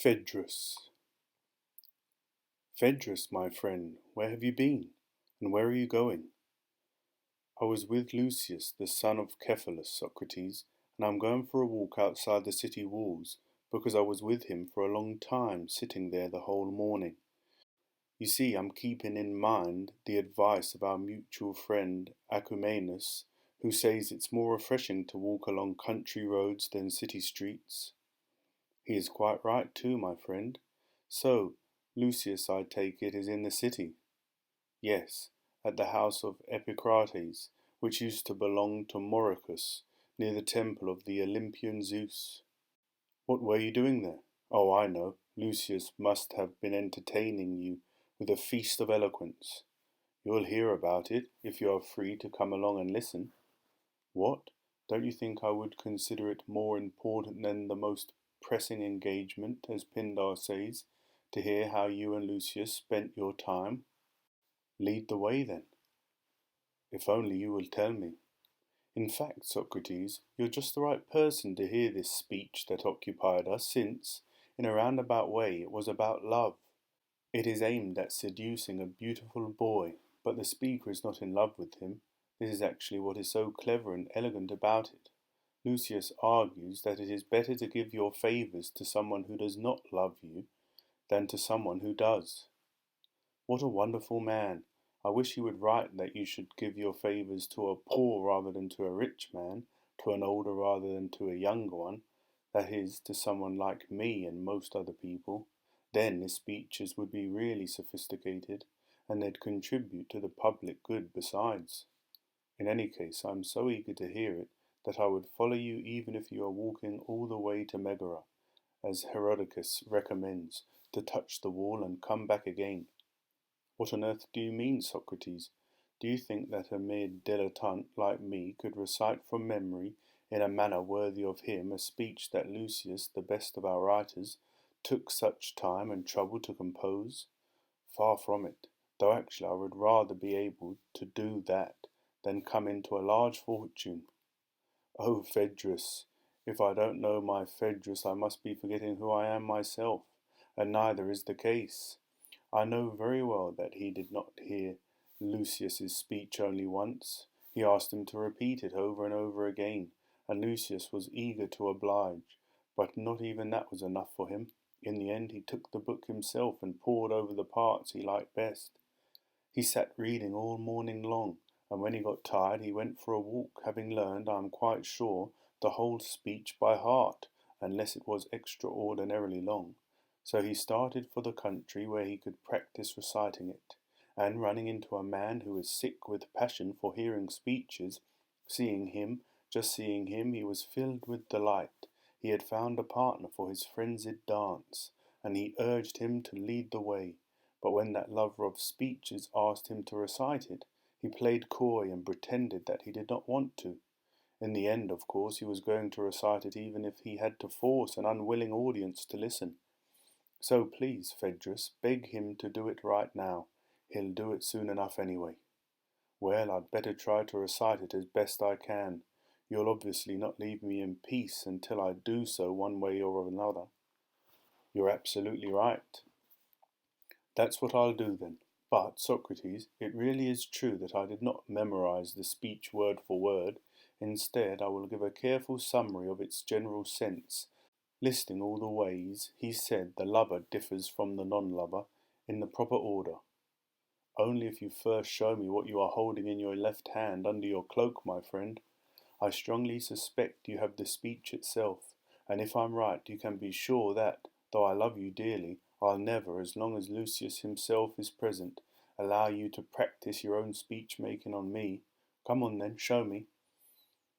Phaedrus. Phaedrus, my friend, where have you been, and where are you going? I was with Lucius, the son of Cephalus, Socrates, and I'm going for a walk outside the city walls, because I was with him for a long time, sitting there the whole morning. You see, I'm keeping in mind the advice of our mutual friend Acumenus, who says it's more refreshing to walk along country roads than city streets. He is quite right too, my friend. So, Lucius, I take it, is in the city. Yes, at the house of Epicrates, which used to belong to Mauricus, near the temple of the Olympian Zeus. What were you doing there? Oh, I know. Lucius must have been entertaining you with a feast of eloquence. You'll hear about it if you are free to come along and listen. What? Don't you think I would consider it more important than the most pressing engagement, as Pindar says, to hear how you and Lucius spent your time? Lead the way, then. If only you will tell me. In fact, Socrates, you're just the right person to hear this speech that occupied us, since, in a roundabout way, it was about love. It is aimed at seducing a beautiful boy, but the speaker is not in love with him. This is actually what is so clever and elegant about it. Lucius argues that it is better to give your favours to someone who does not love you than to someone who does. What a wonderful man! I wish he would write that you should give your favours to a poor rather than to a rich man, to an older rather than to a younger one, that is, to someone like me and most other people. Then his speeches would be really sophisticated, and they'd contribute to the public good besides. In any case, I am so eager to hear it that I would follow you even if you are walking all the way to Megara, as Herodotus recommends, to touch the wall and come back again. What on earth do you mean, Socrates? Do you think that a mere dilettante like me could recite from memory, in a manner worthy of him, a speech that Lucius, the best of our writers, took such time and trouble to compose? Far from it, though actually I would rather be able to do that than come into a large fortune. Oh, Phaedrus, if I don't know my Phaedrus, I must be forgetting who I am myself, and neither is the case. I know very well that he did not hear Lucius's speech only once. He asked him to repeat it over and over again, and Lucius was eager to oblige, but not even that was enough for him. In the end he took the book himself and pored over the parts he liked best. He sat reading all morning long, and when he got tired he went for a walk, having learned, I am quite sure, the whole speech by heart, unless it was extraordinarily long. So he started for the country where he could practice reciting it, and running into a man who was sick with passion for hearing speeches, just seeing him, he was filled with delight. He had found a partner for his frenzied dance, and he urged him to lead the way. But when that lover of speeches asked him to recite it, he played coy and pretended that he did not want to. In the end, of course, he was going to recite it even if he had to force an unwilling audience to listen. So please, Phaedrus, beg him to do it right now. He'll do it soon enough anyway. Well, I'd better try to recite it as best I can. You'll obviously not leave me in peace until I do so one way or another. You're absolutely right. That's what I'll do then. But, Socrates, it really is true that I did not memorize the speech word for word. Instead, I will give a careful summary of its general sense, listing all the ways he said the lover differs from the non-lover in the proper order. Only if you first show me what you are holding in your left hand under your cloak, my friend. I strongly suspect you have the speech itself, and if I'm right, you can be sure that, though I love you dearly, I'll never, as long as Lucius himself is present, allow you to practice your own speech-making on me. Come on then, show me.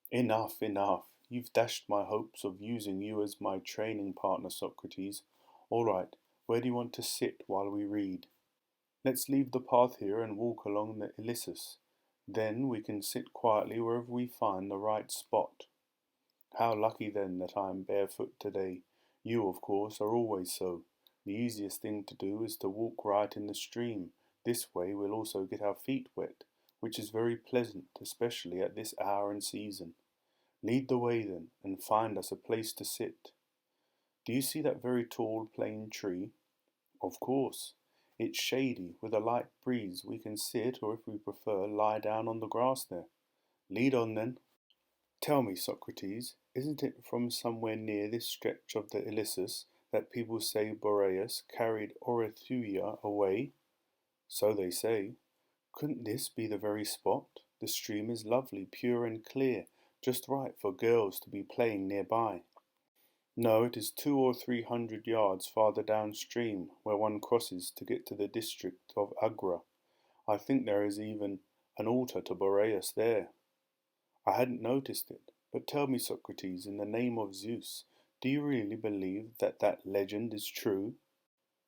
Enough, enough. You've dashed my hopes of using you as my training partner, Socrates. All right, where do you want to sit while we read? Let's leave the path here and walk along the Ilissus. Then we can sit quietly wherever we find the right spot. How lucky then that I am barefoot today. You, of course, are always so. The easiest thing to do is to walk right in the stream. This way we'll also get our feet wet, which is very pleasant, especially at this hour and season. Lead the way then, and find us a place to sit. Do you see that very tall plane tree? Of course. It's shady, with a light breeze. We can sit, or if we prefer, lie down on the grass there. Lead on then. Tell me, Socrates, isn't it from somewhere near this stretch of the Ilissus that people say Boreas carried Orithuia away? So they say. Couldn't this be the very spot? The stream is lovely, pure and clear, just right for girls to be playing nearby. No, it is 200 or 300 yards farther downstream, where one crosses to get to the district of Agra. I think there is even an altar to Boreas there. I hadn't noticed it, but tell me, Socrates, in the name of Zeus, do you really believe that that legend is true?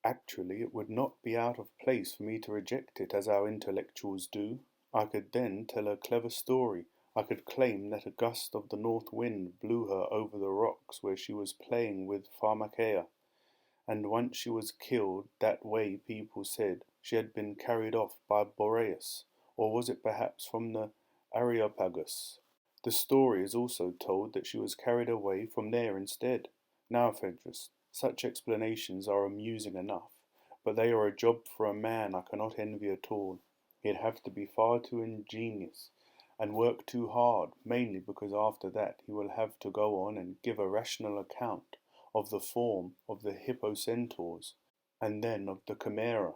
Actually, it would not be out of place for me to reject it as our intellectuals do. I could then tell a clever story. I could claim that a gust of the north wind blew her over the rocks where she was playing with Pharmacia, and once she was killed that way people said she had been carried off by Boreas, or was it perhaps from the Areopagus? The story is also told that she was carried away from there instead. Now, Phaedrus, such explanations are amusing enough, but they are a job for a man I cannot envy at all. He'd have to be far too ingenious and work too hard, mainly because after that he will have to go on and give a rational account of the form of the hippocentaurs, and then of the chimera,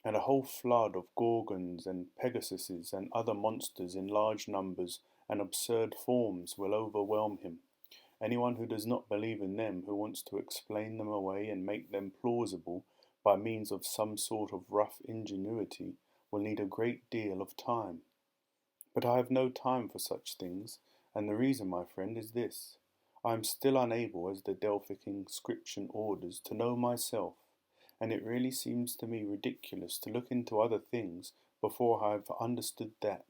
and a whole flood of gorgons and pegasuses and other monsters in large numbers and absurd forms will overwhelm him. Anyone who does not believe in them, who wants to explain them away and make them plausible by means of some sort of rough ingenuity, will need a great deal of time. But I have no time for such things, and the reason, my friend, is this. I am still unable, as the Delphic inscription orders, to know myself, and it really seems to me ridiculous to look into other things before I have understood that.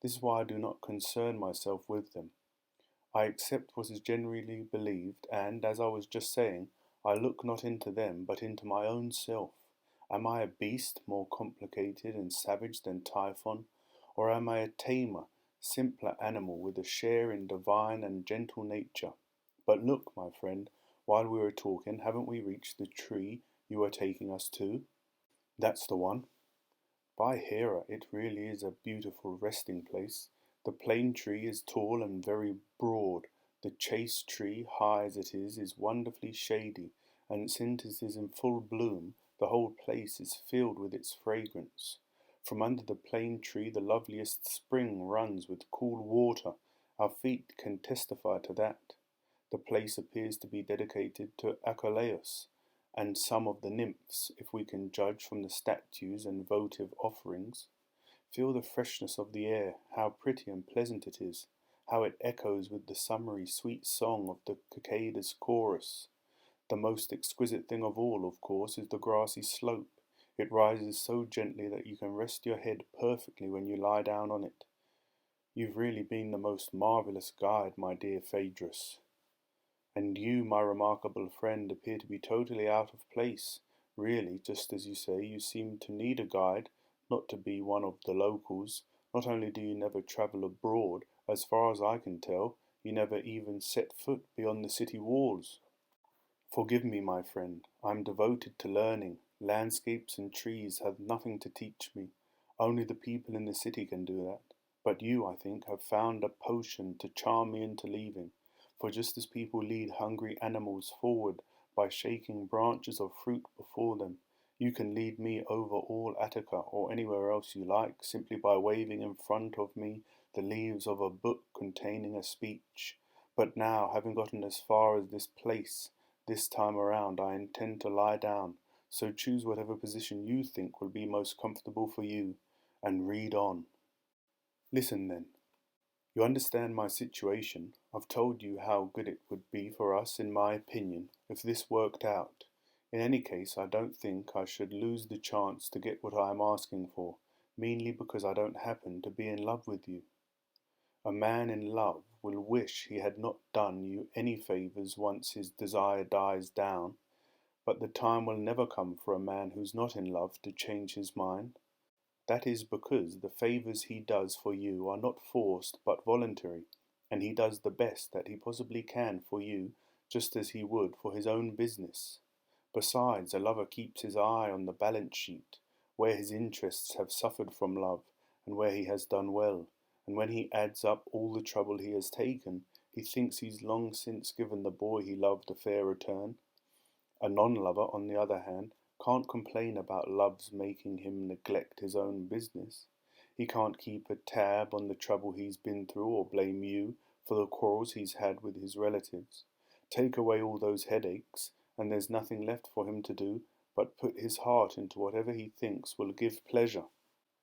This is why I do not concern myself with them. I accept what is generally believed, and, as I was just saying, I look not into them, but into my own self. Am I a beast more complicated and savage than Typhon, or am I a tamer, simpler animal with a share in divine and gentle nature? But look, my friend, while we were talking, haven't we reached the tree you are taking us to? That's the one. By Hera, it really is a beautiful resting place. The plane tree is tall and very broad. The chaste tree, high as it is wonderfully shady, and since it is in full bloom, the whole place is filled with its fragrance. From under the plane tree the loveliest spring runs with cool water. Our feet can testify to that. The place appears to be dedicated to Acolaus and some of the nymphs, if we can judge from the statues and votive offerings. Feel the freshness of the air, how pretty and pleasant it is, how it echoes with the summery sweet song of the cicadas' chorus. The most exquisite thing of all, of course, is the grassy slope. It rises so gently that you can rest your head perfectly when you lie down on it. You've really been the most marvellous guide, my dear Phaedrus. And you, my remarkable friend, appear to be totally out of place. Really, just as you say, you seem to need a guide, not to be one of the locals. Not only do you never travel abroad, as far as I can tell, you never even set foot beyond the city walls. Forgive me, my friend, I am devoted to learning. Landscapes and trees have nothing to teach me. Only the people in the city can do that. But you, I think, have found a potion to charm me into leaving. For just as people lead hungry animals forward by shaking branches of fruit before them, you can lead me over all Attica or anywhere else you like, simply by waving in front of me the leaves of a book containing a speech. But now, having gotten as far as this place, this time around I intend to lie down, so choose whatever position you think will be most comfortable for you, and read on. Listen then. You understand my situation. I've told you how good it would be for us, in my opinion, if this worked out. In any case, I don't think I should lose the chance to get what I am asking for, mainly because I don't happen to be in love with you. A man in love will wish he had not done you any favours once his desire dies down, but the time will never come for a man who's not in love to change his mind. That is because the favours he does for you are not forced but voluntary, and he does the best that he possibly can for you just as he would for his own business. Besides, a lover keeps his eye on the balance sheet, where his interests have suffered from love, and where he has done well, and when he adds up all the trouble he has taken, he thinks he's long since given the boy he loved a fair return. A non-lover, on the other hand, can't complain about love's making him neglect his own business. He can't keep a tab on the trouble he's been through or blame you for the quarrels he's had with his relatives. Take away all those headaches, and there's nothing left for him to do but put his heart into whatever he thinks will give pleasure.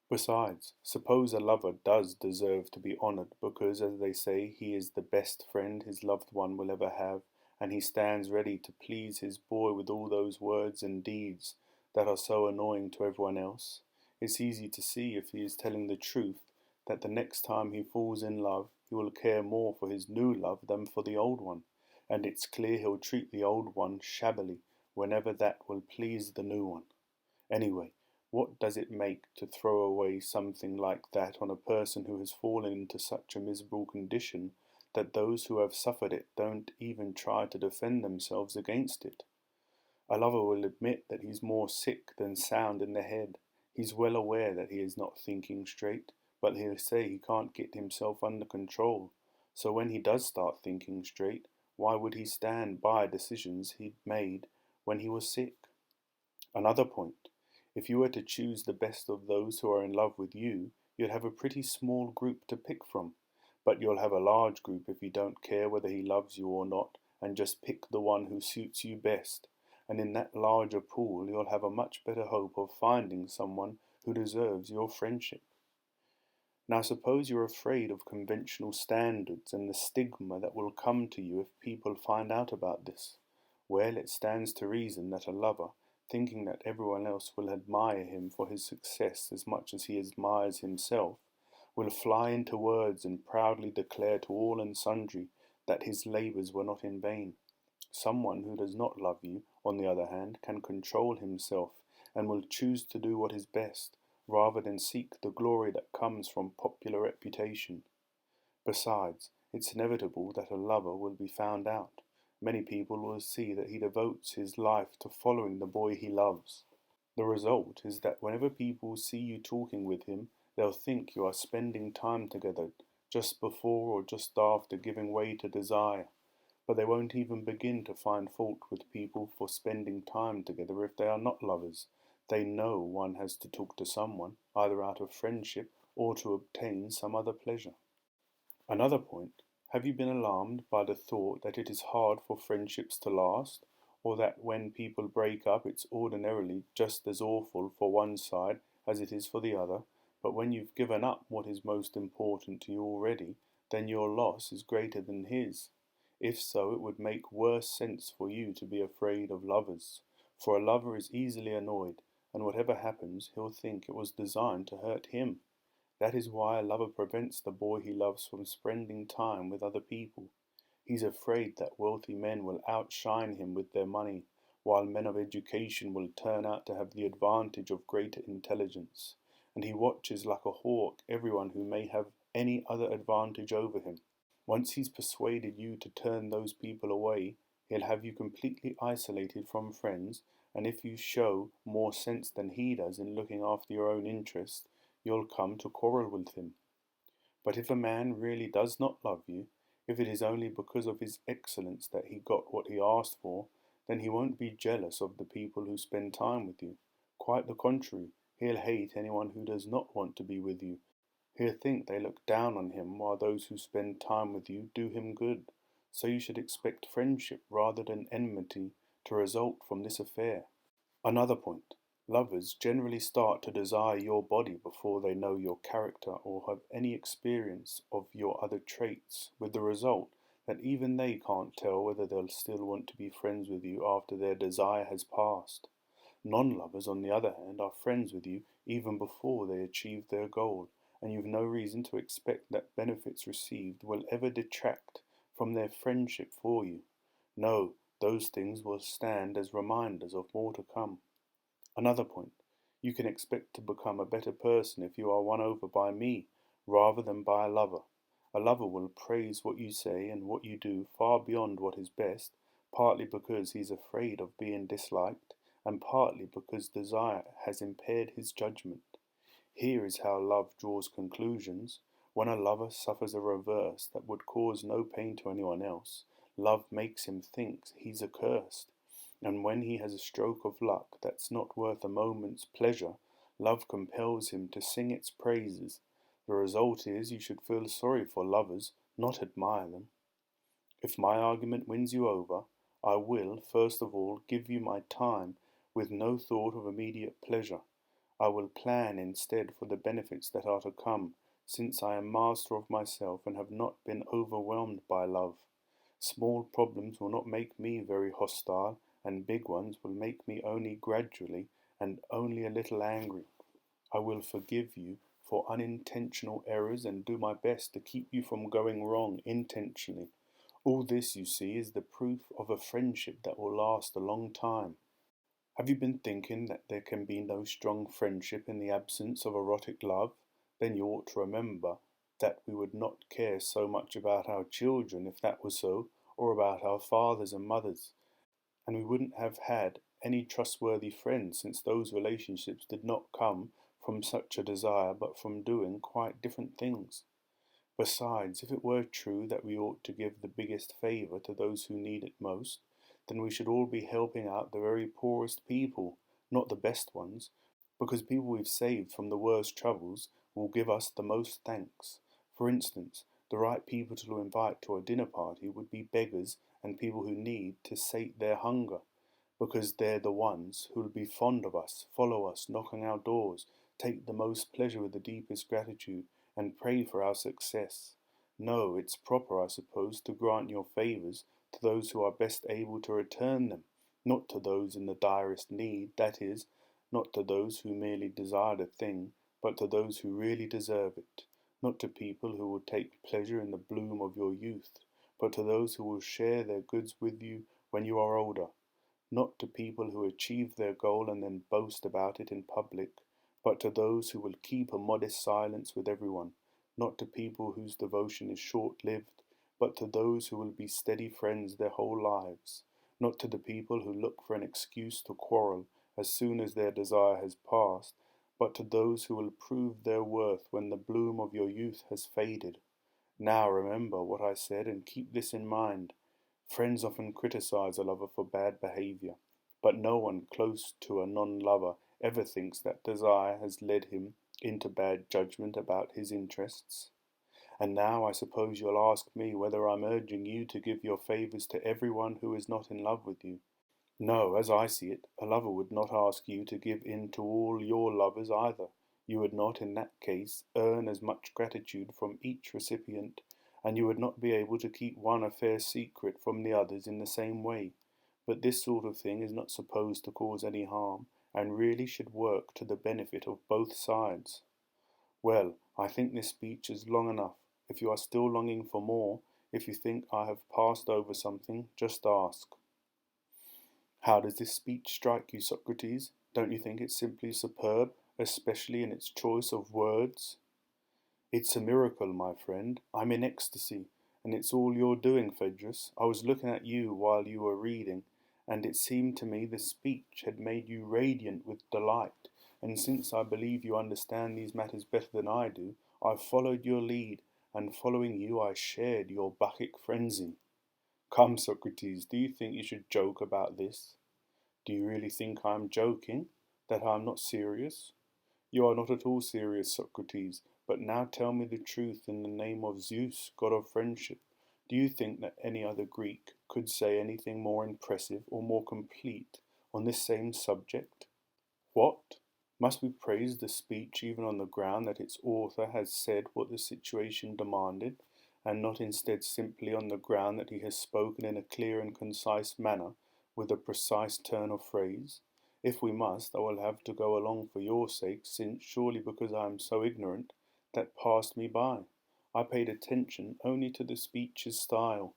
Besides, suppose a lover does deserve to be honoured because, as they say, he is the best friend his loved one will ever have, and he stands ready to please his boy with all those words and deeds that are so annoying to everyone else. It's easy to see, if he is telling the truth, that the next time he falls in love, he will care more for his new love than for the old one, and it's clear he'll treat the old one shabbily whenever that will please the new one. Anyway, what does it make to throw away something like that on a person who has fallen into such a miserable condition that those who have suffered it don't even try to defend themselves against it? A lover will admit that he's more sick than sound in the head. He's well aware that he is not thinking straight, but he'll say he can't get himself under control. So when he does start thinking straight, why would he stand by decisions he'd made when he was sick? Another point. If you were to choose the best of those who are in love with you, you'd have a pretty small group to pick from. But you'll have a large group if you don't care whether he loves you or not, and just pick the one who suits you best. And in that larger pool, you'll have a much better hope of finding someone who deserves your friendship. Now suppose you're afraid of conventional standards and the stigma that will come to you if people find out about this. Well, it stands to reason that a lover, thinking that everyone else will admire him for his success as much as he admires himself, will fly into words and proudly declare to all and sundry that his labours were not in vain. Someone who does not love you, on the other hand, can control himself and will choose to do what is best, rather than seek the glory that comes from popular reputation. Besides, it's inevitable that a lover will be found out. Many people will see that he devotes his life to following the boy he loves. The result is that whenever people see you talking with him, they'll think you are spending time together just before or just after giving way to desire. But they won't even begin to find fault with people for spending time together if they are not lovers. They know one has to talk to someone, either out of friendship or to obtain some other pleasure. Another point, have you been alarmed by the thought that it is hard for friendships to last, or that when people break up it's ordinarily just as awful for one side as it is for the other, but when you've given up what is most important to you already, then your loss is greater than his? If so, it would make worse sense for you to be afraid of lovers, for a lover is easily annoyed, and whatever happens, he'll think it was designed to hurt him. That is why a lover prevents the boy he loves from spending time with other people. He's afraid that wealthy men will outshine him with their money, while men of education will turn out to have the advantage of greater intelligence, and he watches like a hawk everyone who may have any other advantage over him. Once he's persuaded you to turn those people away, he'll have you completely isolated from friends, and if you show more sense than he does in looking after your own interests, you'll come to quarrel with him. But if a man really does not love you, if it is only because of his excellence that he got what he asked for, then he won't be jealous of the people who spend time with you. Quite the contrary, he'll hate anyone who does not want to be with you. He'll think they look down on him, while those who spend time with you do him good. So you should expect friendship rather than enmity to result from this affair. Another point. Lovers generally start to desire your body before they know your character or have any experience of your other traits, with the result that even they can't tell whether they'll still want to be friends with you after their desire has passed. Non-lovers, on the other hand, are friends with you even before they achieve their goal, and you've no reason to expect that benefits received will ever detract from their friendship for you. No, those things will stand as reminders of more to come. Another point, you can expect to become a better person if you are won over by me, rather than by a lover. A lover will praise what you say and what you do far beyond what is best, partly because he's afraid of being disliked, and partly because desire has impaired his judgment. Here is how love draws conclusions. When a lover suffers a reverse that would cause no pain to anyone else, love makes him think he's accursed. And when he has a stroke of luck that's not worth a moment's pleasure, love compels him to sing its praises. The result is you should feel sorry for lovers, not admire them. If my argument wins you over, I will, first of all, give you my time with no thought of immediate pleasure. I will plan instead for the benefits that are to come, since I am master of myself and have not been overwhelmed by love. Small problems will not make me very hostile, and big ones will make me only gradually and only a little angry. I will forgive you for unintentional errors and do my best to keep you from going wrong intentionally. All this, you see, is the proof of a friendship that will last a long time. Have you been thinking that there can be no strong friendship in the absence of erotic love? Then you ought to remember that we would not care so much about our children if that was so, or about our fathers and mothers. And we wouldn't have had any trustworthy friends, since those relationships did not come from such a desire but from doing quite different things. Besides, if it were true that we ought to give the biggest favour to those who need it most, then we should all be helping out the very poorest people, not the best ones, because people we've saved from the worst troubles will give us the most thanks. For instance, the right people to invite to a dinner party would be beggars and people who need to sate their hunger, because they're the ones who will be fond of us, follow us, knock on our doors, take the most pleasure with the deepest gratitude, and pray for our success. No, it's proper, I suppose, to grant your favours to those who are best able to return them, not to those in the direst need, that is, not to those who merely desire the thing, but to those who really deserve it, not to people who will take pleasure in the bloom of your youth, but to those who will share their goods with you when you are older, not to people who achieve their goal and then boast about it in public, but to those who will keep a modest silence with everyone, not to people whose devotion is short-lived, but to those who will be steady friends their whole lives, not to the people who look for an excuse to quarrel as soon as their desire has passed, but to those who will prove their worth when the bloom of your youth has faded. Now remember what I said and keep this in mind. Friends often criticize a lover for bad behavior, but no one close to a non-lover ever thinks that desire has led him into bad judgment about his interests. And now I suppose you'll ask me whether I'm urging you to give your favours to everyone who is not in love with you. No, as I see it, a lover would not ask you to give in to all your lovers either. You would not, in that case, earn as much gratitude from each recipient, and you would not be able to keep one affair secret from the others in the same way. But this sort of thing is not supposed to cause any harm, and really should work to the benefit of both sides. Well, I think this speech is long enough. If you are still longing for more, if you think I have passed over something, just ask. How does this speech strike you, Socrates? Don't you think it simply superb, especially in its choice of words? It's a miracle, my friend. I'm in ecstasy, and it's all your doing, Phaedrus. I was looking at you while you were reading, and it seemed to me the speech had made you radiant with delight, and since I believe you understand these matters better than I do, I followed your lead, and following you I shared your Bacchic frenzy. Come, Socrates, do you think you should joke about this? Do you really think I am joking? That I am not serious? You are not at all serious, Socrates, but now tell me the truth in the name of Zeus, god of friendship. Do you think that any other Greek could say anything more impressive or more complete on this same subject? What? Must we praise the speech even on the ground that its author has said what the situation demanded, and not instead simply on the ground that he has spoken in a clear and concise manner, with a precise turn of phrase? If we must, I will have to go along for your sake, since, surely because I am so ignorant, that passed me by. I paid attention only to the speech's style.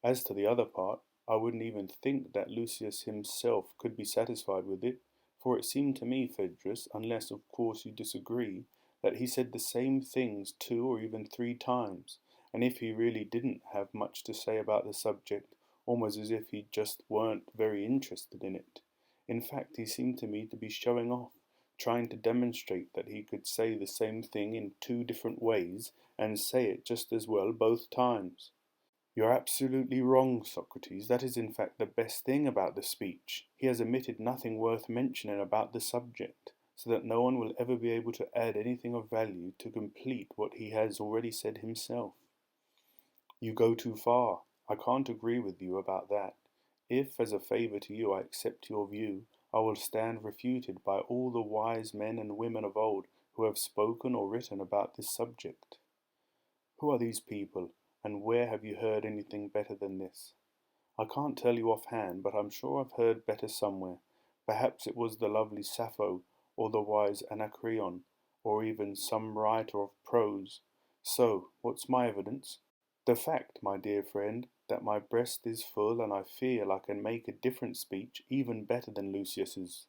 As to the other part, I wouldn't even think that Lucius himself could be satisfied with it, for it seemed to me, Phaedrus, unless of course you disagree, that he said the same things 2 or even 3 times, and if he really didn't have much to say about the subject, almost as if he just weren't very interested in it. In fact, he seemed to me to be showing off, trying to demonstrate that he could say the same thing in two different ways and say it just as well both times. You're absolutely wrong, Socrates. That is in fact the best thing about the speech. He has omitted nothing worth mentioning about the subject, so that no one will ever be able to add anything of value to complete what he has already said himself. You go too far. I can't agree with you about that. If, as a favour to you, I accept your view, I will stand refuted by all the wise men and women of old who have spoken or written about this subject. Who are these people, and where have you heard anything better than this? I can't tell you offhand, but I'm sure I've heard better somewhere. Perhaps it was the lovely Sappho, or the wise Anacreon, or even some writer of prose. So, what's my evidence? The fact, my dear friend, that my breast is full and I feel I can make a different speech even better than Lucius's.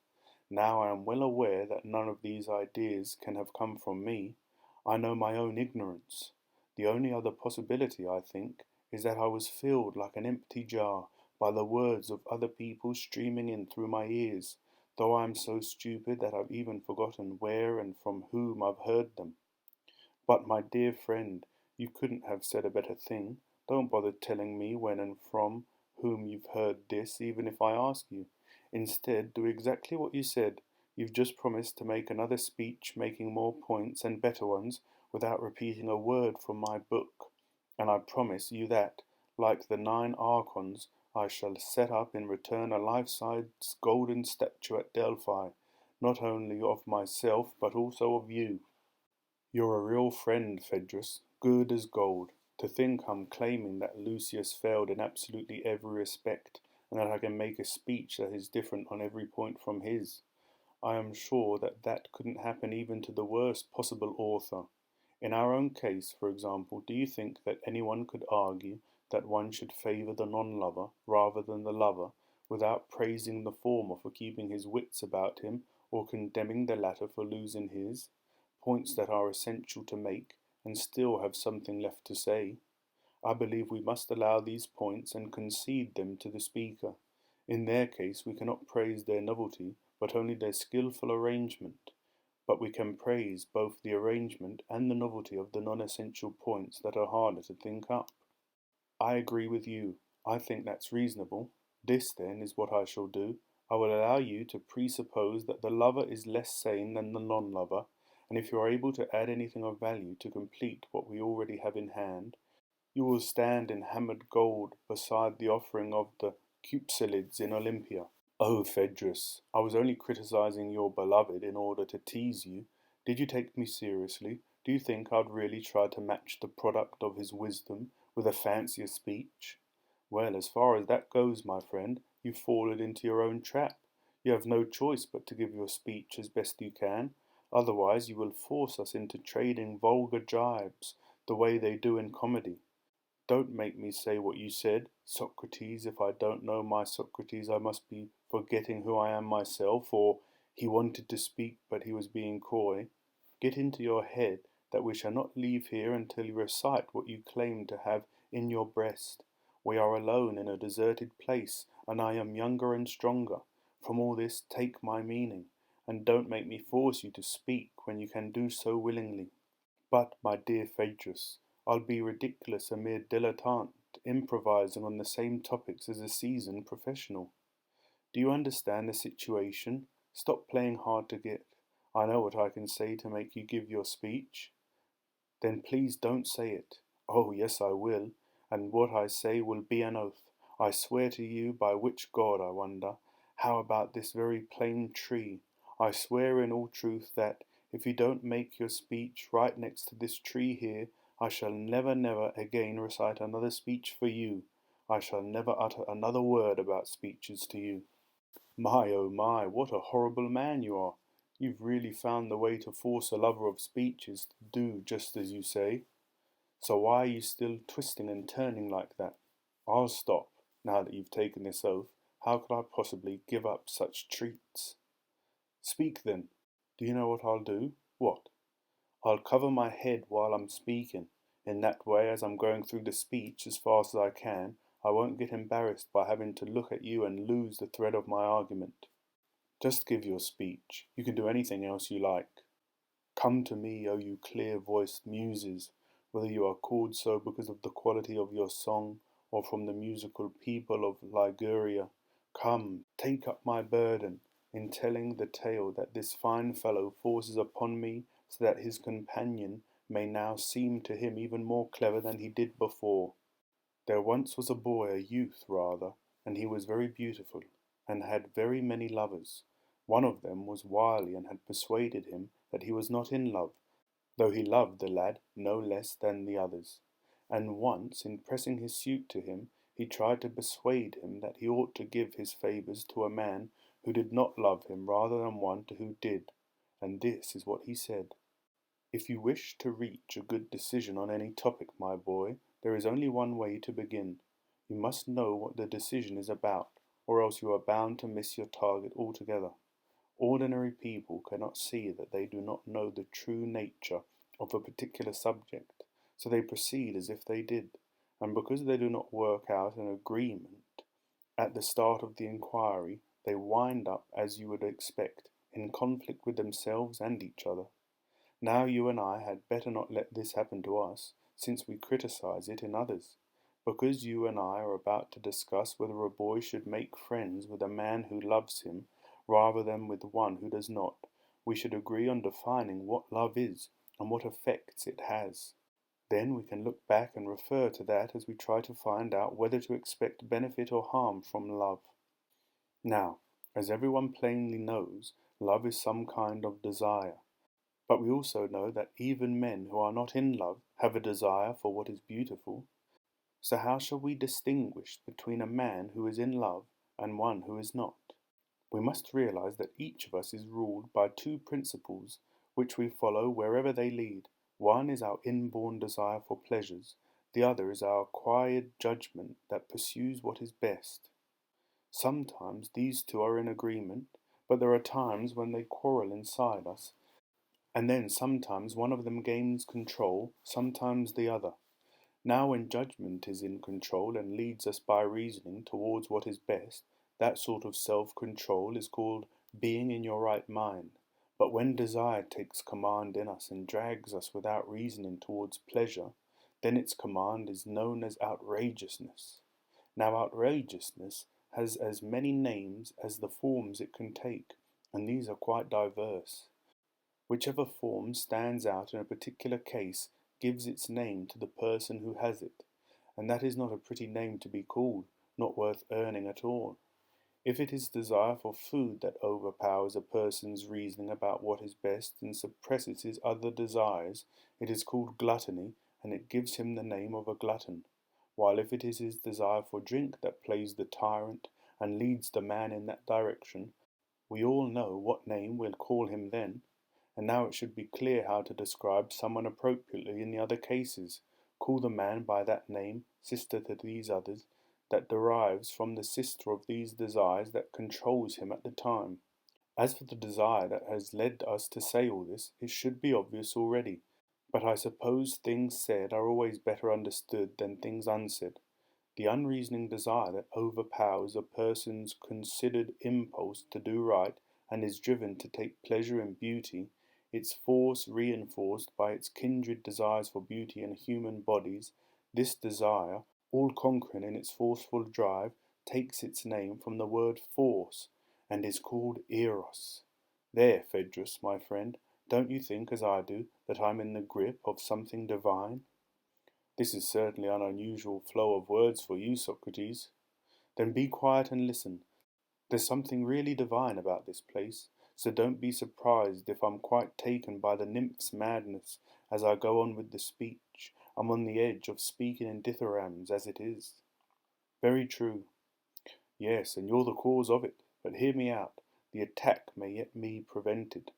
Now I am well aware that none of these ideas can have come from me. I know my own ignorance. The only other possibility, I think, is that I was filled like an empty jar by the words of other people streaming in through my ears, though I am so stupid that I've even forgotten where and from whom I've heard them. But, my dear friend, you couldn't have said a better thing. Don't bother telling me when and from whom you've heard this, even if I ask you. Instead, do exactly what you said. You've just promised to make another speech making more points and better ones without repeating a word from my book. And I promise you that, like the 9 archons, I shall set up in return a life-size golden statue at Delphi, not only of myself but also of you. You're a real friend, Phaedrus, good as gold. To think I'm claiming that Lucius failed in absolutely every respect, and that I can make a speech that is different on every point from his. I am sure that that couldn't happen even to the worst possible author. In our own case, for example, do you think that anyone could argue that one should favour the non-lover rather than the lover, without praising the former for keeping his wits about him, or condemning the latter for losing his? Points that are essential to make, and still have something left to say. I believe we must allow these points and concede them to the speaker. In their case we cannot praise their novelty, but only their skilful arrangement. But we can praise both the arrangement and the novelty of the non-essential points that are harder to think up. I agree with you. I think that's reasonable. This, then, is what I shall do. I will allow you to presuppose that the lover is less sane than the non-lover, and if you are able to add anything of value to complete what we already have in hand, you will stand in hammered gold beside the offering of the Cupselids in Olympia. Oh, Phaedrus, I was only criticizing your beloved in order to tease you. Did you take me seriously? Do you think I'd really try to match the product of his wisdom with a fancier speech? Well, as far as that goes, my friend, you've fallen into your own trap. You have no choice but to give your speech as best you can. Otherwise, you will force us into trading vulgar jibes, the way they do in comedy. Don't make me say what you said, Socrates. If I don't know my Socrates, I must be forgetting who I am myself, or he wanted to speak, but he was being coy. Get into your head that we shall not leave here until you recite what you claim to have in your breast. We are alone in a deserted place, and I am younger and stronger. From all this take my meaning, and don't make me force you to speak when you can do so willingly. But, my dear Phaedrus, I'll be ridiculous, a mere dilettante, improvising on the same topics as a seasoned professional. Do you understand the situation? Stop playing hard to get. I know what I can say to make you give your speech. Then please don't say it. Oh, yes, I will, and what I say will be an oath. I swear to you, by which God, I wonder. How about this very plain tree? I swear in all truth that, if you don't make your speech right next to this tree here, I shall never, never again recite another speech for you. I shall never utter another word about speeches to you. My, oh my, what a horrible man you are. You've really found the way to force a lover of speeches to do just as you say. So why are you still twisting and turning like that? I'll stop, now that you've taken this oath. How could I possibly give up such treats? Speak then. Do you know what I'll do? What? I'll cover my head while I'm speaking. In that way, as I'm going through the speech as fast as I can, I won't get embarrassed by having to look at you and lose the thread of my argument. Just give your speech. You can do anything else you like. Come to me, O you clear-voiced muses, whether you are called so because of the quality of your song or from the musical people of Liguria. Come, take up my burden in telling the tale that this fine fellow forces upon me so that his companion may now seem to him even more clever than he did before. There once was a boy, a youth rather, and he was very beautiful, and had very many lovers. One of them was wily and had persuaded him that he was not in love, though he loved the lad no less than the others. And once, in pressing his suit to him, he tried to persuade him that he ought to give his favours to a man who did not love him rather than one to who did. And this is what he said. If you wish to reach a good decision on any topic, my boy, there is only one way to begin. You must know what the decision is about, or else you are bound to miss your target altogether. Ordinary people cannot see that they do not know the true nature of a particular subject, so they proceed as if they did, and because they do not work out an agreement at the start of the inquiry, they wind up, as you would expect, in conflict with themselves and each other. Now you and I had better not let this happen to us, since we criticize it in others. Because you and I are about to discuss whether a boy should make friends with a man who loves him rather than with one who does not, we should agree on defining what love is and what effects it has. Then we can look back and refer to that as we try to find out whether to expect benefit or harm from love. Now, as everyone plainly knows, love is some kind of desire. But we also know that even men who are not in love have a desire for what is beautiful. So how shall we distinguish between a man who is in love and one who is not? We must realize that each of us is ruled by two principles which we follow wherever they lead. One is our inborn desire for pleasures, the other is our acquired judgment that pursues what is best. Sometimes these two are in agreement, but there are times when they quarrel inside us, and then sometimes one of them gains control, sometimes the other. Now when judgment is in control and leads us by reasoning towards what is best, that sort of self-control is called being in your right mind. But when desire takes command in us and drags us without reasoning towards pleasure, then its command is known as outrageousness. Now outrageousness has as many names as the forms it can take, and these are quite diverse. Whichever form stands out in a particular case gives its name to the person who has it, and that is not a pretty name to be called, not worth earning at all. If it is desire for food that overpowers a person's reasoning about what is best and suppresses his other desires, it is called gluttony, and it gives him the name of a glutton. While if it is his desire for drink that plays the tyrant and leads the man in that direction, we all know what name we'll call him then. And now it should be clear how to describe someone appropriately in the other cases. Call the man by that name, sister to these others, that derives from the sister of these desires that controls him at the time. As for the desire that has led us to say all this, it should be obvious already, but I suppose things said are always better understood than things unsaid. The unreasoning desire that overpowers a person's considered impulse to do right and is driven to take pleasure in beauty, its force reinforced by its kindred desires for beauty and human bodies, this desire, all conquering in its forceful drive, takes its name from the word force, and is called eros. There, Phaedrus, my friend, don't you think, as I do, that I'm in the grip of something divine? This is certainly an unusual flow of words for you, Socrates. Then be quiet and listen. There's something really divine about this place, so don't be surprised if I'm quite taken by the nymph's madness as I go on with the speech. I'm on the edge of speaking in dithyrambs as it is. Very true. Yes, and you're the cause of it. But hear me out. The attack may yet be prevented.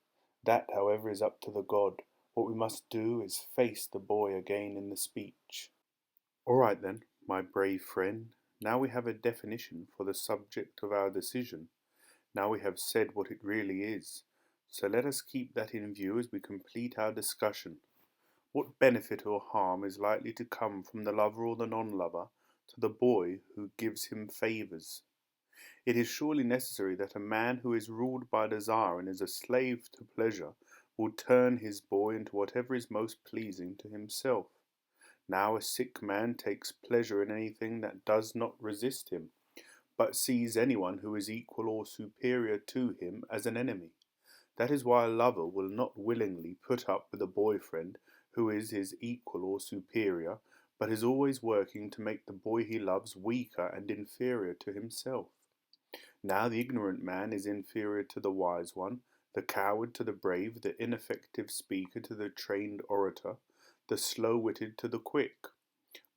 That, however, is up to the god. What we must do is face the boy again in the speech. All right then, my brave friend. Now we have a definition for the subject of our decision. Now we have said what it really is. So let us keep that in view as we complete our discussion. What benefit or harm is likely to come from the lover or the non-lover, to the boy who gives him favours. It is surely necessary that a man who is ruled by desire and is a slave to pleasure will turn his boy into whatever is most pleasing to himself. Now a sick man takes pleasure in anything that does not resist him, but sees anyone who is equal or superior to him as an enemy. That is why a lover will not willingly put up with a boyfriend who is his equal or superior, but is always working to make the boy he loves weaker and inferior to himself. Now the ignorant man is inferior to the wise one, the coward to the brave, the ineffective speaker to the trained orator, the slow-witted to the quick.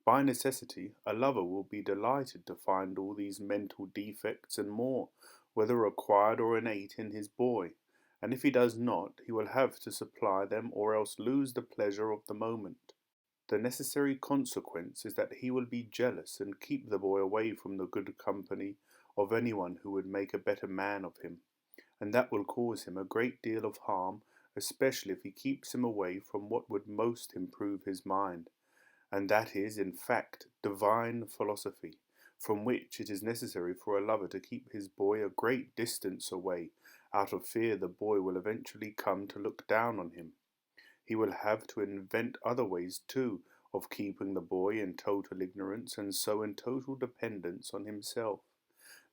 By necessity, a lover will be delighted to find all these mental defects and more, whether acquired or innate, in his boy, and if he does not, he will have to supply them or else lose the pleasure of the moment. The necessary consequence is that he will be jealous and keep the boy away from the good company of anyone who would make a better man of him, and that will cause him a great deal of harm, especially if he keeps him away from what would most improve his mind, and that is, in fact, divine philosophy, from which it is necessary for a lover to keep his boy a great distance away, out of fear the boy will eventually come to look down on him. He will have to invent other ways, too, of keeping the boy in total ignorance and so in total dependence on himself.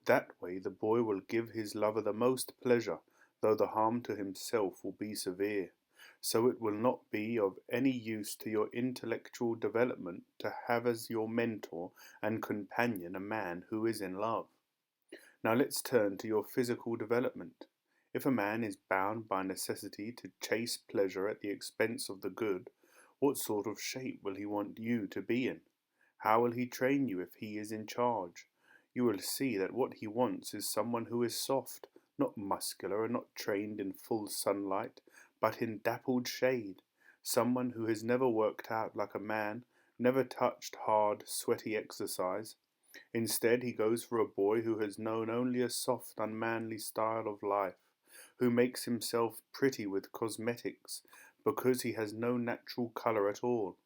That way the boy will give his lover the most pleasure, though the harm to himself will be severe. So it will not be of any use to your intellectual development to have as your mentor and companion a man who is in love. Now let's turn to your physical development. If a man is bound by necessity to chase pleasure at the expense of the good, what sort of shape will he want you to be in? How will he train you if he is in charge? You will see that what he wants is someone who is soft, not muscular and not trained in full sunlight, but in dappled shade, someone who has never worked out like a man, never touched hard, sweaty exercise. Instead, he goes for a boy who has known only a soft, unmanly style of life, who makes himself pretty with cosmetics, because he has no natural colour at all.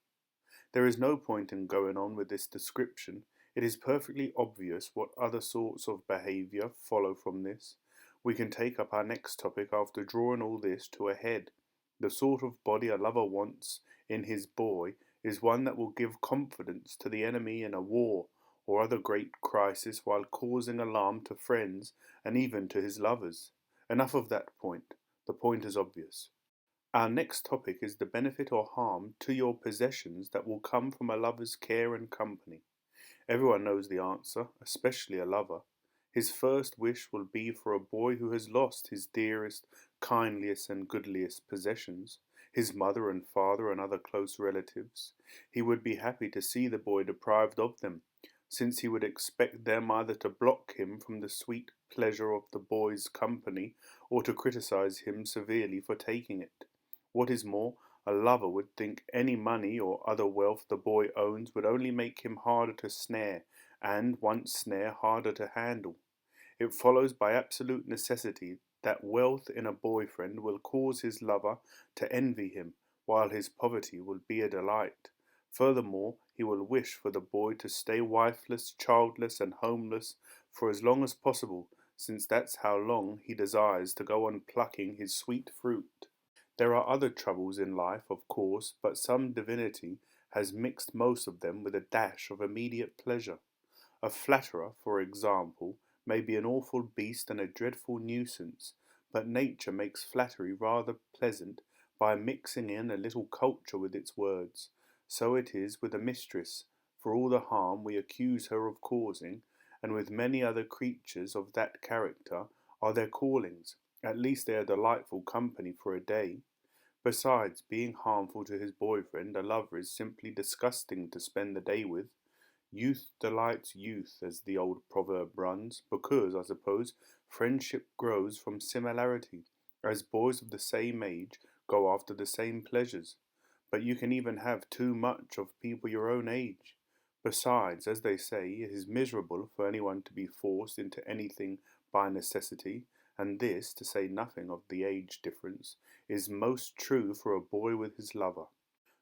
There is no point in going on with this description. It is perfectly obvious what other sorts of behaviour follow from this. We can take up our next topic after drawing all this to a head. The sort of body a lover wants in his boy is one that will give confidence to the enemy in a war or other great crisis while causing alarm to friends and even to his lovers. Enough of that point. The point is obvious. Our next topic is the benefit or harm to your possessions that will come from a lover's care and company. Everyone knows the answer, especially a lover. His first wish will be for a boy who has lost his dearest, kindliest and goodliest possessions, his mother and father and other close relatives. He would be happy to see the boy deprived of them, since he would expect them either to block him from the sweet pleasure of the boy's company or to criticize him severely for taking it. What is more, a lover would think any money or other wealth the boy owns would only make him harder to snare, and, once snare, harder to handle. It follows by absolute necessity that wealth in a boyfriend will cause his lover to envy him, while his poverty will be a delight. Furthermore, he will wish for the boy to stay wifeless, childless, and homeless for as long as possible, since that's how long he desires to go on plucking his sweet fruit. There are other troubles in life, of course, but some divinity has mixed most of them with a dash of immediate pleasure. A flatterer, for example, may be an awful beast and a dreadful nuisance, but nature makes flattery rather pleasant by mixing in a little culture with its words. So it is with a mistress, for all the harm we accuse her of causing, and with many other creatures of that character, are their callings. At least they are delightful company for a day. Besides being harmful to his boyfriend, a lover is simply disgusting to spend the day with. Youth delights youth, as the old proverb runs, because, I suppose, friendship grows from similarity, as boys of the same age go after the same pleasures. But you can even have too much of people your own age. Besides, as they say, it is miserable for anyone to be forced into anything by necessity, and this, to say nothing of the age difference, is most true for a boy with his lover.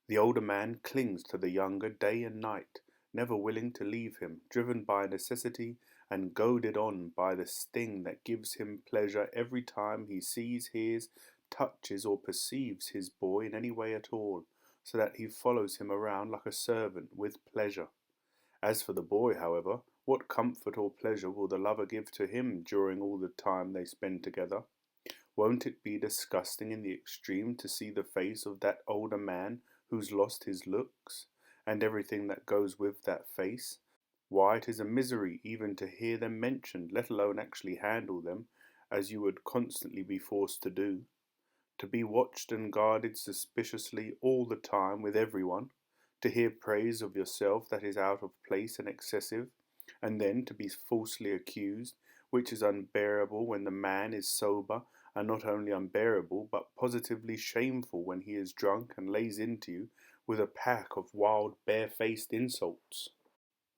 The older man clings to the younger day and night, never willing to leave him, driven by necessity and goaded on by the sting that gives him pleasure every time he sees, hears, touches, or perceives his boy in any way at all, so that he follows him around like a servant with pleasure. As for the boy, however, what comfort or pleasure will the lover give to him during all the time they spend together? Won't it be disgusting in the extreme to see the face of that older man who's lost his looks, and everything that goes with that face? Why, it is a misery even to hear them mentioned, let alone actually handle them, as you would constantly be forced to do. To be watched and guarded suspiciously all the time with everyone, to hear praise of yourself that is out of place and excessive, and then to be falsely accused, which is unbearable when the man is sober, and not only unbearable, but positively shameful when he is drunk and lays into you with a pack of wild, barefaced insults.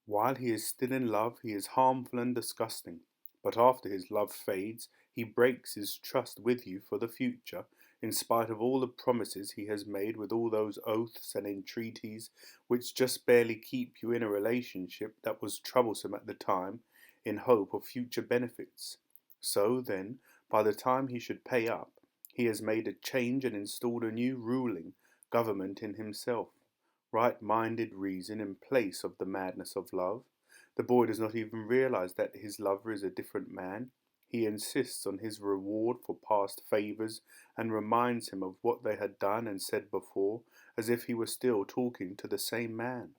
While he is still in love, he is harmful and disgusting, but after his love fades, he breaks his trust with you for the future, in spite of all the promises he has made with all those oaths and entreaties which just barely keep you in a relationship that was troublesome at the time, in hope of future benefits. So, then, by the time he should pay up, he has made a change and installed a new ruling government in himself, right-minded reason in place of the madness of love. The boy does not even realize that his lover is a different man. He insists on his reward for past favours and reminds him of what they had done and said before, as if he were still talking to the same man.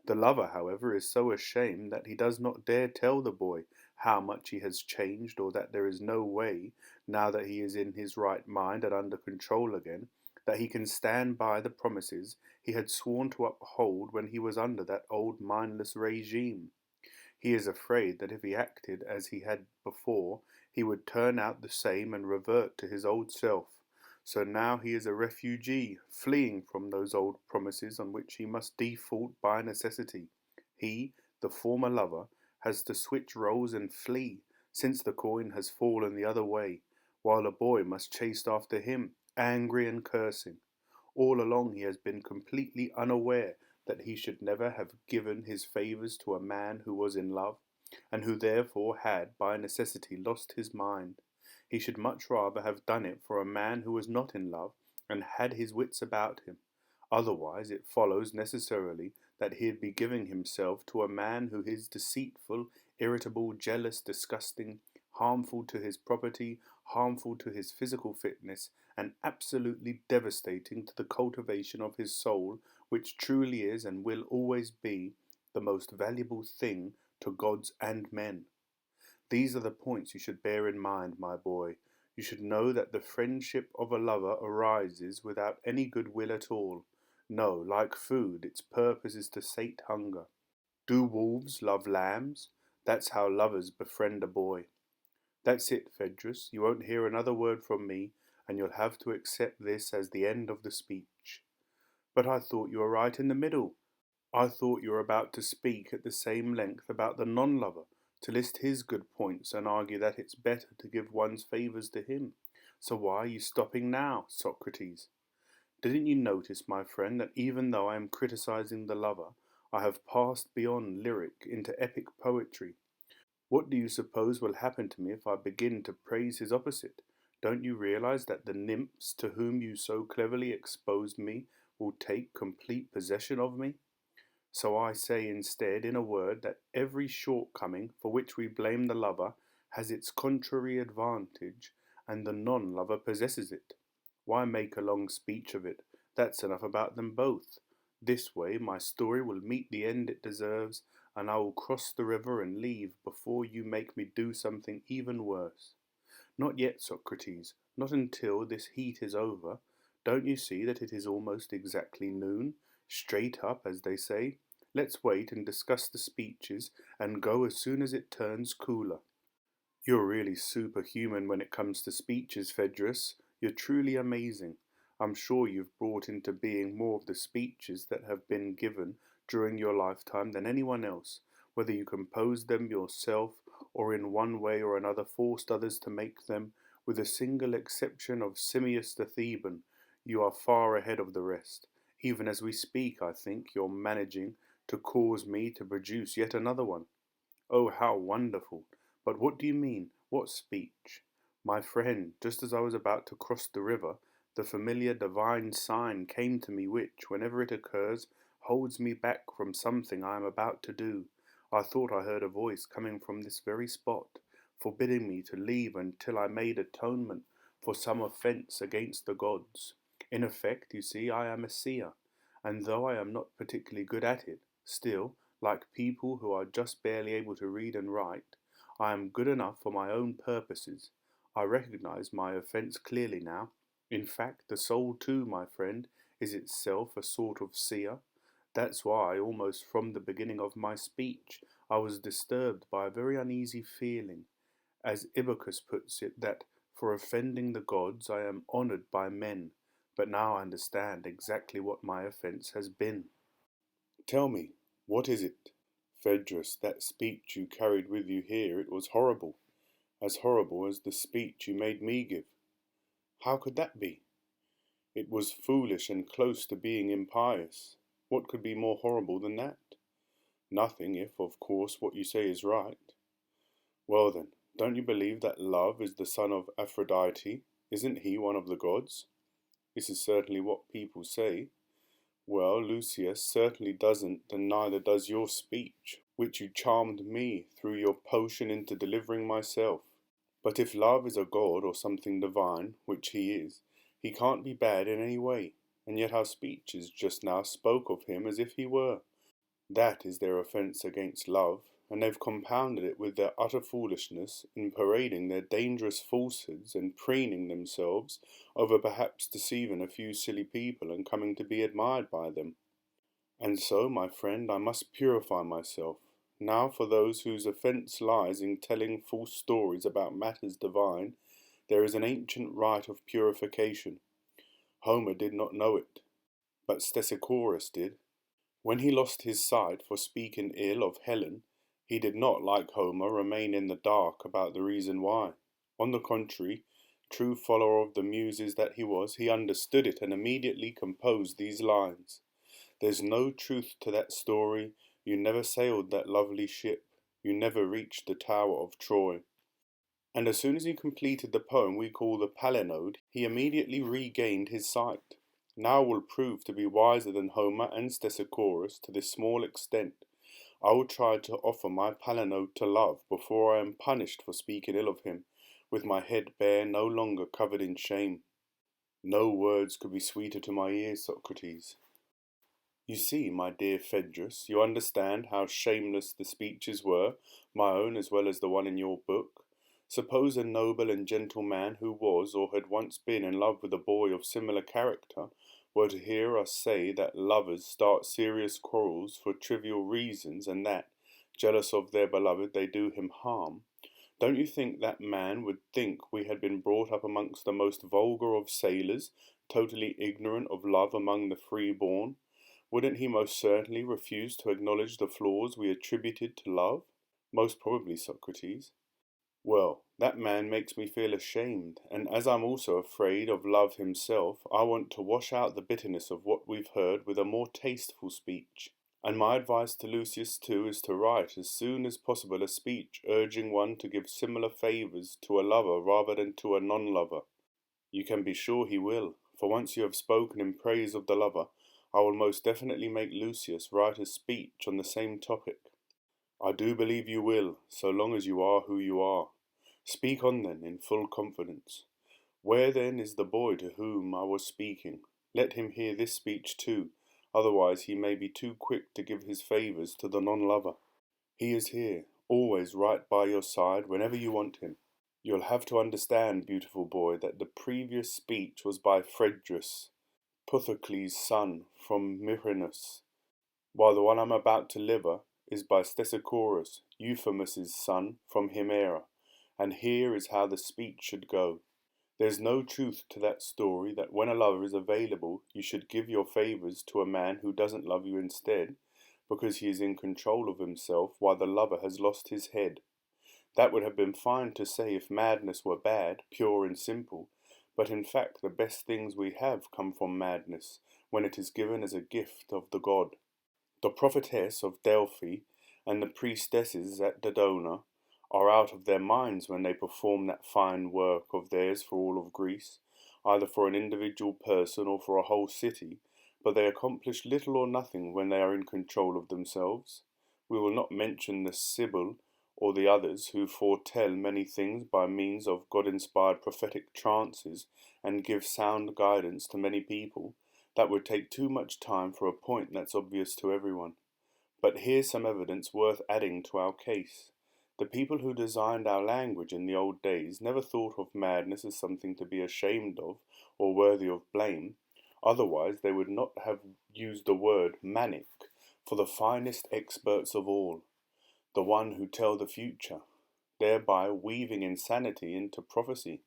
The lover, however, is so ashamed that he does not dare tell the boy how much he has changed, or that there is no way, now that he is in his right mind and under control again, that he can stand by the promises he had sworn to uphold when he was under that old mindless regime. He is afraid that if he acted as he had before, he would turn out the same and revert to his old self. So now he is a refugee, fleeing from those old promises on which he must default by necessity. He, the former lover, has to switch roles and flee, since the coin has fallen the other way, while the boy must chase after him, angry and cursing. All along he has been completely unaware that he should never have given his favours to a man who was in love, and who therefore had by necessity lost his mind. He should much rather have done it for a man who was not in love, and had his wits about him. Otherwise it follows necessarily that he'd be giving himself to a man who is deceitful, irritable, jealous, disgusting, harmful to his property, harmful to his physical fitness, and absolutely devastating to the cultivation of his soul, which truly is and will always be the most valuable thing to gods and men. These are the points you should bear in mind, my boy. You should know that the friendship of a lover arises without any good will at all. No, like food, its purpose is to sate hunger. Do wolves love lambs? That's how lovers befriend a boy. That's it, Phaedrus. You won't hear another word from me, and you'll have to accept this as the end of the speech. But I thought you were right in the middle. I thought you were about to speak at the same length about the non-lover, to list his good points and argue that it's better to give one's favours to him. So why are you stopping now, Socrates? Didn't you notice, my friend, that even though I am criticizing the lover, I have passed beyond lyric into epic poetry? What do you suppose will happen to me if I begin to praise his opposite? Don't you realize that the nymphs to whom you so cleverly exposed me will take complete possession of me? So I say instead, in a word, that every shortcoming for which we blame the lover has its contrary advantage, and the non-lover possesses it. Why make a long speech of it? That's enough about them both. This way my story will meet the end it deserves, and I will cross the river and leave before you make me do something even worse. Not yet, Socrates, not until this heat is over. Don't you see that it is almost exactly noon? Straight up, as they say. Let's wait and discuss the speeches, and go as soon as it turns cooler. You're really superhuman when it comes to speeches, Phaedrus. You're truly amazing. I'm sure you've brought into being more of the speeches that have been given during your lifetime than anyone else, whether you composed them yourself or in one way or another forced others to make them. With a single exception of Simmias the Theban, you are far ahead of the rest. Even as we speak, I think you're managing to cause me to produce yet another one. Oh, how wonderful! But what do you mean? What speech? My friend, just as I was about to cross the river, the familiar divine sign came to me which, whenever it occurs, holds me back from something I am about to do. I thought I heard a voice coming from this very spot, forbidding me to leave until I made atonement for some offence against the gods. In effect, you see, I am a seer, and though I am not particularly good at it, still, like people who are just barely able to read and write, I am good enough for my own purposes. I recognize my offence clearly now. In fact, the soul too, my friend, is itself a sort of seer. That's why, almost from the beginning of my speech, I was disturbed by a very uneasy feeling, as Ibycus puts it, that for offending the gods I am honoured by men. But now I understand exactly what my offence has been. Tell me, what is it? Phaedrus, that speech you carried with you here, it was horrible, as horrible as the speech you made me give. How could that be? It was foolish and close to being impious. What could be more horrible than that? Nothing, if, of course, what you say is right. Well then, don't you believe that Love is the son of Aphrodite? Isn't he one of the gods? This is certainly what people say. Well, Lucius certainly doesn't, and neither does your speech, which you charmed me through your potion into delivering myself. But if Love is a god or something divine, which he is, he can't be bad in any way, and yet our speeches just now spoke of him as if he were. That is their offence against Love, and they've compounded it with their utter foolishness in parading their dangerous falsehoods and preening themselves over perhaps deceiving a few silly people and coming to be admired by them. And so, my friend, I must purify myself. Now for those whose offence lies in telling false stories about matters divine, there is an ancient rite of purification. Homer did not know it, but Stesichorus did. When he lost his sight for speaking ill of Helen, he did not, like Homer, remain in the dark about the reason why. On the contrary, true follower of the Muses that he was, he understood it and immediately composed these lines. There's no truth to that story, you never sailed that lovely ship, you never reached the tower of Troy. And as soon as he completed the poem we call the Palinode, he immediately regained his sight. Now will prove to be wiser than Homer and Stesichorus to this small extent. I will try to offer my Palinode to Love before I am punished for speaking ill of him, with my head bare, no longer covered in shame. No words could be sweeter to my ears, Socrates. You see, my dear Phaedrus, you understand how shameless the speeches were, my own as well as the one in your book. Suppose a noble and gentle man who was or had once been in love with a boy of similar character were to hear us say that lovers start serious quarrels for trivial reasons and that, jealous of their beloved, they do him harm. Don't you think that man would think we had been brought up amongst the most vulgar of sailors, totally ignorant of love among the free-born? Wouldn't he most certainly refuse to acknowledge the flaws we attributed to love? Most probably, Socrates. Well, that man makes me feel ashamed, and as I'm also afraid of Love himself, I want to wash out the bitterness of what we've heard with a more tasteful speech. And my advice to Lucius too is to write as soon as possible a speech urging one to give similar favours to a lover rather than to a non-lover. You can be sure he will, for once you have spoken in praise of the lover, I will most definitely make Lucius write a speech on the same topic. I do believe you will, so long as you are who you are. Speak on then, in full confidence. Where then is the boy to whom I was speaking? Let him hear this speech too, otherwise he may be too quick to give his favours to the non-lover. He is here, always right by your side whenever you want him. You'll have to understand, beautiful boy, that the previous speech was by Phaedrus, Puthocles' son, from Myrrhinus, while the one I'm about to deliver is by Stesichorus, Euphemus's son, from Himera. And here is how the speech should go. There's no truth to that story that when a lover is available, you should give your favours to a man who doesn't love you instead, because he is in control of himself while the lover has lost his head. That would have been fine to say if madness were bad, pure and simple, but in fact the best things we have come from madness, when it is given as a gift of the god. The prophetess of Delphi and the priestesses at Dodona are out of their minds when they perform that fine work of theirs for all of Greece, either for an individual person or for a whole city, but they accomplish little or nothing when they are in control of themselves. We will not mention the Sibyl or the others who foretell many things by means of God-inspired prophetic trances and give sound guidance to many people. That would take too much time for a point that's obvious to everyone. But here's some evidence worth adding to our case. The people who designed our language in the old days never thought of madness as something to be ashamed of or worthy of blame. Otherwise, they would not have used the word manic for the finest experts of all, the one who tell the future, thereby weaving insanity into prophecy.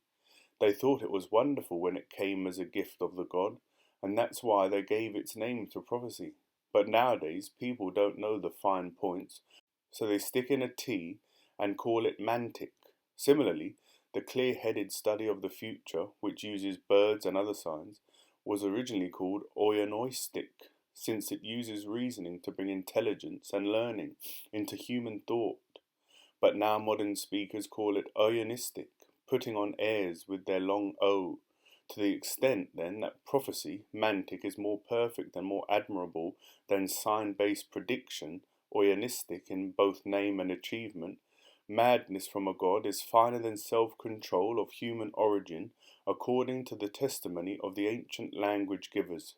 They thought it was wonderful when it came as a gift of the god, and that's why they gave its name to prophecy. But nowadays, people don't know the fine points, so they stick in a T and call it mantic. Similarly, the clear-headed study of the future, which uses birds and other signs, was originally called oionoistic, since it uses reasoning to bring intelligence and learning into human thought. But now modern speakers call it oionistic, putting on airs with their long O, to the extent then that prophecy, mantic, is more perfect and more admirable than sign-based prediction, oionistic in both name and achievement. Madness from a god is finer than self-control of human origin, according to the testimony of the ancient language givers.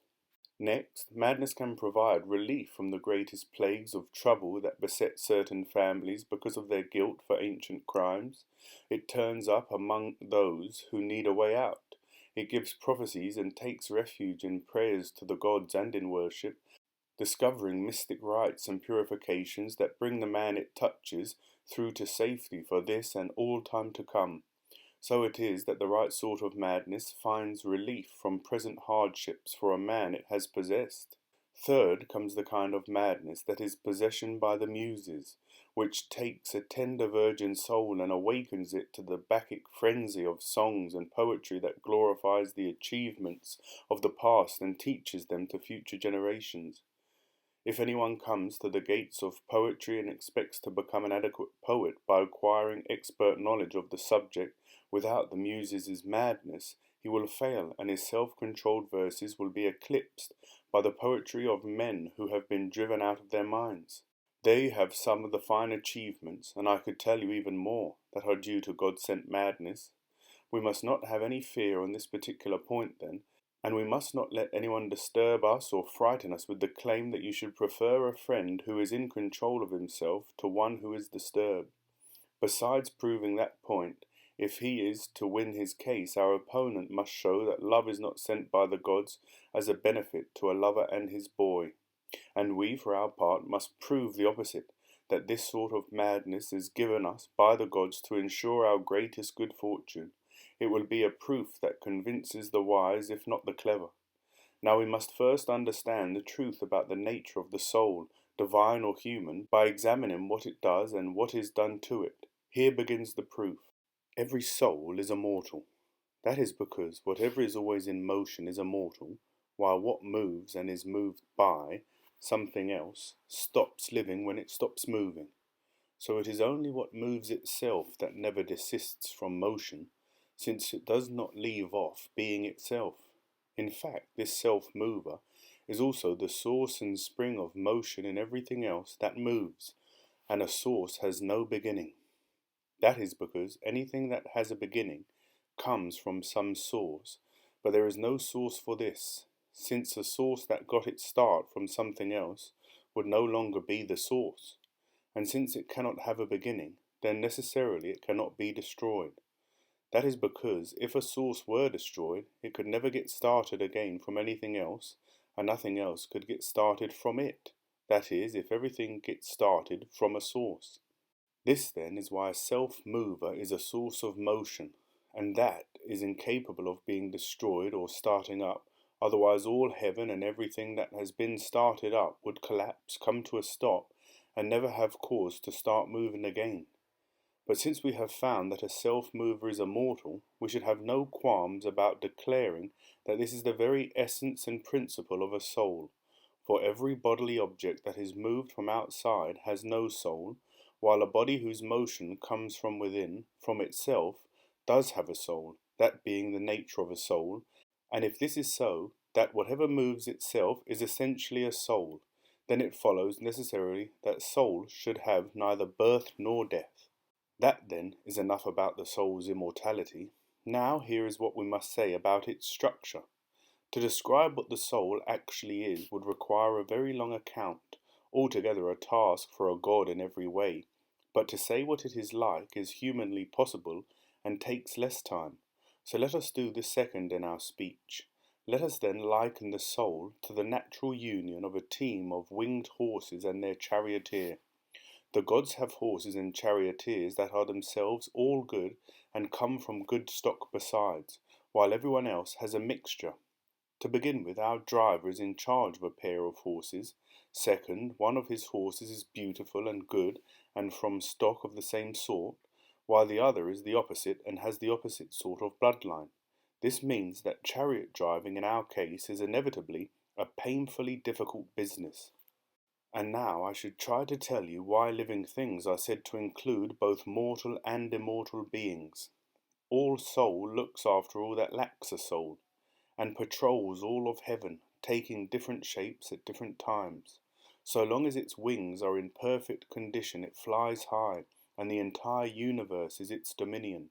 Next, madness can provide relief from the greatest plagues of trouble that beset certain families because of their guilt for ancient crimes. It turns up among those who need a way out. It gives prophecies and takes refuge in prayers to the gods and in worship, discovering mystic rites and purifications that bring the man it touches through to safety for this and all time to come. So it is that the right sort of madness finds relief from present hardships for a man it has possessed. Third comes the kind of madness that is possession by the Muses, which takes a tender virgin soul and awakens it to the Bacchic frenzy of songs and poetry that glorifies the achievements of the past and teaches them to future generations. If anyone comes to the gates of poetry and expects to become an adequate poet by acquiring expert knowledge of the subject without the Muses' madness, he will fail, and his self-controlled verses will be eclipsed by the poetry of men who have been driven out of their minds. They have some of the fine achievements, and I could tell you even more, that are due to God-sent madness. We must not have any fear on this particular point, then, and we must not let anyone disturb us or frighten us with the claim that you should prefer a friend who is in control of himself to one who is disturbed. Besides proving that point, if he is to win his case, our opponent must show that love is not sent by the gods as a benefit to a lover and his boy. And we, for our part, must prove the opposite, that this sort of madness is given us by the gods to ensure our greatest good fortune. It will be a proof that convinces the wise, if not the clever. Now we must first understand the truth about the nature of the soul, divine or human, by examining what it does and what is done to it. Here begins the proof. Every soul is immortal. That is because whatever is always in motion is immortal, while what moves and is moved by something else stops living when it stops moving. So it is only what moves itself that never desists from motion, since it does not leave off being itself. In fact, this self-mover is also the source and spring of motion in everything else that moves, and a source has no beginning. That is because anything that has a beginning comes from some source, but there is no source for this, since a source that got its start from something else would no longer be the source. And since it cannot have a beginning, then necessarily it cannot be destroyed. That is because if a source were destroyed, it could never get started again from anything else, and nothing else could get started from it. That is, if everything gets started from a source. This then is why a self-mover is a source of motion, and that is incapable of being destroyed or starting up, otherwise all heaven and everything that has been started up would collapse, come to a stop, and never have cause to start moving again. But since we have found that a self-mover is immortal, we should have no qualms about declaring that this is the very essence and principle of a soul, For every bodily object that is moved from outside has no soul, while a body whose motion comes from within, from itself, does have a soul, that being the nature of a soul. And if this is so, that whatever moves itself is essentially a soul, then it follows necessarily that soul should have neither birth nor death. That, then, is enough about the soul's immortality. Now here is what we must say about its structure. To describe what the soul actually is would require a very long account, altogether a task for a god in every way, but to say what it is like is humanly possible and takes less time. So let us do the second in our speech. Let us then liken the soul to the natural union of a team of winged horses and their charioteer. The gods have horses and charioteers that are themselves all good and come from good stock besides, while everyone else has a mixture. To begin with, our driver is in charge of a pair of horses. Second, one of his horses is beautiful and good and from stock of the same sort, while the other is the opposite and has the opposite sort of bloodline. This means that chariot driving in our case is inevitably a painfully difficult business. And now I should try to tell you why living things are said to include both mortal and immortal beings. All soul looks after all that lacks a soul, and patrols all of heaven, taking different shapes at different times. So long as its wings are in perfect condition, it flies high, and the entire universe is its dominion.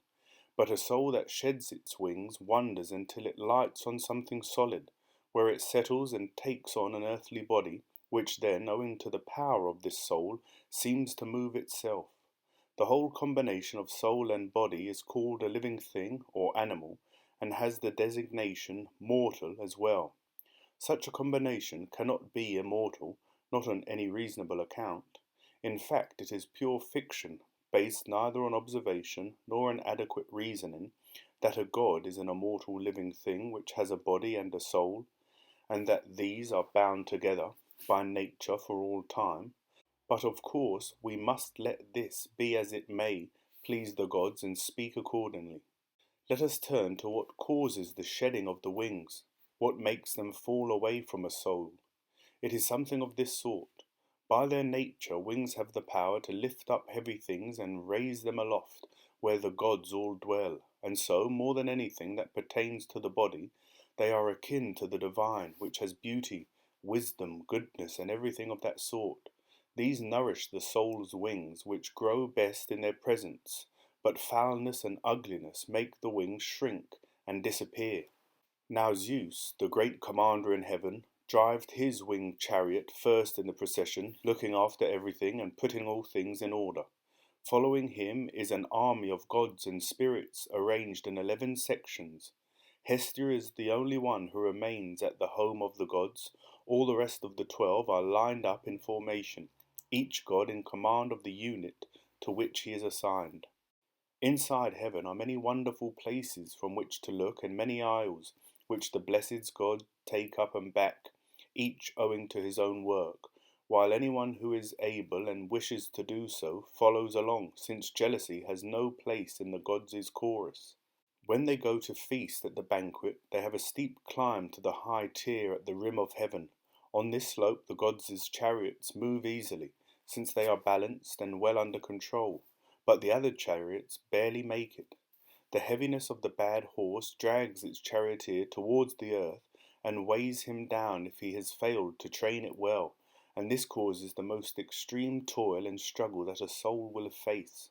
But a soul that sheds its wings wanders until it lights on something solid, where it settles and takes on an earthly body, which then, owing to the power of this soul, seems to move itself. The whole combination of soul and body is called a living thing or animal, and has the designation mortal as well. Such a combination cannot be immortal, not on any reasonable account. In fact, it is pure fiction, based neither on observation nor on adequate reasoning, that a god is an immortal living thing which has a body and a soul, and that these are bound together by nature for all time. But of course we must let this be as it may, please the gods, and speak accordingly. Let us turn to what causes the shedding of the wings, what makes them fall away from a soul. It is something of this sort. By their nature, wings have the power to lift up heavy things and raise them aloft, where the gods all dwell, and so, more than anything that pertains to the body, they are akin to the divine, which has beauty, wisdom, goodness, and everything of that sort. These nourish the soul's wings, which grow best in their presence, but foulness and ugliness make the wings shrink and disappear. Now Zeus, the great commander in heaven, drived his winged chariot first in the procession, looking after everything and putting all things in order. Following him is an army of gods and spirits arranged in 11 sections. Hestia is the only one who remains at the home of the gods. All the rest of the 12 are lined up in formation, each god in command of the unit to which he is assigned. Inside heaven are many wonderful places from which to look, and many aisles, which the blessed God take up and back, each owing to his own work, while anyone who is able and wishes to do so follows along, since jealousy has no place in the gods' chorus. When they go to feast at the banquet, they have a steep climb to the high tier at the rim of heaven. On this slope the gods' chariots move easily, since they are balanced and well under control, but the other chariots barely make it. The heaviness of the bad horse drags its charioteer towards the earth and weighs him down if he has failed to train it well, and this causes the most extreme toil and struggle that a soul will face.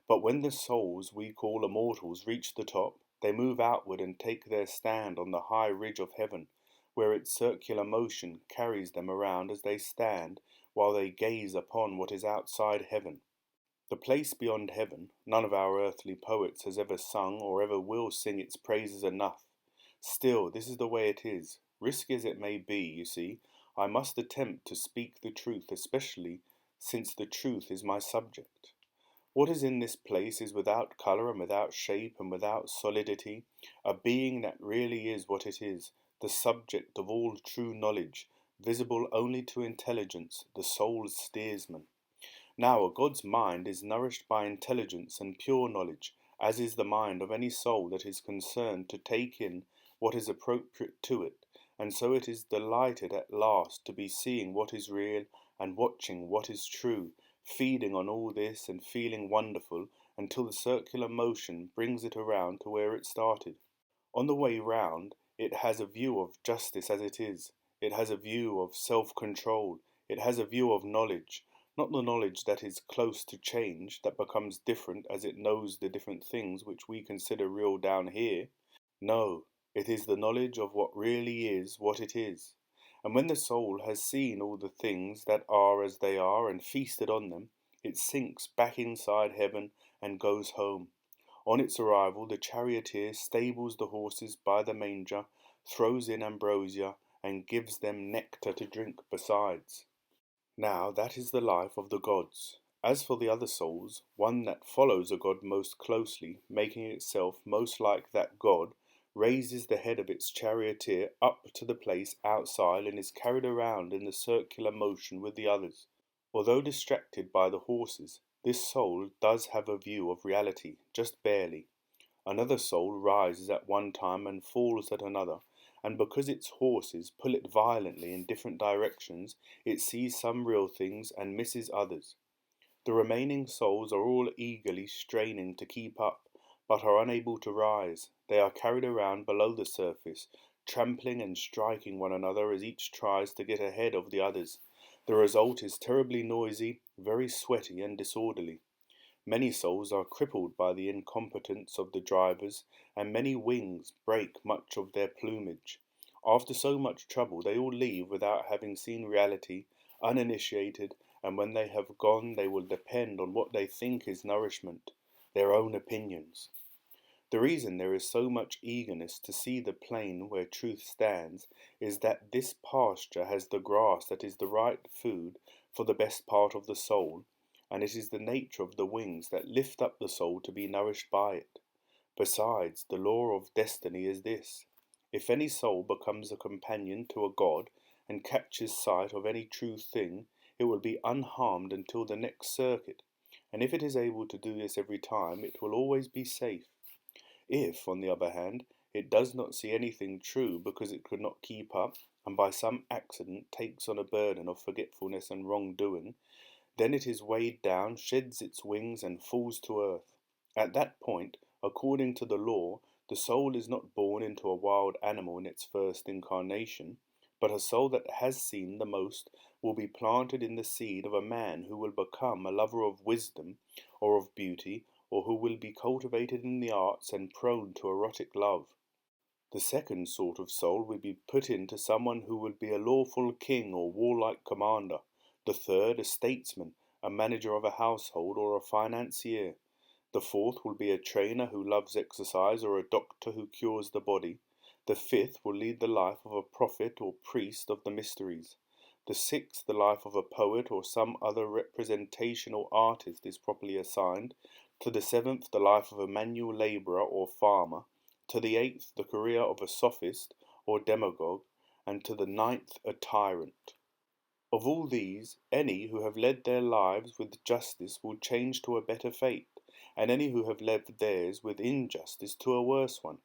But when the souls we call immortals reach the top, they move outward and take their stand on the high ridge of heaven, where its circular motion carries them around as they stand, while they gaze upon what is outside heaven. The place beyond heaven, none of our earthly poets has ever sung or ever will sing its praises enough. Still, this is the way it is. Risky as it may be, you see, I must attempt to speak the truth, especially since the truth is my subject. What is in this place is without colour and without shape and without solidity, a being that really is what it is, the subject of all true knowledge, visible only to intelligence, the soul's steersman. Now, a god's mind is nourished by intelligence and pure knowledge, as is the mind of any soul that is concerned to take in what is appropriate to it, and so it is delighted at last to be seeing what is real and watching what is true, feeding on all this and feeling wonderful until the circular motion brings it around to where it started. On the way round, it has a view of justice as it is. It has a view of self-control. It has a view of knowledge, not the knowledge that is close to change, that becomes different as it knows the different things which we consider real down here. No, it is the knowledge of what really is what it is. And when the soul has seen all the things that are as they are and feasted on them, it sinks back inside heaven and goes home. On its arrival, the charioteer stables the horses by the manger, throws in ambrosia, and gives them nectar to drink besides. Now that is the life of the gods. As for the other souls, one that follows a god most closely, making itself most like that god, raises the head of its charioteer up to the place outside and is carried around in the circular motion with the others. Although distracted by the horses, this soul does have a view of reality, just barely. Another soul rises at one time and falls at another, and because its horses pull it violently in different directions, it sees some real things and misses others. The remaining souls are all eagerly straining to keep up, but are unable to rise. They are carried around below the surface, trampling and striking one another as each tries to get ahead of the others. The result is terribly noisy, very sweaty and disorderly. Many souls are crippled by the incompetence of the drivers, and many wings break much of their plumage. After so much trouble, they all leave without having seen reality, uninitiated, and when they have gone, they will depend on what they think is nourishment, their own opinions. The reason there is so much eagerness to see the plain where truth stands is that this pasture has the grass that is the right food for the best part of the soul, and it is the nature of the wings that lift up the soul to be nourished by it. Besides, the law of destiny is this: if any soul becomes a companion to a god and catches sight of any true thing, it will be unharmed until the next circuit, and if it is able to do this every time, it will always be safe. If, on the other hand, it does not see anything true because it could not keep up, and by some accident takes on a burden of forgetfulness and wrongdoing, then it is weighed down, sheds its wings, and falls to earth. At that point, according to the law, the soul is not born into a wild animal in its first incarnation, but a soul that has seen the most will be planted in the seed of a man who will become a lover of wisdom or of beauty, or who will be cultivated in the arts and prone to erotic love. The second sort of soul will be put into someone who will be a lawful king or warlike commander. The third, a statesman, a manager of a household, or a financier. The fourth will be a trainer who loves exercise, or a doctor who cures the body. The fifth will lead the life of a prophet or priest of the mysteries. The sixth, the life of a poet or some other representational artist is properly assigned. To the seventh, the life of a manual labourer or farmer. To the eighth, the career of a sophist or demagogue. And to the ninth, a tyrant. Of all these, any who have led their lives with justice will change to a better fate, and any who have led theirs with injustice to a worse one.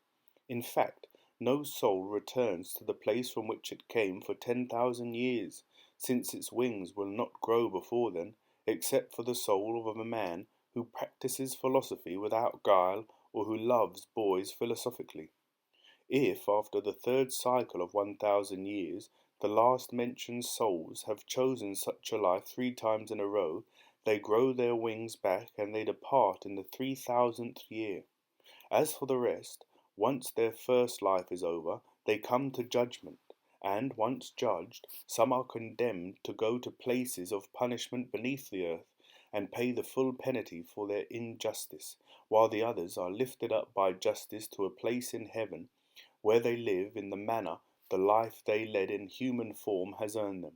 In fact, no soul returns to the place from which it came for 10,000 years, since its wings will not grow before then, except for the soul of a man who practices philosophy without guile, or who loves boys philosophically. If, after the third cycle of 1,000 years, the last mentioned souls have chosen such a life 3 times in a row, they grow their wings back and they depart in the 3,000th year. As for the rest, once their first life is over, they come to judgment, and, once judged, some are condemned to go to places of punishment beneath the earth, and pay the full penalty for their injustice, while the others are lifted up by justice to a place in heaven, where they live in the manner the life they led in human form has earned them.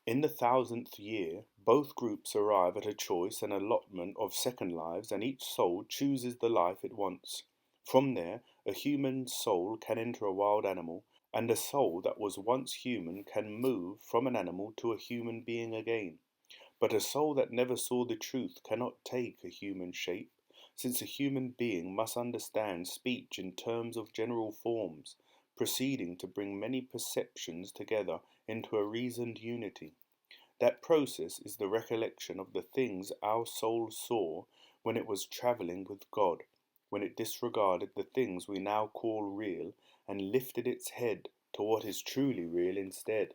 In the 1,000th year, both groups arrive at a choice and allotment of second lives, and each soul chooses the life it wants. From there, a human soul can enter a wild animal, and a soul that was once human can move from an animal to a human being again. But a soul that never saw the truth cannot take a human shape, since a human being must understand speech in terms of general forms, proceeding to bring many perceptions together into a reasoned unity. That process is the recollection of the things our soul saw when it was travelling with God, when it disregarded the things we now call real and lifted its head to what is truly real instead.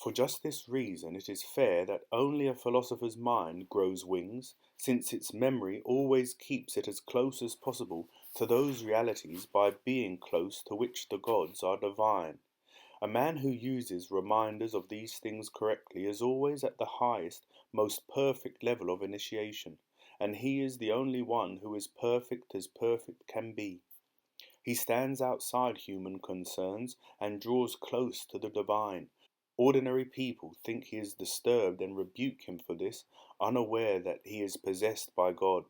For just this reason it is fair that only a philosopher's mind grows wings, since its memory always keeps it as close as possible to those realities by being close to which the gods are divine. A man who uses reminders of these things correctly is always at the highest, most perfect level of initiation, and he is the only one who is perfect as perfect can be. He stands outside human concerns and draws close to the divine. Ordinary people think he is disturbed and rebuke him for this, unaware that he is possessed by God.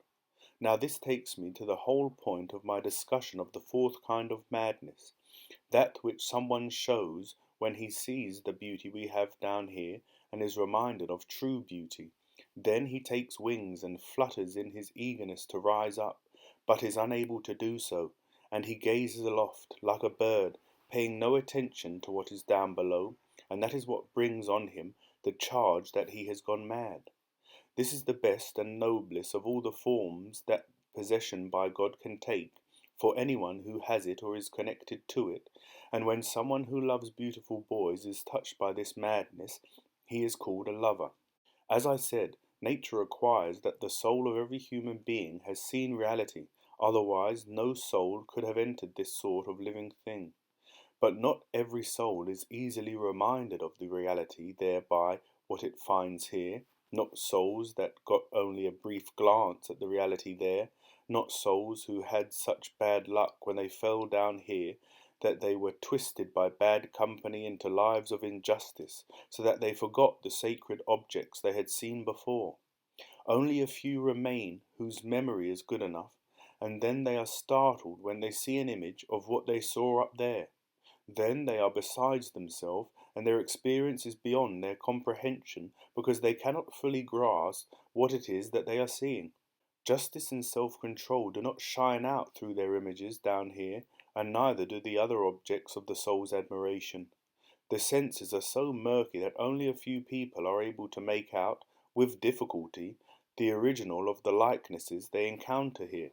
Now this takes me to the whole point of my discussion of the fourth kind of madness, that which someone shows when he sees the beauty we have down here and is reminded of true beauty. Then he takes wings and flutters in his eagerness to rise up, but is unable to do so, and he gazes aloft like a bird, paying no attention to what is down below, and that is what brings on him the charge that he has gone mad. This is the best and noblest of all the forms that possession by God can take, for anyone who has it or is connected to it, and when someone who loves beautiful boys is touched by this madness, he is called a lover. As I said, nature requires that the soul of every human being has seen reality, otherwise no soul could have entered this sort of living thing. But not every soul is easily reminded of the reality there by what it finds here, not souls that got only a brief glance at the reality there, not souls who had such bad luck when they fell down here that they were twisted by bad company into lives of injustice, so that they forgot the sacred objects they had seen before. Only a few remain whose memory is good enough, and then they are startled when they see an image of what they saw up there. Then they are besides themselves, and their experience is beyond their comprehension, because they cannot fully grasp what it is that they are seeing. Justice and self-control do not shine out through their images down here, and neither do the other objects of the soul's admiration. The senses are so murky that only a few people are able to make out, with difficulty, the original of the likenesses they encounter here.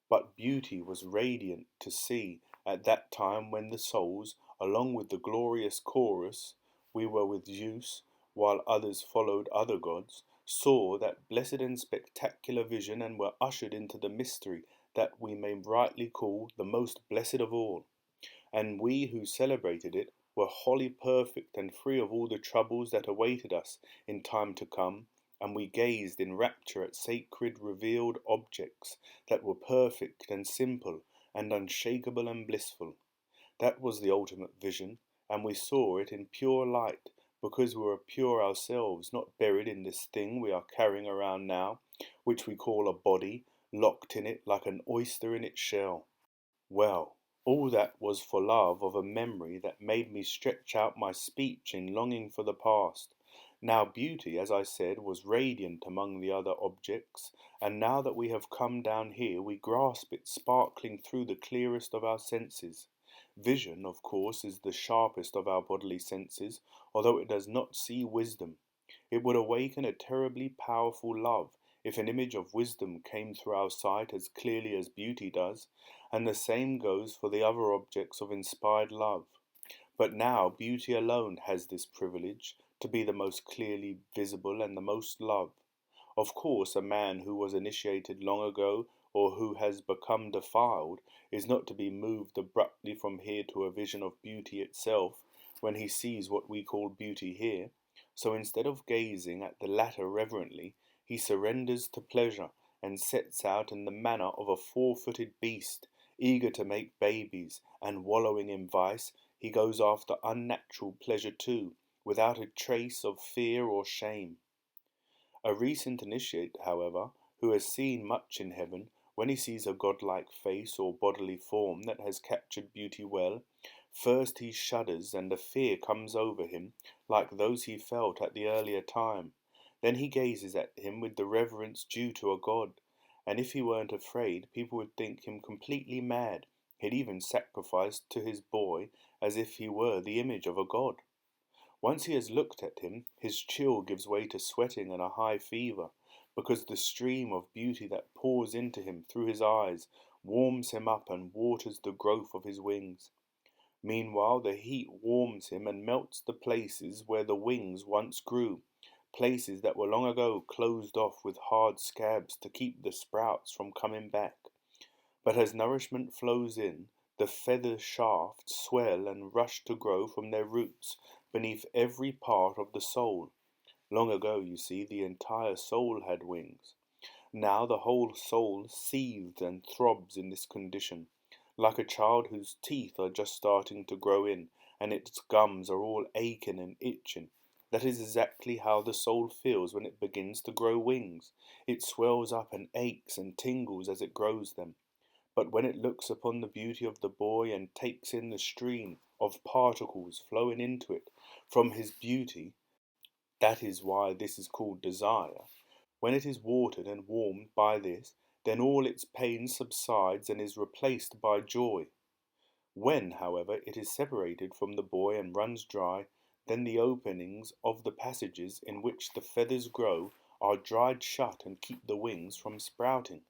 But beauty was radiant to see at that time when the souls, along with the glorious chorus, we were with Zeus, while others followed other gods, saw that blessed and spectacular vision and were ushered into the mystery that we may rightly call the most blessed of all. And we who celebrated it were wholly perfect and free of all the troubles that awaited us in time to come, and we gazed in rapture at sacred revealed objects that were perfect and simple and unshakable and blissful. That was the ultimate vision, and we saw it in pure light, because we were pure ourselves, not buried in this thing we are carrying around now, which we call a body, locked in it like an oyster in its shell. Well, all that was for love of a memory that made me stretch out my speech in longing for the past. Now beauty, as I said, was radiant among the other objects, and now that we have come down here we grasp it sparkling through the clearest of our senses. Vision, of course, is the sharpest of our bodily senses, although it does not see wisdom. It would awaken a terribly powerful love if an image of wisdom came through our sight as clearly as beauty does, and the same goes for the other objects of inspired love. But now beauty alone has this privilege, to be the most clearly visible and the most loved. Of course, a man who was initiated long ago, or who has become defiled, is not to be moved abruptly from here to a vision of beauty itself, when he sees what we call beauty here. So instead of gazing at the latter reverently, he surrenders to pleasure, and sets out in the manner of a four-footed beast, eager to make babies, and wallowing in vice, he goes after unnatural pleasure too, without a trace of fear or shame. A recent initiate, however, who has seen much in heaven, when he sees a godlike face or bodily form that has captured beauty well, first he shudders and a fear comes over him, like those he felt at the earlier time. Then he gazes at him with the reverence due to a god, and if he weren't afraid, people would think him completely mad, He'd even sacrificed to his boy as if he were the image of a god. Once he has looked at him, his chill gives way to sweating and a high fever, because the stream of beauty that pours into him through his eyes warms him up and waters the growth of his wings. Meanwhile, the heat warms him and melts the places where the wings once grew, places that were long ago closed off with hard scabs to keep the sprouts from coming back. But as nourishment flows in, the feather shafts swell and rush to grow from their roots beneath every part of the soul. Long ago, you see, the entire soul had wings. Now the whole soul seethes and throbs in this condition, like a child whose teeth are just starting to grow in, and its gums are all aching and itching. That is exactly how the soul feels when it begins to grow wings. It swells up and aches and tingles as it grows them. But when it looks upon the beauty of the boy and takes in the stream of particles flowing into it from his beauty, that is why this is called desire. When it is watered and warmed by this, then all its pain subsides and is replaced by joy. When, however, it is separated from the boy and runs dry, then the openings of the passages in which the feathers grow are dried shut and keep the wings from sprouting.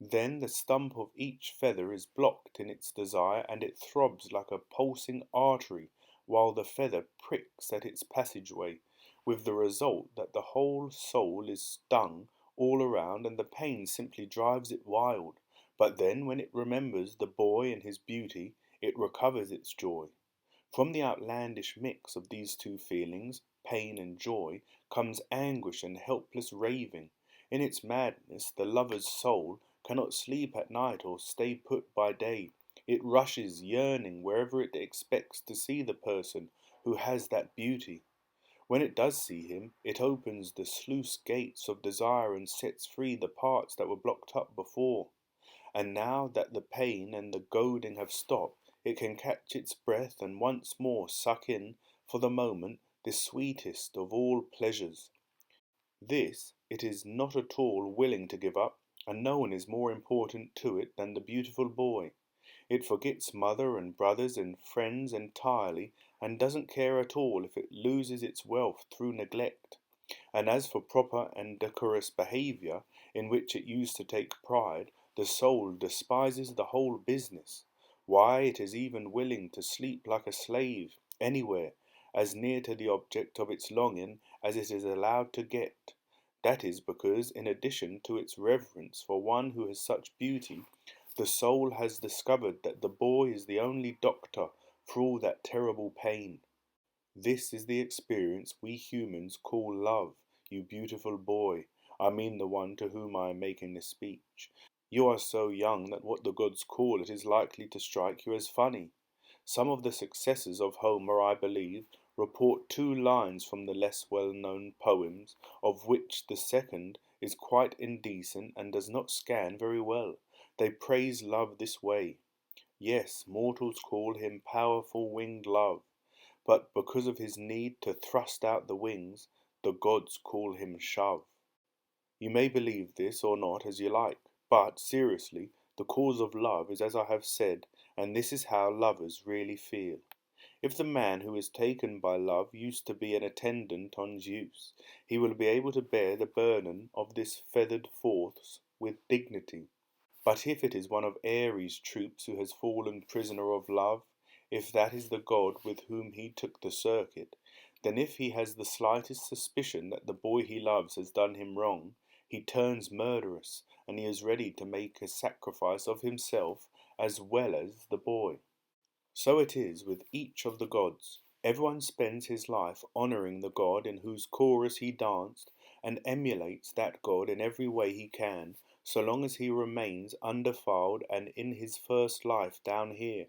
Then the stump of each feather is blocked in its desire, and it throbs like a pulsing artery, while the feather pricks at its passageway, with the result that the whole soul is stung all around, and the pain simply drives it wild. But then, when it remembers the boy and his beauty, it recovers its joy. From the outlandish mix of these two feelings, pain and joy, comes anguish and helpless raving. In its madness, the lover's soul cannot sleep at night or stay put by day. It rushes yearning wherever it expects to see the person who has that beauty. When it does see him, it opens the sluice gates of desire and sets free the parts that were blocked up before. And now that the pain and the goading have stopped, it can catch its breath and once more suck in, for the moment, the sweetest of all pleasures. This it is not at all willing to give up, and no one is more important to it than the beautiful boy. It forgets mother and brothers and friends entirely, and doesn't care at all if it loses its wealth through neglect. And as for proper and decorous behaviour, in which it used to take pride, the soul despises the whole business. Why, it is even willing to sleep like a slave, anywhere, as near to the object of its longing as it is allowed to get. That is because, in addition to its reverence for one who has such beauty, the soul has discovered that the boy is the only doctor for all that terrible pain. This is the experience we humans call love, you beautiful boy. I mean the one to whom I am making this speech. You are so young that what the gods call it is likely to strike you as funny. Some of the successors of Homer, I believe, report two lines from the less well-known poems, of which the second is quite indecent and does not scan very well. They praise love this way. Yes, mortals call him powerful winged love, but because of his need to thrust out the wings, the gods call him Shove. You may believe this or not as you like, but, seriously, the cause of love is as I have said, and this is how lovers really feel. If the man who is taken by love used to be an attendant on Zeus, he will be able to bear the burden of this feathered force with dignity. But if it is one of Ares' troops who has fallen prisoner of love, if that is the god with whom he took the circuit, then if he has the slightest suspicion that the boy he loves has done him wrong, he turns murderous, and he is ready to make a sacrifice of himself as well as the boy. So it is with each of the gods. Everyone spends his life honouring the god in whose chorus he danced, and emulates that god in every way he can, so long as he remains undefiled and in his first life down here.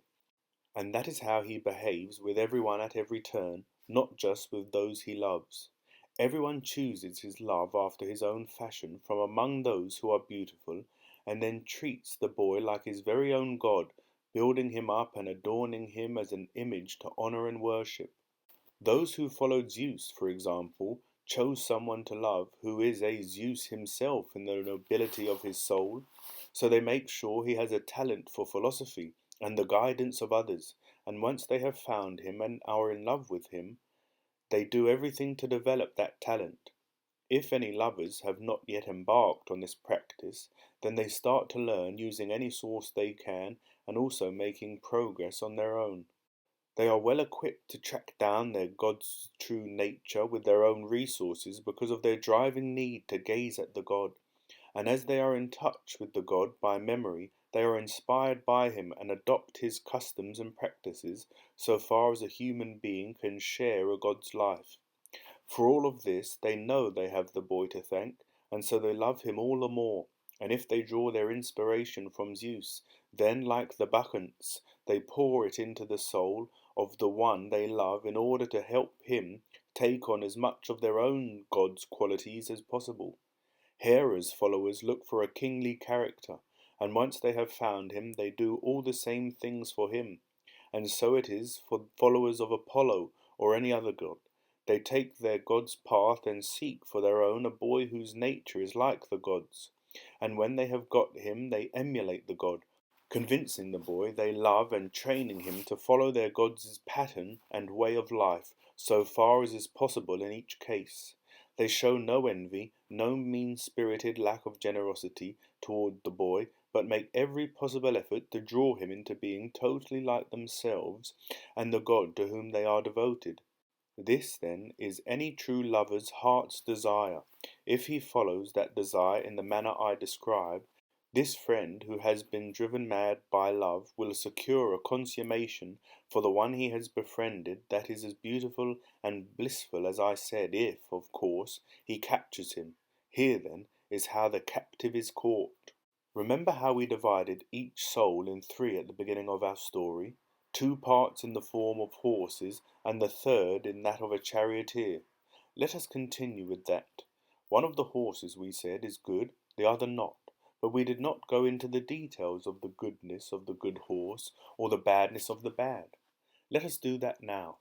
And that is how he behaves with everyone at every turn, not just with those he loves. Everyone chooses his love after his own fashion from among those who are beautiful, and then treats the boy like his very own god, building him up and adorning him as an image to honour and worship. Those who followed Zeus, for example, chose someone to love who is a Zeus himself in the nobility of his soul, so they make sure he has a talent for philosophy and the guidance of others, and once they have found him and are in love with him, they do everything to develop that talent. If any lovers have not yet embarked on this practice, then they start to learn using any source they can and also making progress on their own. They are well equipped to track down their God's true nature with their own resources because of their driving need to gaze at the God. And as they are in touch with the God by memory, they are inspired by him and adopt his customs and practices so far as a human being can share a God's life. For all of this, they know they have the boy to thank, and so they love him all the more. And if they draw their inspiration from Zeus, then, like the Bacchantes, they pour it into the soul of the one they love in order to help him take on as much of their own God's qualities as possible. Hera's followers look for a kingly character, and once they have found him, they do all the same things for him. And so it is for followers of Apollo or any other god. They take their god's path and seek for their own a boy whose nature is like the god's. And when they have got him, they emulate the god, convincing the boy they love and training him to follow their god's pattern and way of life so far as is possible in each case. They show no envy, no mean-spirited lack of generosity toward the boy, but make every possible effort to draw him into being totally like themselves and the God to whom they are devoted. This, then, is any true lover's heart's desire. If he follows that desire in the manner I describe, this friend who has been driven mad by love will secure a consummation for the one he has befriended that is as beautiful and blissful as I said, if, of course, he captures him. Here, then, is how the captive is caught. Remember how we divided each soul in three at the beginning of our story? Two parts in the form of horses, and the third in that of a charioteer. Let us continue with that. One of the horses, we said, is good, the other not, but we did not go into the details of the goodness of the good horse, or the badness of the bad. Let us do that now.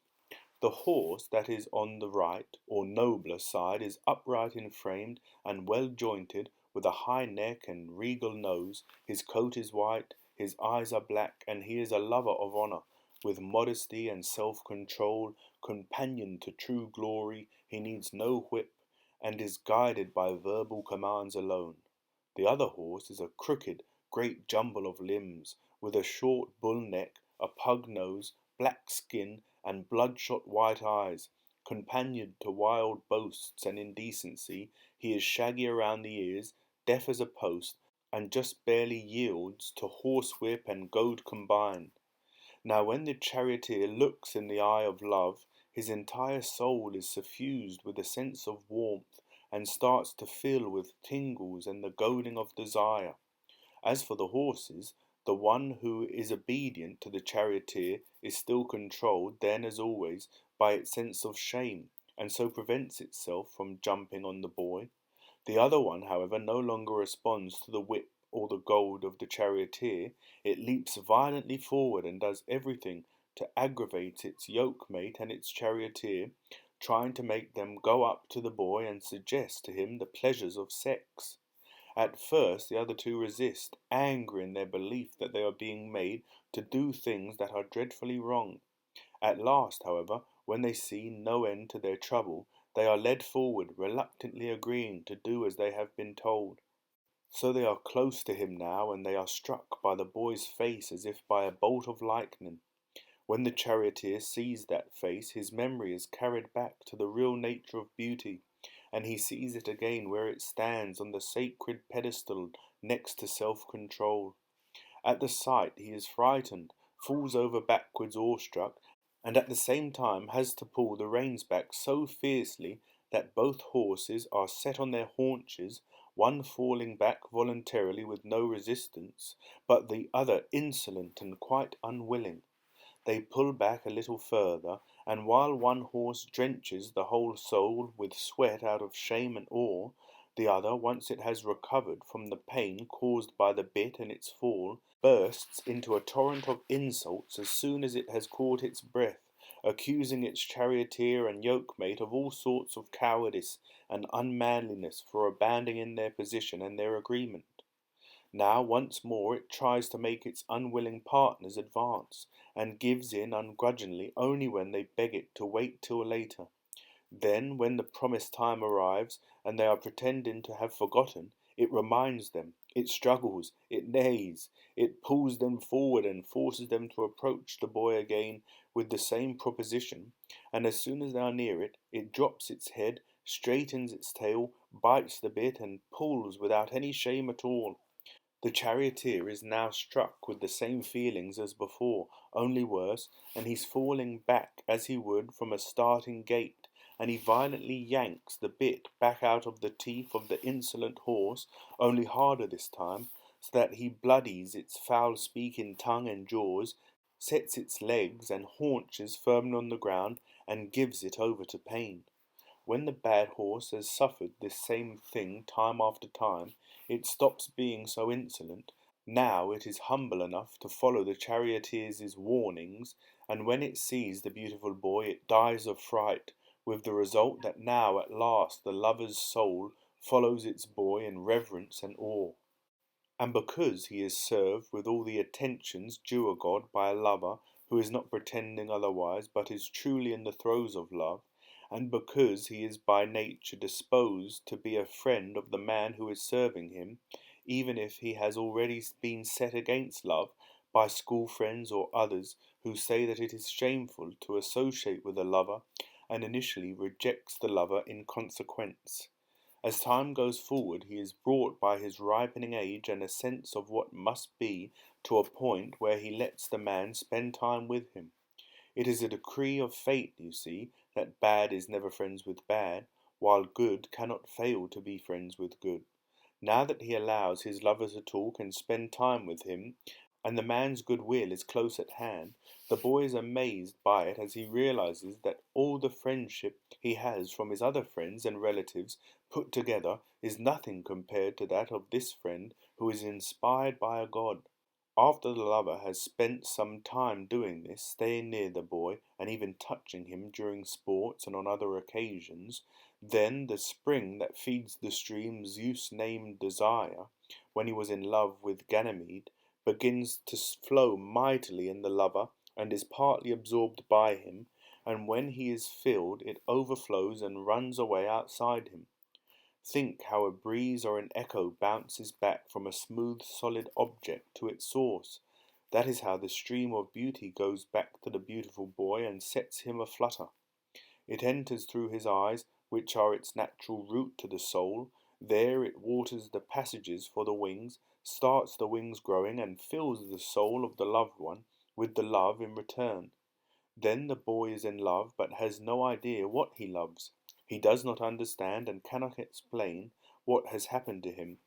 The horse that is on the right, or nobler side, is upright in frame and well jointed, with a high neck and regal nose. His coat is white, his eyes are black, and he is a lover of honour. With modesty and self-control, companion to true glory, he needs no whip, and is guided by verbal commands alone. The other horse is a crooked, great jumble of limbs, with a short bull neck, a pug nose, black skin, and bloodshot white eyes. Companion to wild boasts and indecency, he is shaggy around the ears, deaf as a post, and just barely yields to horsewhip and goad combined. Now when the charioteer looks in the eye of love, his entire soul is suffused with a sense of warmth, and starts to fill with tingles and the goading of desire. As for the horses, the one who is obedient to the charioteer is still controlled, then as always, by its sense of shame, and so prevents itself from jumping on the boy. The other one, however, no longer responds to the whip or the goad of the charioteer. It leaps violently forward and does everything to aggravate its yoke-mate and its charioteer, trying to make them go up to the boy and suggest to him the pleasures of sex. At first the other two resist, angry in their belief that they are being made to do things that are dreadfully wrong. At last, however, when they see no end to their trouble, they are led forward, reluctantly agreeing to do as they have been told. So they are close to him now, and they are struck by the boy's face as if by a bolt of lightning. When the charioteer sees that face, his memory is carried back to the real nature of beauty, and he sees it again where it stands on the sacred pedestal next to self-control. At the sight he is frightened, falls over backwards awestruck, and at the same time has to pull the reins back so fiercely that both horses are set on their haunches, one falling back voluntarily with no resistance, but the other insolent and quite unwilling. They pull back a little further, and while one horse drenches the whole soul with sweat out of shame and awe, the other, once it has recovered from the pain caused by the bit and its fall, bursts into a torrent of insults as soon as it has caught its breath, accusing its charioteer and yoke-mate of all sorts of cowardice and unmanliness for abandoning their position and their agreement. Now once more it tries to make its unwilling partners advance, and gives in ungrudgingly only when they beg it to wait till later. Then, when the promised time arrives, and they are pretending to have forgotten, it reminds them, it struggles, it neighs, it pulls them forward and forces them to approach the boy again with the same proposition, and as soon as they are near it, it drops its head, straightens its tail, bites the bit, and pulls without any shame at all. The charioteer is now struck with the same feelings as before, only worse, and he's falling back as he would from a starting gate, and he violently yanks the bit back out of the teeth of the insolent horse, only harder this time, so that he bloodies its foul-speaking tongue and jaws, sets its legs and haunches firmly on the ground, and gives it over to pain. When the bad horse has suffered this same thing time after time, it stops being so insolent. Now it is humble enough to follow the charioteer's warnings, and when it sees the beautiful boy it dies of fright, with the result that now at last the lover's soul follows its boy in reverence and awe. And because he is served with all the attentions due a god by a lover who is not pretending otherwise but is truly in the throes of love, and because he is by nature disposed to be a friend of the man who is serving him, even if he has already been set against love by school friends or others who say that it is shameful to associate with a lover, and initially rejects the lover in consequence. As time goes forward, he is brought by his ripening age and a sense of what must be to a point where he lets the man spend time with him. It is a decree of fate, you see, that bad is never friends with bad, while good cannot fail to be friends with good. Now that he allows his lover to talk and spend time with him, and the man's good will is close at hand, the boy is amazed by it as he realizes that all the friendship he has from his other friends and relatives put together is nothing compared to that of this friend who is inspired by a god. After the lover has spent some time doing this, staying near the boy, and even touching him during sports and on other occasions, then the spring that feeds the stream Zeus named Desire, when he was in love with Ganymede, begins to flow mightily in the lover, and is partly absorbed by him, and when he is filled, it overflows and runs away outside him. Think how a breeze or an echo bounces back from a smooth solid object to its source. That is how the stream of beauty goes back to the beautiful boy and sets him aflutter. It enters through his eyes, which are its natural route to the soul. There it waters the passages for the wings, starts the wings growing, and fills the soul of the loved one with the love in return. Then the boy is in love, but has no idea what he loves. He does not understand and cannot explain what has happened to him.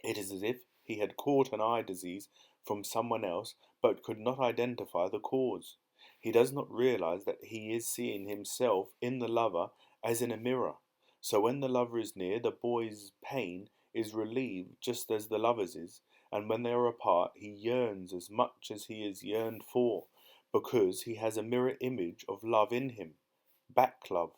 It is as if he had caught an eye disease from someone else, but could not identify the cause. He does not realize that he is seeing himself in the lover as in a mirror. So when the lover is near, the boy's pain is relieved just as the lover's is, and when they are apart, he yearns as much as he is yearned for, because he has a mirror image of love in him, back love,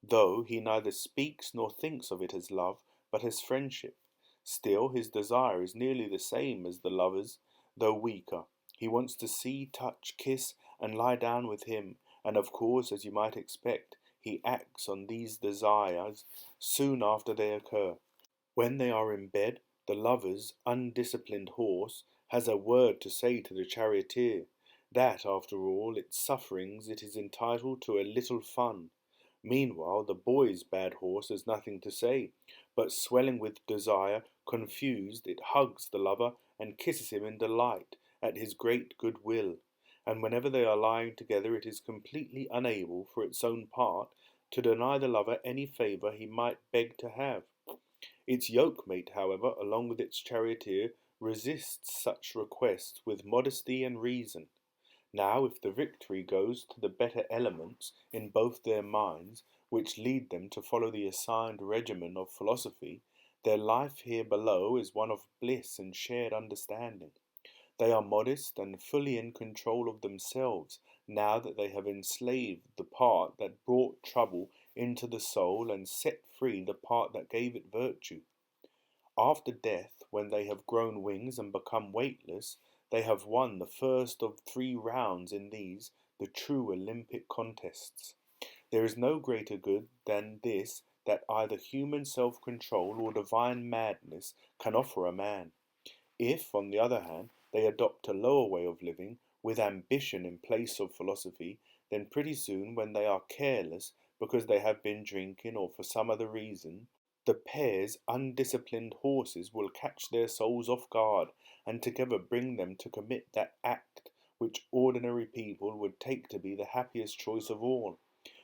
though he neither speaks nor thinks of it as love, but as friendship. Still, his desire is nearly the same as the lover's, though weaker. He wants to see, touch, kiss, and lie down with him, and of course, as you might expect, he acts on these desires soon after they occur. When they are in bed, the lover's undisciplined horse has a word to say to the charioteer, that, after all its sufferings, it is entitled to a little fun. Meanwhile, the boy's bad horse has nothing to say, but swelling with desire, confused, it hugs the lover and kisses him in delight at his great good will. And whenever they are lying together, it is completely unable, for its own part, to deny the lover any favour he might beg to have. Its yoke-mate, however, along with its charioteer, resists such requests with modesty and reason. Now, if the victory goes to the better elements in both their minds, which lead them to follow the assigned regimen of philosophy, their life here below is one of bliss and shared understanding. They are modest and fully in control of themselves, now that they have enslaved the part that brought trouble into the soul and set free the part that gave it virtue. After death, when they have grown wings and become weightless, they have won the first of 3 rounds in these, the true Olympic contests. There is no greater good than this that either human self-control or divine madness can offer a man. If, on the other hand, they adopt a lower way of living, with ambition in place of philosophy, then pretty soon, when they are careless because they have been drinking or for some other reason, the pair's undisciplined horses will catch their souls off guard and together bring them to commit that act which ordinary people would take to be the happiest choice of all.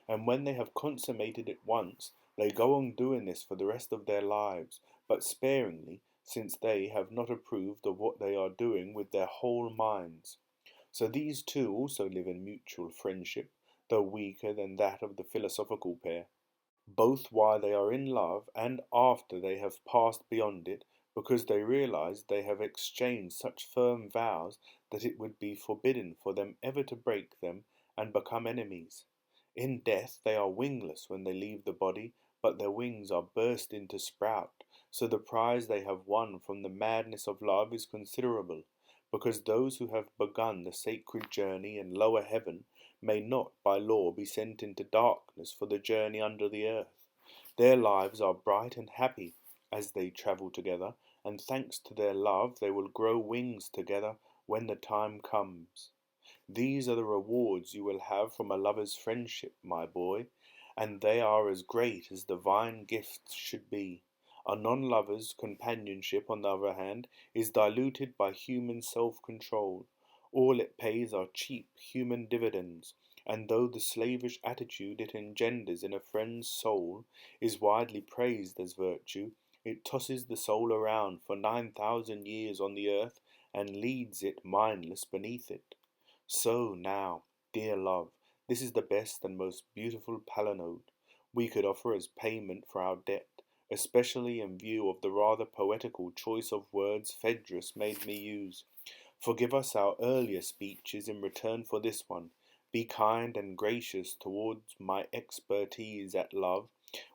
And when they have consummated it once, they go on doing this for the rest of their lives, but sparingly, since they have not approved of what they are doing with their whole minds. So these two also live in mutual friendship, though weaker than that of the philosophical pair, both while they are in love and after they have passed beyond it, because they realize they have exchanged such firm vows that it would be forbidden for them ever to break them and become enemies. In death they are wingless when they leave the body, but their wings are bursting to sprout, so the prize they have won from the madness of love is considerable, because those who have begun the sacred journey in lower heaven may not by law be sent into darkness for the journey under the earth. Their lives are bright and happy as they travel together, and thanks to their love they will grow wings together when the time comes. These are the rewards you will have from a lover's friendship, my boy, and they are as great as divine gifts should be. A non-lover's companionship, on the other hand, is diluted by human self-control. All it pays are cheap human dividends, and though the slavish attitude it engenders in a friend's soul is widely praised as virtue, it tosses the soul around for 9,000 years on the earth and leads it mindless beneath it. So now, dear love, this is the best and most beautiful palinode we could offer as payment for our debt, especially in view of the rather poetical choice of words Phaedrus made me use. Forgive us our earlier speeches in return for this one. Be kind and gracious towards my expertise at love,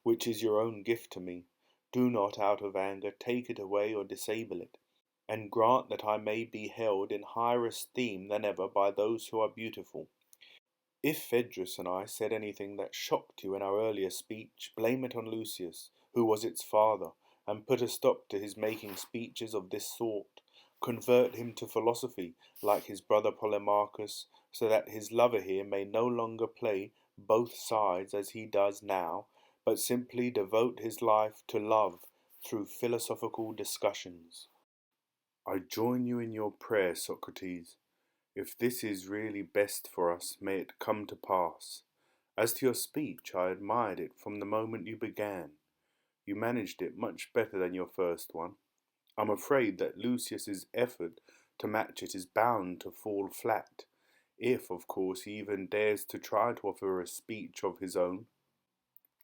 which is your own gift to me. Do not, out of anger, take it away or disable it, and grant that I may be held in higher esteem than ever by those who are beautiful. If Phaedrus and I said anything that shocked you in our earlier speech, blame it on Lucius, who was its father, and put a stop to his making speeches of this sort. Convert him to philosophy, like his brother Polemarchus, so that his lover here may no longer play both sides as he does now, but simply devote his life to love through philosophical discussions. I join you in your prayer, Socrates. If this is really best for us, may it come to pass. As to your speech, I admired it from the moment you began. You managed it much better than your first one. I'm afraid that Lucius's effort to match it is bound to fall flat, if, of course, he even dares to try to offer a speech of his own.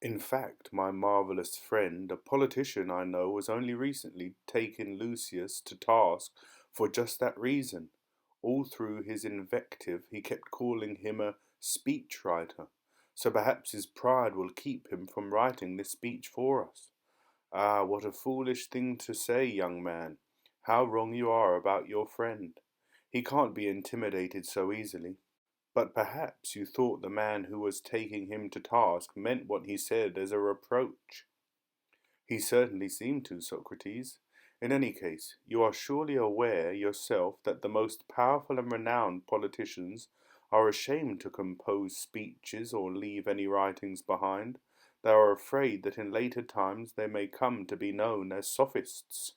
In fact, my marvellous friend, a politician I know, was only recently taken Lucius to task for just that reason. All through his invective he kept calling him a speech writer, so perhaps his pride will keep him from writing this speech for us. Ah, what a foolish thing to say, young man. How wrong you are about your friend. He can't be intimidated so easily. But perhaps you thought the man who was taking him to task meant what he said as a reproach. He certainly seemed to, Socrates. In any case, you are surely aware yourself that the most powerful and renowned politicians are ashamed to compose speeches or leave any writings behind. They are afraid that in later times they may come to be known as sophists.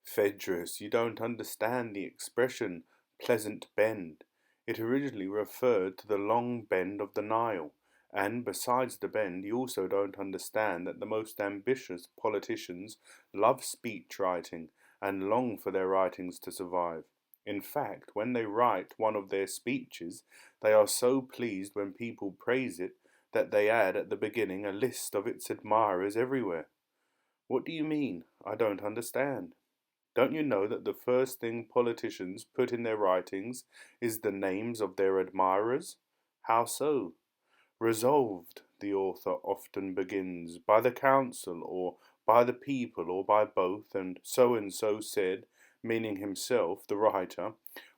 Phaedrus, you don't understand the expression pleasant bend. It originally referred to the long bend of the Nile, and besides the bend, you also don't understand that the most ambitious politicians love speech writing and long for their writings to survive. In fact, when they write one of their speeches, they are so pleased when people praise it that they add at the beginning a list of its admirers everywhere. What do you mean? I don't understand. Don't you know that the first thing politicians put in their writings is the names of their admirers? How so? Resolved, the author often begins, by the council or by the people or by both, and so said, meaning himself, the writer,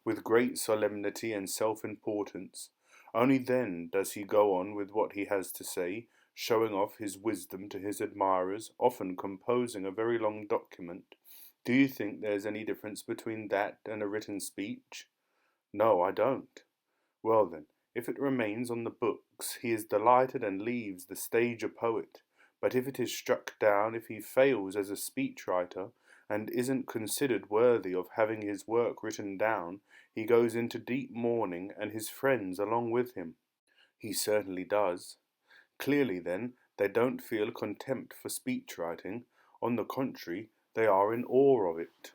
with great solemnity and self-importance. Only then does he go on with what he has to say, showing off his wisdom to his admirers, often composing a very long document. Do you think there's any difference between that and a written speech? No, I don't. Well then, if it remains on the books, he is delighted and leaves the stage a poet. But if it is struck down, if he fails as a speechwriter, and isn't considered worthy of having his work written down, he goes into deep mourning, and his friends along with him. He certainly does. Clearly, then, they don't feel contempt for speechwriting. On the contrary, they are in awe of it.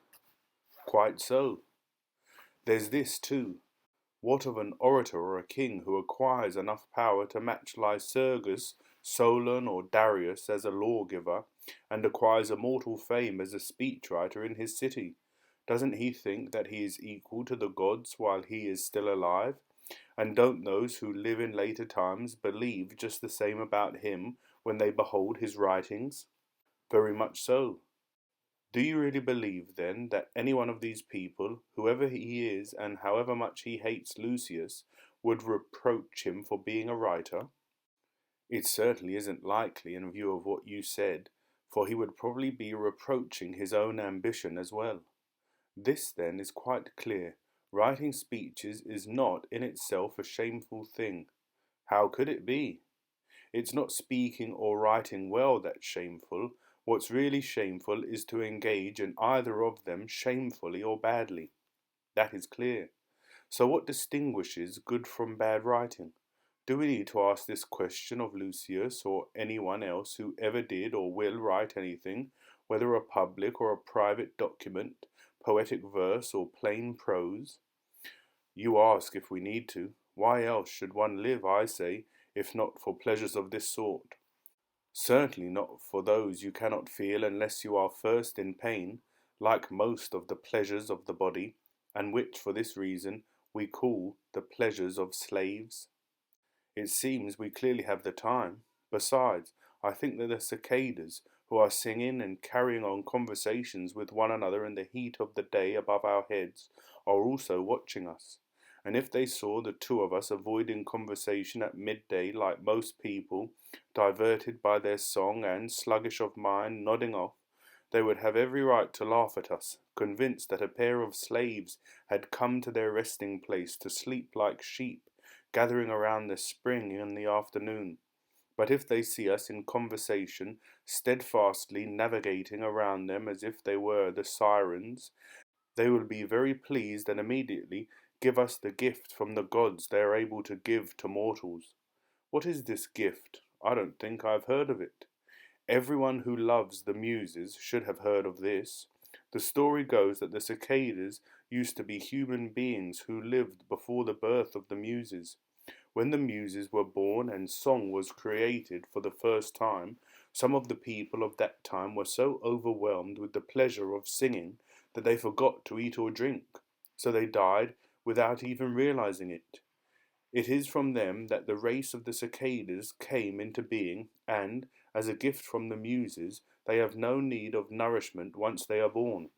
Quite so. There's this, too. What of an orator or a king who acquires enough power to match Lycurgus, Solon, or Darius as a lawgiver, and acquires immortal fame as a speechwriter in his city? Doesn't he think that he is equal to the gods while he is still alive? And don't those who live in later times believe just the same about him when they behold his writings? Very much so. Do you really believe, then, that any one of these people, whoever he is and however much he hates Lucius, would reproach him for being a writer? It certainly isn't likely in view of what you said, for he would probably be reproaching his own ambition as well. This, then, is quite clear. Writing speeches is not in itself a shameful thing. How could it be? It's not speaking or writing well that's shameful. What's really shameful is to engage in either of them shamefully or badly. That is clear. So what distinguishes good from bad writing? Do we need to ask this question of Lucius or anyone else who ever did or will write anything, whether a public or a private document, poetic verse or plain prose? You ask if we need to. Why else should one live, I say, if not for pleasures of this sort? Certainly not for those you cannot feel unless you are first in pain, like most of the pleasures of the body, and which for this reason we call the pleasures of slaves. It seems we clearly have the time. Besides, I think that the cicadas, who are singing and carrying on conversations with one another in the heat of the day above our heads, are also watching us. And if they saw the two of us avoiding conversation at midday like most people, diverted by their song and, sluggish of mind, nodding off, they would have every right to laugh at us, convinced that a pair of slaves had come to their resting place to sleep like sheep, gathering around the spring in the afternoon. But if they see us in conversation, steadfastly navigating around them as if they were the sirens, they will be very pleased and immediately give us the gift from the gods they are able to give to mortals. What is this gift? I don't think I've heard of it. Everyone who loves the Muses should have heard of this. The story goes that the cicadas used to be human beings who lived before the birth of the Muses. When the Muses were born and song was created for the first time, some of the people of that time were so overwhelmed with the pleasure of singing that they forgot to eat or drink, so they died without even realizing it. It is from them that the race of the cicadas came into being, and, as a gift from the Muses, they have no need of nourishment once they are born.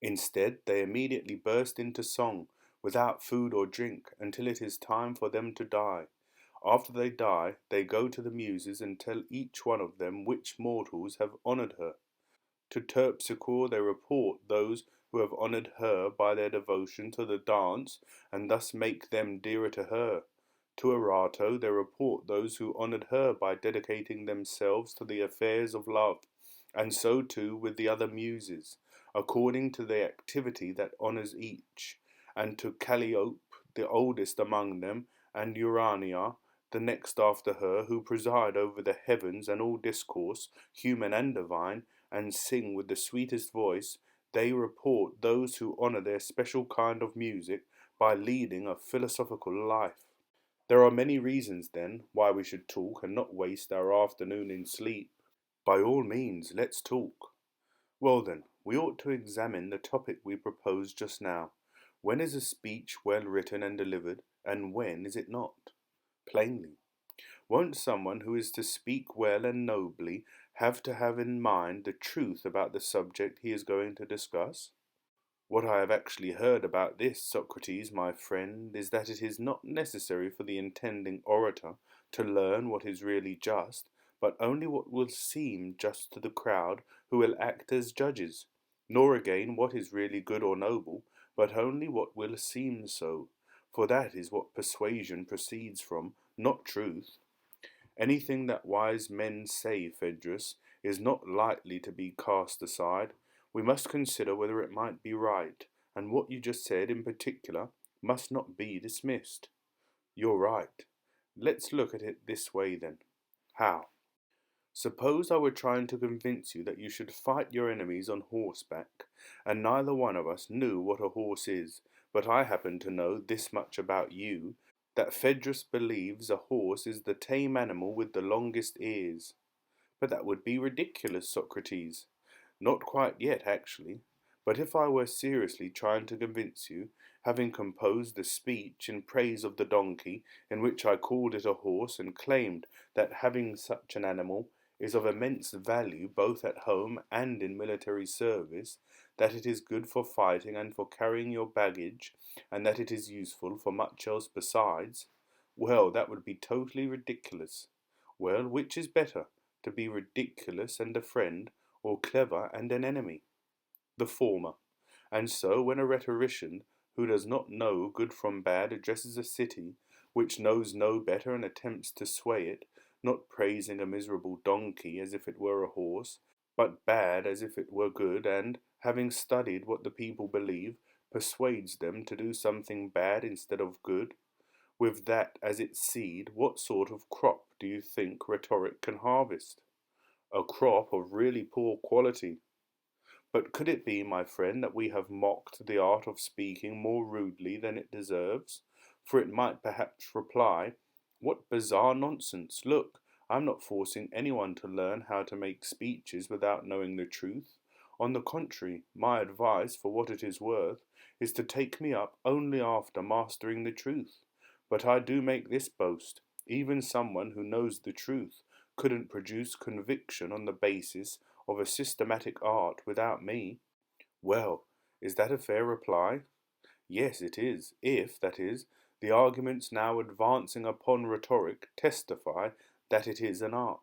Instead, they immediately burst into song, without food or drink, until it is time for them to die. After they die, they go to the Muses and tell each one of them which mortals have honoured her. To Terpsichore they report those who have honoured her by their devotion to the dance, and thus make them dearer to her. To Erato they report those who honoured her by dedicating themselves to the affairs of love, and so too with the other Muses, according to the activity that honours each, and to Calliope, the oldest among them, and Urania, the next after her, who preside over the heavens and all discourse, human and divine, and sing with the sweetest voice, they report those who honour their special kind of music by leading a philosophical life. There are many reasons, then, why we should talk and not waste our afternoon in sleep. By all means, let's talk. Well then, we ought to examine the topic we proposed just now. When is a speech well written and delivered, and when is it not? Plainly. Won't someone who is to speak well and nobly have to have in mind the truth about the subject he is going to discuss? What I have actually heard about this, Socrates, my friend, is that it is not necessary for the intending orator to learn what is really just, but only what will seem just to the crowd who will act as judges, nor again what is really good or noble, but only what will seem so, for that is what persuasion proceeds from, not truth. Anything that wise men say, Phaedrus, is not lightly to be cast aside. We must consider whether it might be right, and what you just said in particular must not be dismissed. You're right. Let's look at it this way then. How? Suppose I were trying to convince you that you should fight your enemies on horseback, and neither one of us knew what a horse is, but I happen to know this much about you, that Phaedrus believes a horse is the tame animal with the longest ears. But that would be ridiculous, Socrates. Not quite yet, actually. But if I were seriously trying to convince you, having composed the speech in praise of the donkey, in which I called it a horse and claimed that having such an animal is of immense value both at home and in military service, that it is good for fighting and for carrying your baggage, and that it is useful for much else besides, well, that would be totally ridiculous. Well, which is better, to be ridiculous and a friend, or clever and an enemy? The former. And so, when a rhetorician who does not know good from bad addresses a city which knows no better and attempts to sway it, not praising a miserable donkey as if it were a horse, but bad as if it were good, and, having studied what the people believe, persuades them to do something bad instead of good, with that as its seed, what sort of crop do you think rhetoric can harvest? A crop of really poor quality. But could it be, my friend, that we have mocked the art of speaking more rudely than it deserves? For it might perhaps reply, what bizarre nonsense! Look, I'm not forcing anyone to learn how to make speeches without knowing the truth. On the contrary, my advice, for what it is worth, is to take me up only after mastering the truth. But I do make this boast, even someone who knows the truth couldn't produce conviction on the basis of a systematic art without me. Well, is that a fair reply? Yes, it is, if, that is, the arguments now advancing upon rhetoric testify that it is an art.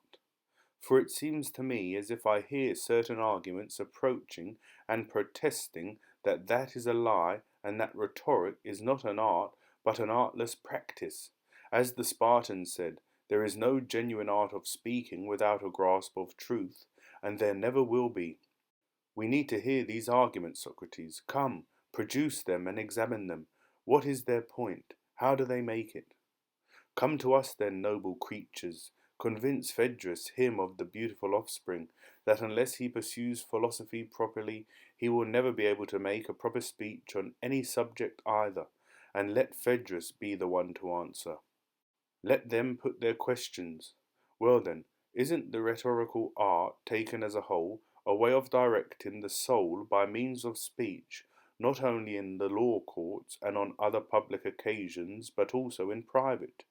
For it seems to me as if I hear certain arguments approaching and protesting that that is a lie and that rhetoric is not an art but an artless practice. As the Spartans said, there is no genuine art of speaking without a grasp of truth, and there never will be. We need to hear these arguments, Socrates. Come, produce them and examine them. What is their point? How do they make it? Come to us then, noble creatures. Convince Phaedrus, him of the beautiful offspring, that unless he pursues philosophy properly, he will never be able to make a proper speech on any subject either, and let Phaedrus be the one to answer. Let them put their questions. Well then, isn't the rhetorical art, taken as a whole, a way of directing the soul by means of speech, not only in the law courts and on other public occasions, but also in private?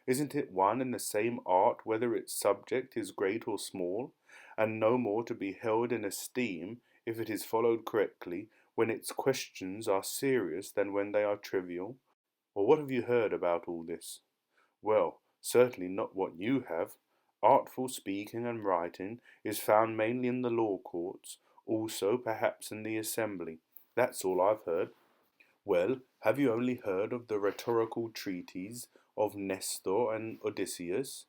Isn't it one and the same art whether its subject is great or small, and no more to be held in esteem, if it is followed correctly, when its questions are serious than when they are trivial? Or what have you heard about all this? Well, certainly not what you have. Artful speaking and writing is found mainly in the law courts, also perhaps in the assembly. That's all I've heard. Well, have you only heard of the rhetorical treatises of Nestor and Odysseus,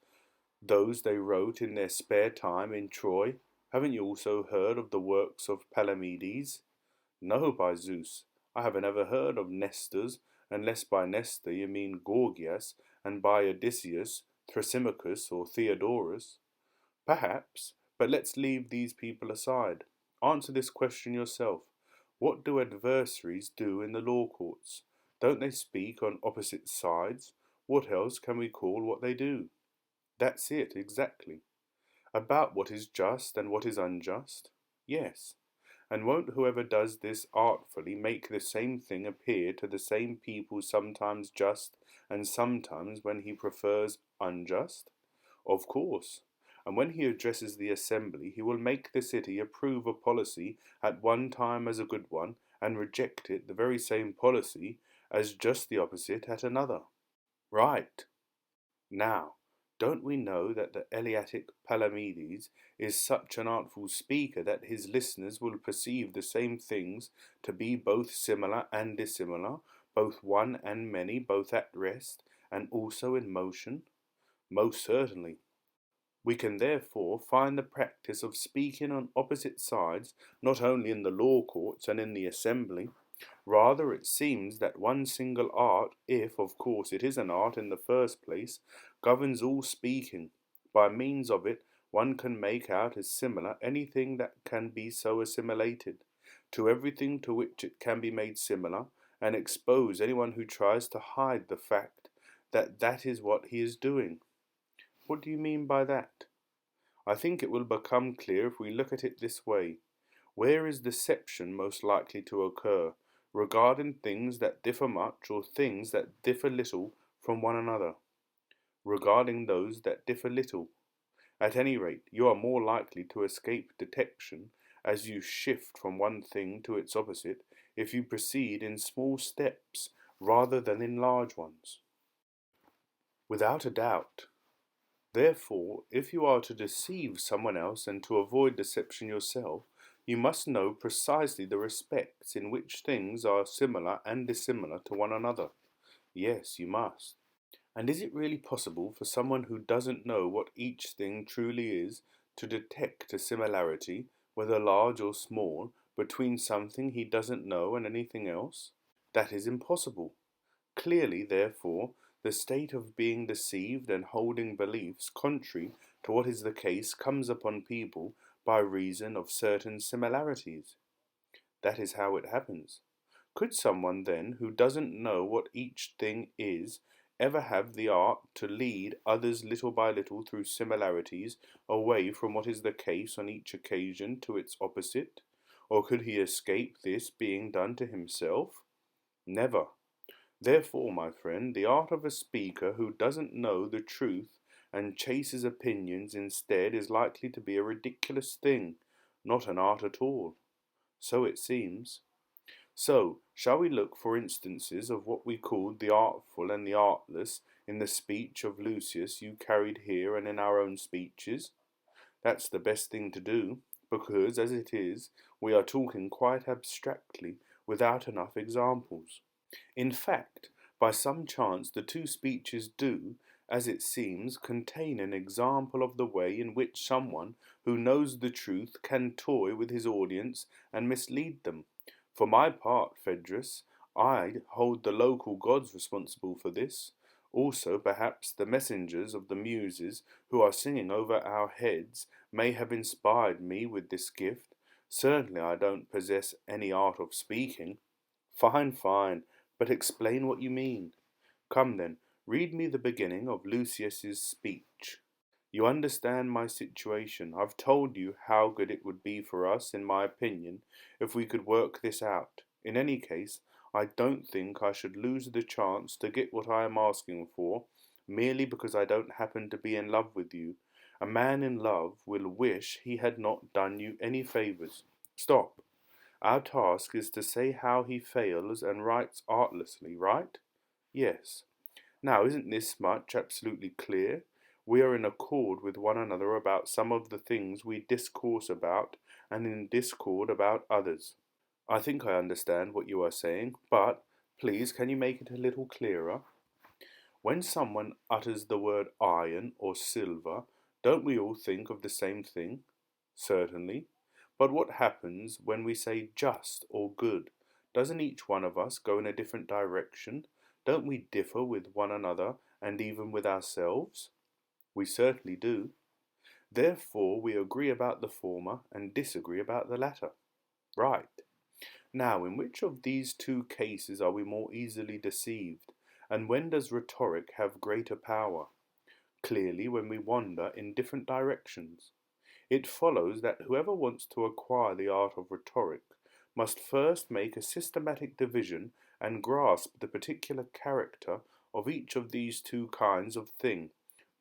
those they wrote in their spare time in Troy? Haven't you also heard of the works of Palamedes? No, by Zeus, I haven't ever heard of Nestor's, unless by Nestor you mean Gorgias, and by Odysseus, Thrasymachus or Theodorus. Perhaps, but let's leave these people aside. Answer this question yourself. What do adversaries do in the law courts? Don't they speak on opposite sides? What else can we call what they do? That's it, exactly. About what is just and what is unjust? Yes. And won't whoever does this artfully make the same thing appear to the same people sometimes just and sometimes, when he prefers, unjust? Of course. and when he addresses the assembly, he will make the city approve a policy at one time as a good one, and reject it, the very same policy, as just the opposite at another. Right. Now, don't we know that the Eleatic Palamedes is such an artful speaker that his listeners will perceive the same things to be both similar and dissimilar, both one and many, both at rest and also in motion? Most certainly. We can therefore find the practice of speaking on opposite sides not only in the law courts and in the assembly. Rather, it seems that one single art, if, of course, it is an art in the first place, governs all speaking. By means of it, one can make out as similar anything that can be so assimilated, to everything to which it can be made similar, and expose anyone who tries to hide the fact that that is what he is doing. What do you mean by that? I think it will become clear if we look at it this way. Where is deception most likely to occur, regarding things that differ much or things that differ little from one another? Regarding those that differ little. At any rate, you are more likely to escape detection as you shift from one thing to its opposite if you proceed in small steps rather than in large ones. Without a doubt. Therefore, if you are to deceive someone else and to avoid deception yourself, you must know precisely the respects in which things are similar and dissimilar to one another. Yes, you must. And is it really possible for someone who doesn't know what each thing truly is to detect a similarity, whether large or small, between something he doesn't know and anything else? That is impossible. Clearly, therefore, the state of being deceived and holding beliefs contrary to what is the case comes upon people by reason of certain similarities. That is how it happens. Could someone, then, who doesn't know what each thing is, ever have the art to lead others little by little through similarities away from what is the case on each occasion to its opposite? Or could he escape this being done to himself? Never. Therefore, my friend, the art of a speaker who doesn't know the truth and chases opinions instead is likely to be a ridiculous thing, not an art at all. So it seems. So, shall we look for instances of what we called the artful and the artless in the speech of Lucius you carried here and in our own speeches? That's the best thing to do, because, as it is, we are talking quite abstractly without enough examples. In fact, by some chance the two speeches do, as it seems, contain an example of the way in which someone who knows the truth can toy with his audience and mislead them. For my part, Phaedrus, I hold the local gods responsible for this. Also, perhaps, the messengers of the Muses who are singing over our heads may have inspired me with this gift. Certainly I don't possess any art of speaking. Fine, fine. But explain what you mean. Come then, read me the beginning of Lucius's speech. You understand my situation. I've told you how good it would be for us, in my opinion, if we could work this out. In any case, I don't think I should lose the chance to get what I am asking for, merely because I don't happen to be in love with you. A man in love will wish he had not done you any favours. Stop. Our task is to say how he fails and writes artlessly, right? Yes. Now, isn't this much absolutely clear? We are in accord with one another about some of the things we discourse about, and in discord about others. I think I understand what you are saying, but, please, can you make it a little clearer? When someone utters the word iron or silver, don't we all think of the same thing? Certainly. But what happens when we say just or good? Doesn't each one of us go in a different direction? Don't we differ with one another and even with ourselves? We certainly do. Therefore, we agree about the former and disagree about the latter. Right. Now, in which of these two cases are we more easily deceived? And when does rhetoric have greater power? Clearly, when we wander in different directions. It follows that whoever wants to acquire the art of rhetoric must first make a systematic division and grasp the particular character of each of these two kinds of thing,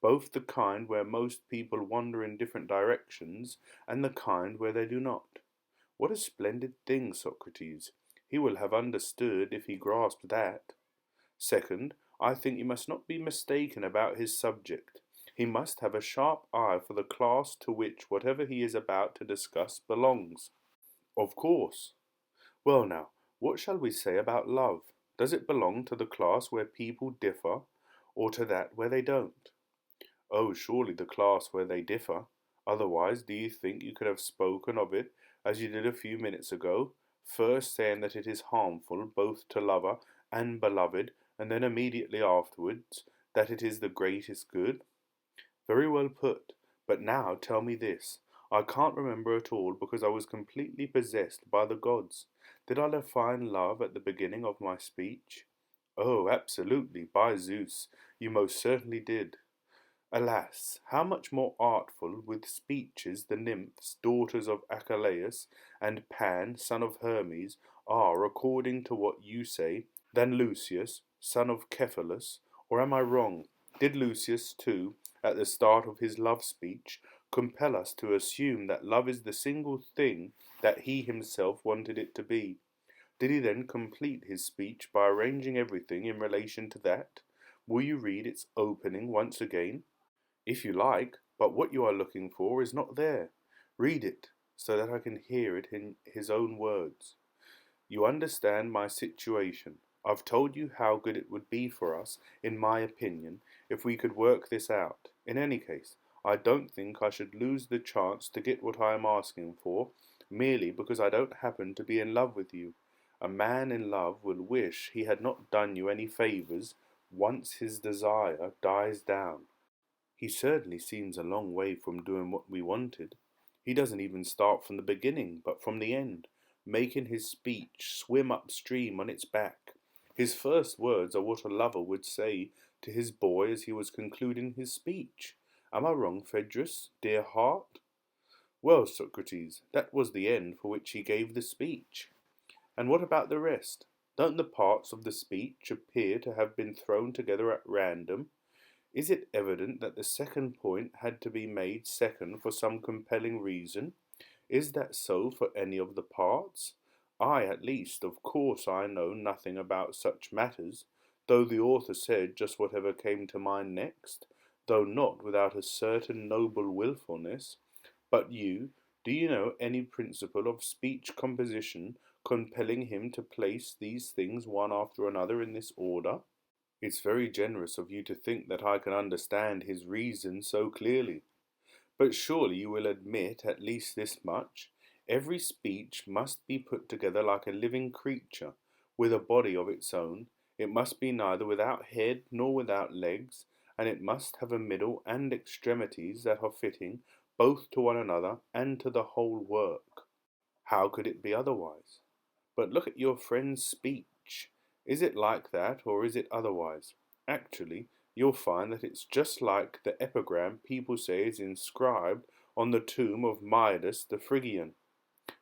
both the kind where most people wander in different directions and the kind where they do not. What a splendid thing, Socrates! He will have understood if he grasped that. Second, I think you must not be mistaken about his subject. He must have a sharp eye for the class to which whatever he is about to discuss belongs. Of course. Well now, what shall we say about love? Does it belong to the class where people differ, or to that where they don't? Oh, surely the class where they differ. Otherwise, do you think you could have spoken of it as you did a few minutes ago, first saying that it is harmful both to lover and beloved, and then immediately afterwards that it is the greatest good? Very well put. But now tell me this. I can't remember at all because I was completely possessed by the gods. Did I define love at the beginning of my speech? Oh, absolutely, by Zeus, you most certainly did. Alas, how much more artful with speeches the nymphs, daughters of Achilles, and Pan, son of Hermes, are, according to what you say, than Lucius, son of Cephalus, or am I wrong? Did Lucius, too, at the start of his love speech, compel us to assume that love is the single thing that he himself wanted it to be? Did he then complete his speech by arranging everything in relation to that? Will you read its opening once again? If you like, but what you are looking for is not there. Read it, so that I can hear it in his own words. You understand my situation. I've told you how good it would be for us, in my opinion, if we could work this out. In any case, I don't think I should lose the chance to get what I am asking for, merely because I don't happen to be in love with you. A man in love will wish he had not done you any favours once his desire dies down. He certainly seems a long way from doing what we wanted. He doesn't even start from the beginning, but from the end, making his speech swim upstream on its back. His first words are what a lover would say to his boy as he was concluding his speech. Am I wrong, Phaedrus, dear heart? Well, Socrates, that was the end for which he gave the speech. And what about the rest? Don't the parts of the speech appear to have been thrown together at random? Is it evident that the second point had to be made second for some compelling reason? Is that so for any of the parts? I, at least, of course, I know nothing about such matters, though the author said just whatever came to mind next, though not without a certain noble wilfulness. But you, do you know any principle of speech composition compelling him to place these things one after another in this order? It's very generous of you to think that I can understand his reason so clearly. But surely you will admit at least this much. Every speech must be put together like a living creature, with a body of its own. It must be neither without head nor without legs, and it must have a middle and extremities that are fitting both to one another and to the whole work. How could it be otherwise? But look at your friend's speech. Is it like that, or is it otherwise? Actually, you'll find that it's just like the epigram people say is inscribed on the tomb of Midas the Phrygian.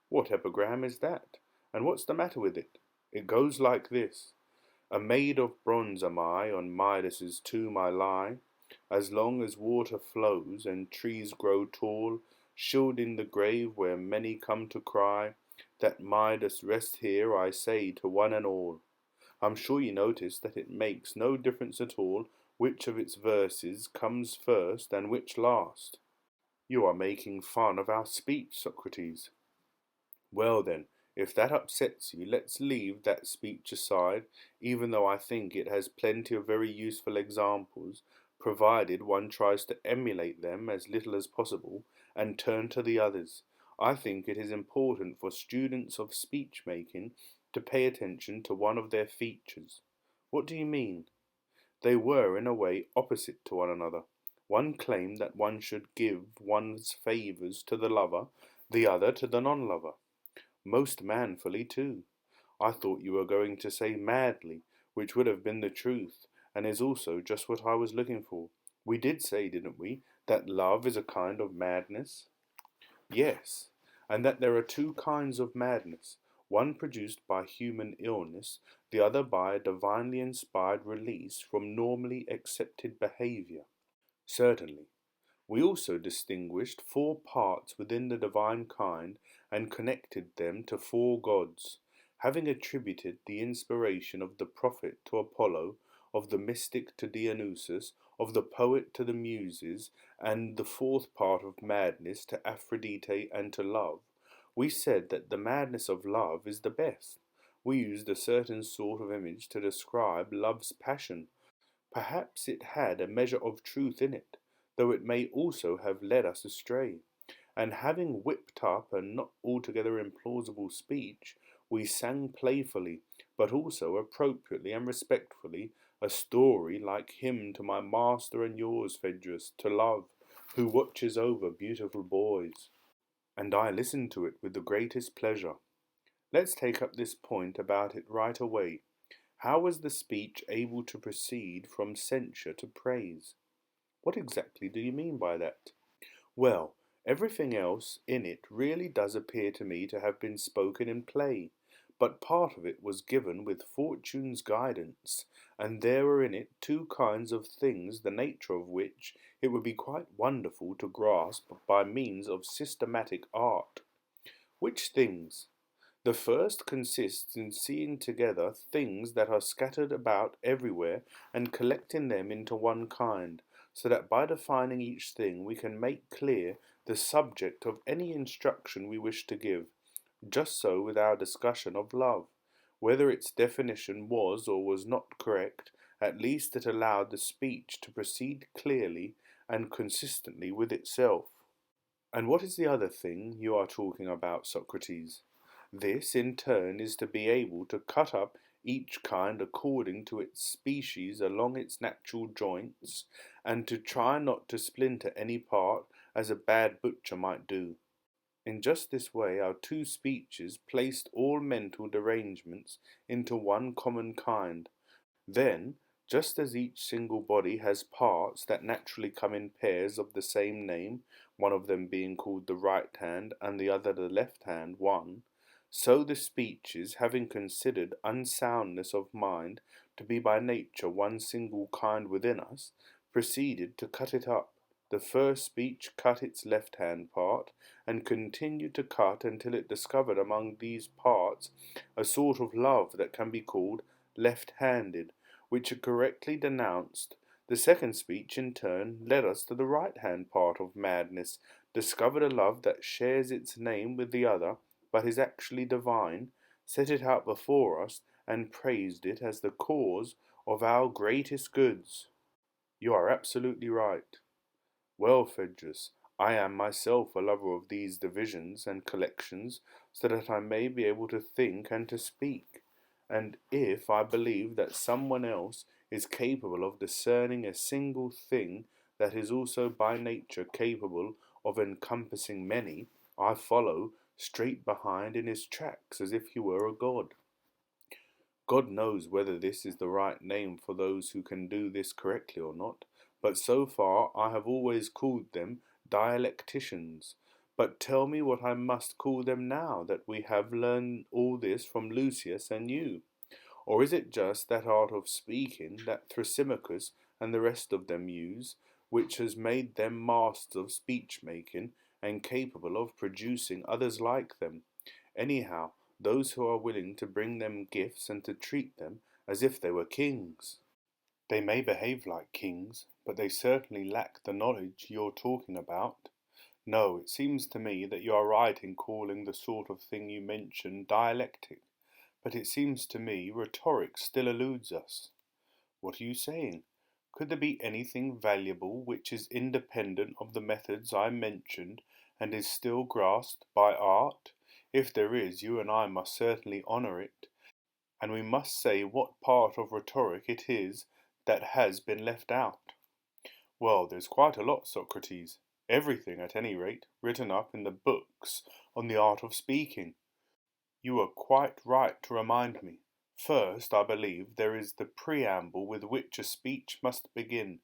What epigram is that? And what's the matter with it? It goes like this. A maid of bronze am I, on Midas's tomb I lie. As long as water flows and trees grow tall, shielding the grave where many come to cry, that Midas rest here, I say to one and all. I'm sure you notice that it makes no difference at all which of its verses comes first and which last. You are making fun of our speech, Socrates. Well then, if that upsets you, let's leave that speech aside, even though I think it has plenty of very useful examples, provided one tries to emulate them as little as possible and turn to the others. I think it is important for students of speech making to pay attention to one of their features. What do you mean? They were, in a way, opposite to one another. One claimed that one should give one's favours to the lover, the other to the non-lover. Most manfully, too. I thought you were going to say madly, which would have been the truth, and is also just what I was looking for. We did say, didn't we, that love is a kind of madness? Yes, and that there are two kinds of madness, one produced by human illness, the other by a divinely inspired release from normally accepted behaviour. Certainly. We also distinguished four parts within the divine kind and connected them to four gods, having attributed the inspiration of the prophet to Apollo, of the mystic to Dionysus, of the poet to the Muses, and the fourth part of madness to Aphrodite and to love. We said that the madness of love is the best. We used a certain sort of image to describe love's passion. Perhaps it had a measure of truth in it, though it may also have led us astray. And having whipped up a not altogether implausible speech, we sang playfully, but also appropriately and respectfully, a story like hymn to my master and yours, Phaedrus, to love, who watches over beautiful boys. And I listened to it with the greatest pleasure. Let's take up this point about it right away. How was the speech able to proceed from censure to praise? What exactly do you mean by that? Well, everything else in it really does appear to me to have been spoken in play, but part of it was given with fortune's guidance, and there were in it two kinds of things the nature of which it would be quite wonderful to grasp by means of systematic art. Which things? The first consists in seeing together things that are scattered about everywhere and collecting them into one kind, so that by defining each thing we can make clear the subject of any instruction we wish to give. Just so with our discussion of love. Whether its definition was or was not correct, at least it allowed the speech to proceed clearly and consistently with itself. And what is the other thing you are talking about, Socrates? This, in turn, is to be able to cut up each kind according to its species along its natural joints, and to try not to splinter any part as a bad butcher might do. In just this way our two speeches placed all mental derangements into one common kind. Then, just as each single body has parts that naturally come in pairs of the same name, one of them being called the right hand and the other the left hand one, so the speeches, having considered unsoundness of mind to be by nature one single kind within us, proceeded to cut it up. The first speech cut its left hand part, and continued to cut until it discovered among these parts a sort of love that can be called left-handed, which it correctly denounced. The second speech, in turn, led us to the right-hand part of madness, discovered a love that shares its name with the other, but is actually divine, set it out before us, and praised it as the cause of our greatest goods. You are absolutely right. Well, Phaedrus, I am myself a lover of these divisions and collections, so that I may be able to think and to speak. And if I believe that someone else is capable of discerning a single thing that is also by nature capable of encompassing many, I follow straight behind in his tracks as if he were a god. God knows whether this is the right name for those who can do this correctly or not, but so far I have always called them dialecticians. But tell me what I must call them now that we have learned all this from Lucius and you. Or is it just that art of speaking that Thrasymachus and the rest of them use, which has made them masters of speech-making and capable of producing others like them? Anyhow, those who are willing to bring them gifts and to treat them as if they were kings. They may behave like kings, but they certainly lack the knowledge you're talking about. No, it seems to me that you are right in calling the sort of thing you mention dialectic, but it seems to me rhetoric still eludes us. What are you saying? Could there be anything valuable which is independent of the methods I mentioned and is still grasped by art? If there is, you and I must certainly honour it, and we must say what part of rhetoric it is that has been left out. Well, there's quite a lot, Socrates. Everything, at any rate, written up in the books on the art of speaking. You are quite right to remind me. First, I believe, there is the preamble with which a speech must begin.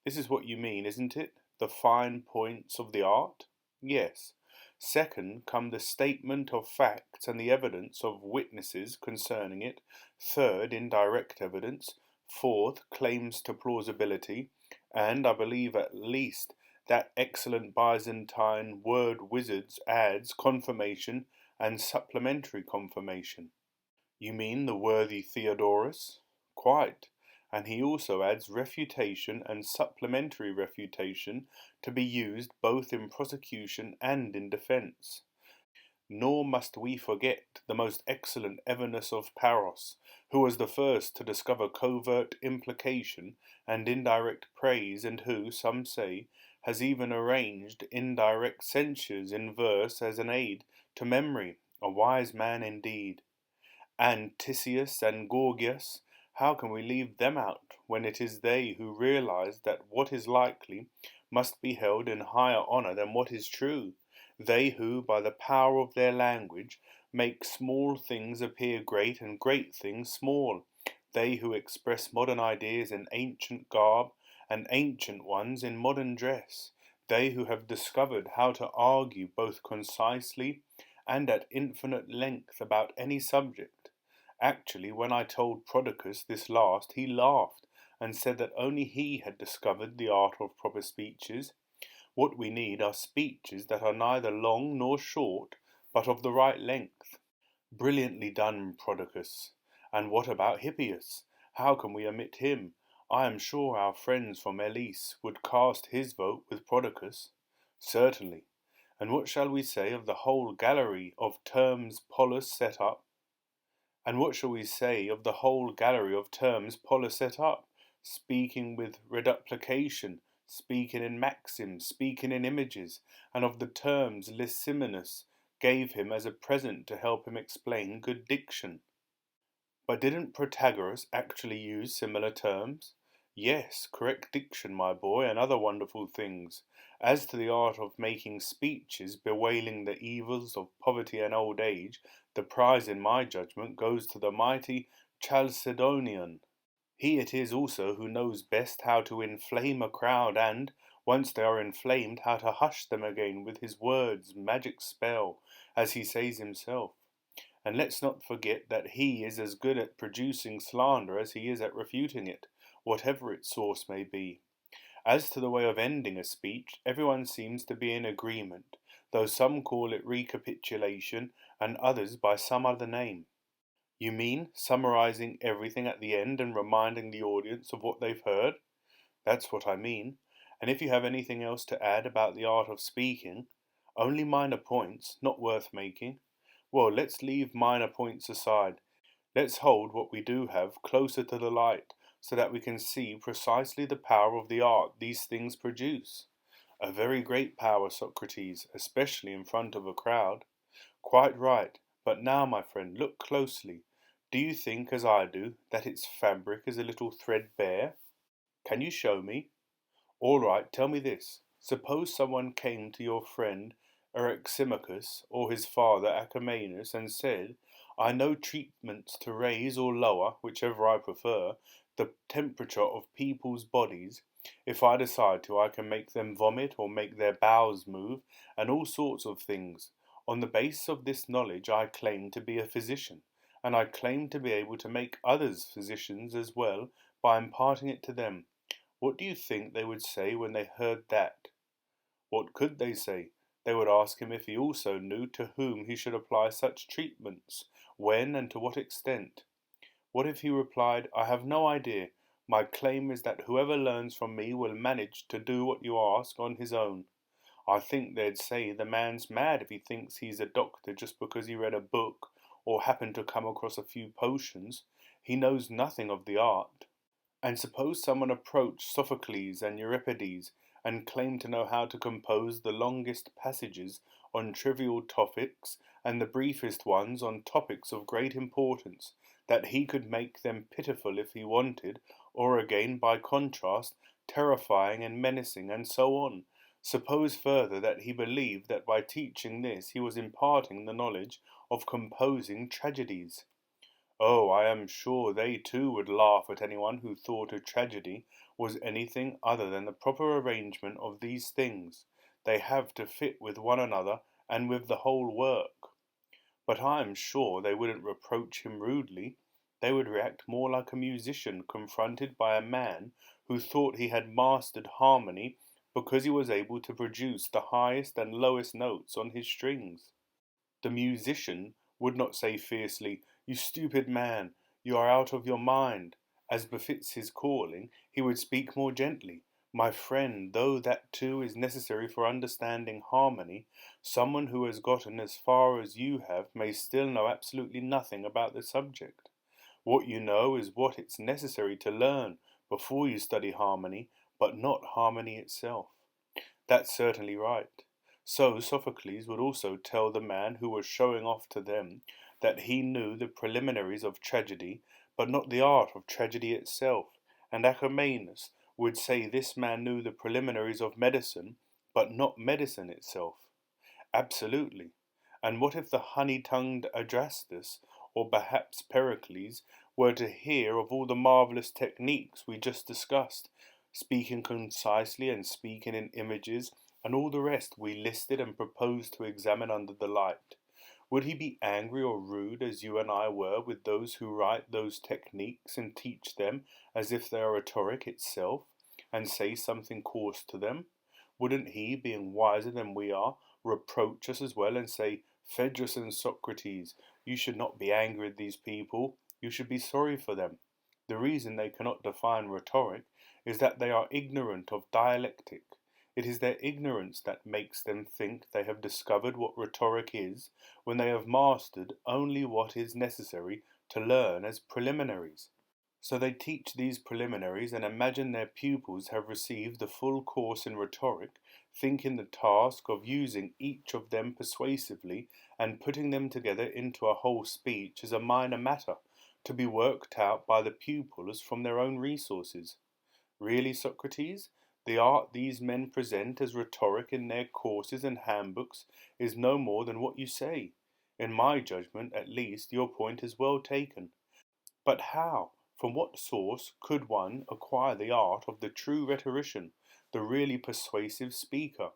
This is what you mean, isn't it? The fine points of the art? Yes. Second, come the statement of facts and the evidence of witnesses concerning it. Third, indirect evidence. Fourth, claims to plausibility, and I believe at least that excellent Byzantine word wizards adds confirmation and supplementary confirmation. You mean the worthy Theodorus? Quite. And he also adds refutation and supplementary refutation to be used both in prosecution and in defence. Nor must we forget the most excellent Evernus of Paros, who was the first to discover covert implication and indirect praise, and who, some say, has even arranged indirect censures in verse as an aid to memory, a wise man indeed. And Tisius and Gorgias, how can we leave them out when it is they who realize that what is likely must be held in higher honour than what is true? They who, by the power of their language, make small things appear great and great things small. They who express modern ideas in ancient garb and ancient ones in modern dress. They who have discovered how to argue both concisely and at infinite length about any subject. Actually, when I told Prodicus this last, he laughed, and said that only he had discovered the art of proper speeches. What we need are speeches that are neither long nor short, but of the right length. Brilliantly done, Prodicus. And what about Hippias? How can we omit him? I am sure our friends from Elis would cast his vote with Prodicus. Certainly. And what shall we say of the whole gallery of terms Polus set up? And what shall we say of the whole gallery of terms Polus set up? Speaking with reduplication, speaking in maxims, speaking in images, and of the terms Lysimenus gave him as a present to help him explain good diction. But didn't Protagoras actually use similar terms? Yes, correct diction, my boy, and other wonderful things. As to the art of making speeches bewailing the evils of poverty and old age, the prize in my judgment goes to the mighty Chalcedonian. He it is also who knows best how to inflame a crowd and, once they are inflamed, how to hush them again with his words' magic spell, as he says himself. And let's not forget that he is as good at producing slander as he is at refuting it, whatever its source may be. As to the way of ending a speech, everyone seems to be in agreement, though some call it recapitulation and others by some other name. You mean summarizing everything at the end and reminding the audience of what they've heard? That's what I mean. And if you have anything else to add about the art of speaking, only minor points, not worth making, well, let's leave minor points aside. Let's hold what we do have closer to the light, so that we can see precisely the power of the art these things produce. A very great power, Socrates, especially in front of a crowd. Quite right. But now, my friend, look closely. Do you think, as I do, that its fabric is a little threadbare? Can you show me? All right, tell me this. Suppose someone came to your friend Eryximachus or his father Achaemenus and said, I know treatments to raise or lower, whichever I prefer, the temperature of people's bodies. If I decide to, I can make them vomit or make their bowels move, and all sorts of things. On the basis of this knowledge, I claim to be a physician, and I claim to be able to make others physicians as well by imparting it to them. What do you think they would say when they heard that? What could they say? They would ask him if he also knew to whom he should apply such treatments, when and to what extent. What if he replied, I have no idea. My claim is that whoever learns from me will manage to do what you ask on his own. I think they'd say the man's mad if he thinks he's a doctor just because he read a book or happened to come across a few potions. He knows nothing of the art. And suppose someone approached Sophocles and Euripides and claimed to know how to compose the longest passages on trivial topics and the briefest ones on topics of great importance, that he could make them pitiful if he wanted, or again, by contrast, terrifying and menacing, and so on. Suppose further that he believed that by teaching this he was imparting the knowledge of composing tragedies. Oh, I am sure they too would laugh at anyone who thought a tragedy was anything other than the proper arrangement of these things. They have to fit with one another and with the whole work. But I am sure they wouldn't reproach him rudely. They would react more like a musician confronted by a man who thought he had mastered harmony because he was able to produce the highest and lowest notes on his strings. The musician would not say fiercely, "You stupid man, you are out of your mind." As befits his calling, he would speak more gently. "My friend, though that too is necessary for understanding harmony, someone who has gotten as far as you have may still know absolutely nothing about the subject. What you know is what it's necessary to learn before you study harmony, but not harmony itself." That's certainly right. So Sophocles would also tell the man who was showing off to them that he knew the preliminaries of tragedy, but not the art of tragedy itself. And Achaemenus would say this man knew the preliminaries of medicine, but not medicine itself. Absolutely. And what if the honey-tongued Adrastus, or perhaps Pericles, were to hear of all the marvellous techniques we just discussed, speaking concisely and speaking in images, and all the rest we listed and proposed to examine under the light? Would he be angry or rude as you and I were with those who write those techniques and teach them as if they are rhetoric itself, and say something coarse to them? Wouldn't he, being wiser than we are, reproach us as well and say, "Phaedrus and Socrates, you should not be angry with these people, you should be sorry for them. The reason they cannot define rhetoric is that they are ignorant of dialectic. It is their ignorance that makes them think they have discovered what rhetoric is, when they have mastered only what is necessary to learn as preliminaries." So they teach these preliminaries and imagine their pupils have received the full course in rhetoric, thinking the task of using each of them persuasively and putting them together into a whole speech is a minor matter, to be worked out by the pupils from their own resources. Really, Socrates, the art these men present as rhetoric in their courses and handbooks is no more than what you say. In my judgment, at least, your point is well taken. But how, from what source, could one acquire the art of the true rhetorician, the really persuasive speaker?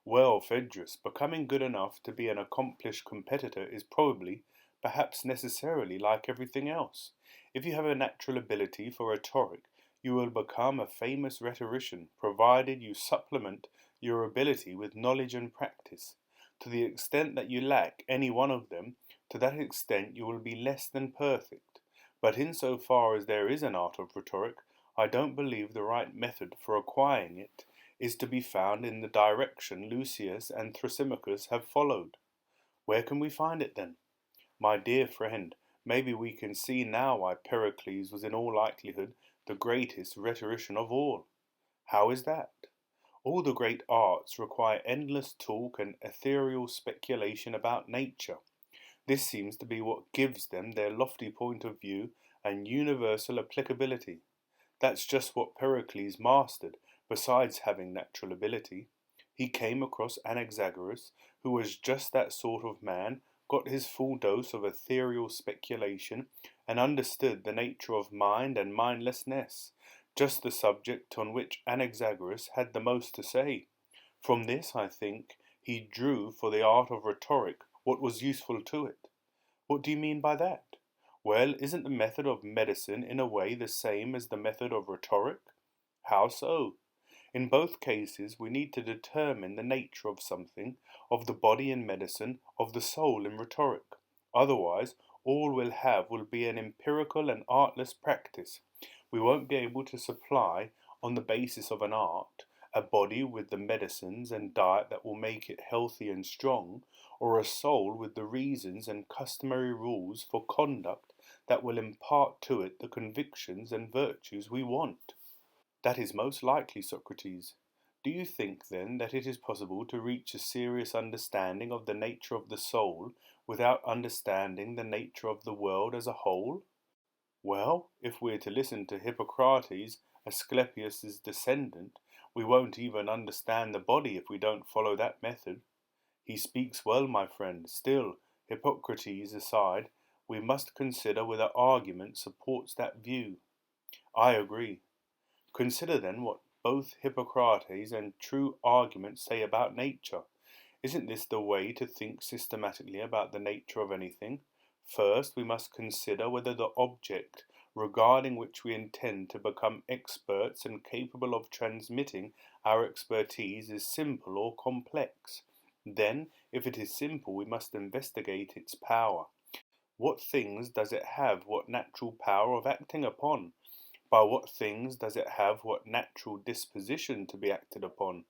Well, Phaedrus, becoming good enough to be an accomplished competitor is probably, perhaps necessarily, like everything else. If you have a natural ability for rhetoric, you will become a famous rhetorician, provided you supplement your ability with knowledge and practice. To the extent that you lack any one of them, to that extent you will be less than perfect. But in so far as there is an art of rhetoric, I don't believe the right method for acquiring it is to be found in the direction Lucius and Thrasymachus have followed. Where can we find it then? My dear friend, maybe we can see now why Pericles was in all likelihood the greatest rhetorician of all. How is that? All the great arts require endless talk and ethereal speculation about nature. This seems to be what gives them their lofty point of view and universal applicability. That's just what Pericles mastered, besides having natural ability. He came across Anaxagoras, who was just that sort of man, got his full dose of ethereal speculation, and understood the nature of mind and mindlessness, just the subject on which Anaxagoras had the most to say. From this, I think, he drew for the art of rhetoric what was useful to it. What do you mean by that? Well, isn't the method of medicine in a way the same as the method of rhetoric? How so? In both cases we need to determine the nature of something, of the body in medicine, of the soul in rhetoric. Otherwise, all we'll have will be an empirical and artless practice. We won't be able to supply, on the basis of an art, a body with the medicines and diet that will make it healthy and strong, or a soul with the reasons and customary rules for conduct that will impart to it the convictions and virtues we want. That is most likely, Socrates. Do you think, then, that it is possible to reach a serious understanding of the nature of the soul without understanding the nature of the world as a whole? Well, if we're to listen to Hippocrates, Asclepius's descendant, we won't even understand the body if we don't follow that method. He speaks well, my friend. Still, Hippocrates aside, we must consider whether argument supports that view. I agree. Consider then what both Hippocrates and true argument say about nature. Isn't this the way to think systematically about the nature of anything? First, we must consider whether the object regarding which we intend to become experts and capable of transmitting our expertise is simple or complex. Then, if it is simple, we must investigate its power. What things does it have what natural power of acting upon? By what things does it have what natural disposition to be acted upon?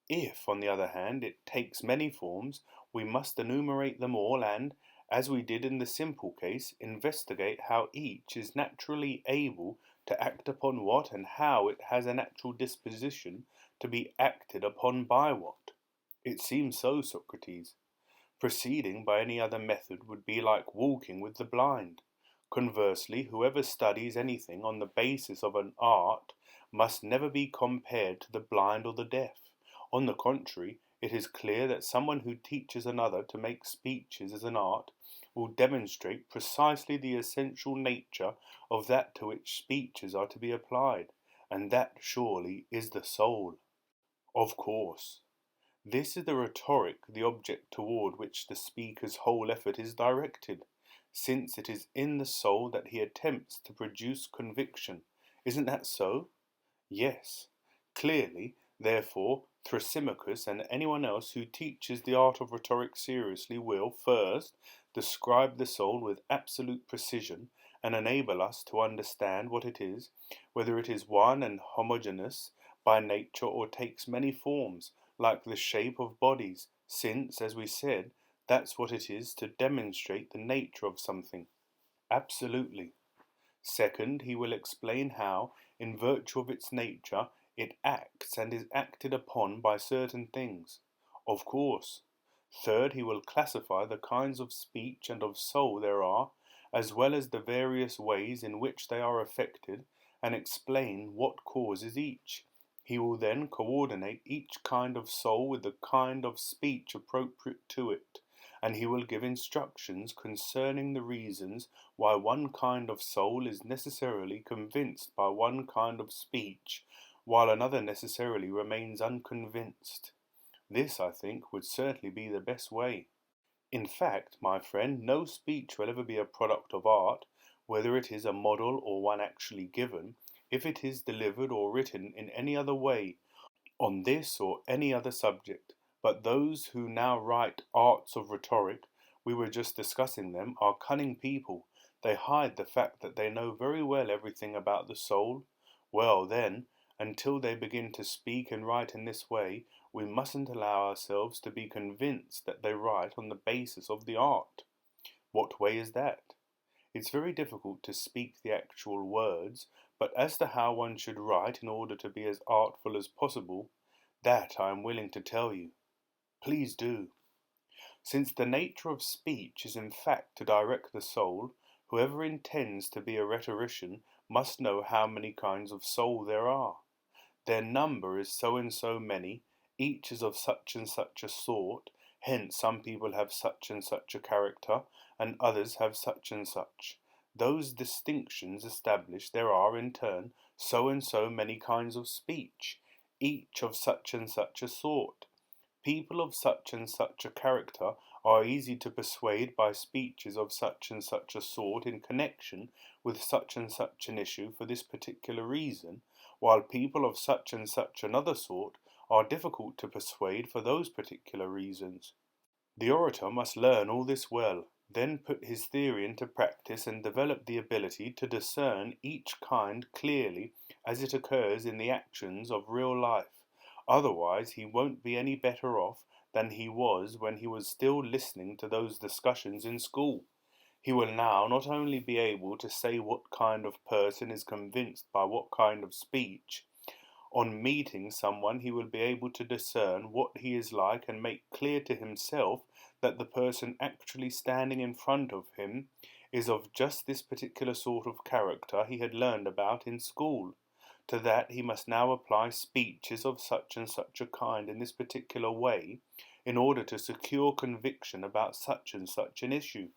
If, on the other hand, it takes many forms, we must enumerate them all and, as we did in the simple case, investigate how each is naturally able to act upon what and how it has a natural disposition to be acted upon by what. It seems so, Socrates. Proceeding by any other method would be like walking with the blind. Conversely, whoever studies anything on the basis of an art must never be compared to the blind or the deaf. On the contrary, it is clear that someone who teaches another to make speeches as an art will demonstrate precisely the essential nature of that to which speeches are to be applied, and that surely is the soul. Of course. This is the rhetoric, the object toward which the speaker's whole effort is directed, since it is in the soul that he attempts to produce conviction. Isn't that so? Yes. Clearly, therefore, Thrasymachus and anyone else who teaches the art of rhetoric seriously will, first, describe the soul with absolute precision and enable us to understand what it is, whether it is one and homogeneous by nature or takes many forms, like the shape of bodies, since, as we said, that's what it is to demonstrate the nature of something. Absolutely. Second, he will explain how, in virtue of its nature, it acts and is acted upon by certain things. Of course. Third, he will classify the kinds of speech and of soul there are, as well as the various ways in which they are affected, and explain what causes each. He will then coordinate each kind of soul with the kind of speech appropriate to it, and he will give instructions concerning the reasons why one kind of soul is necessarily convinced by one kind of speech, while another necessarily remains unconvinced. This, I think, would certainly be the best way. In fact, my friend, no speech will ever be a product of art, whether it is a model or one actually given, if it is delivered or written in any other way, on this or any other subject. But those who now write arts of rhetoric, we were just discussing them, are cunning people. They hide the fact that they know very well everything about the soul. Well, then, until they begin to speak and write in this way, we mustn't allow ourselves to be convinced that they write on the basis of the art. What way is that? It's very difficult to speak the actual words, but as to how one should write in order to be as artful as possible, that I am willing to tell you. Please do. Since the nature of speech is in fact to direct the soul, whoever intends to be a rhetorician must know how many kinds of soul there are. Their number is so and so many, each is of such and such a sort, hence some people have such and such a character, and others have such and such. Those distinctions established, there are, in turn, so and so many kinds of speech, each of such and such a sort. People of such and such a character are easy to persuade by speeches of such and such a sort in connection with such and such an issue for this particular reason, while people of such and such another sort are difficult to persuade for those particular reasons. The orator must learn all this well, then put his theory into practice and develop the ability to discern each kind clearly as it occurs in the actions of real life. Otherwise, he won't be any better off than he was when he was still listening to those discussions in school. He will now not only be able to say what kind of person is convinced by what kind of speech. On meeting someone, he will be able to discern what he is like and make clear to himself that the person actually standing in front of him is of just this particular sort of character he had learned about in school. To that he must now apply speeches of such and such a kind in this particular way, in order to secure conviction about such and such an issue.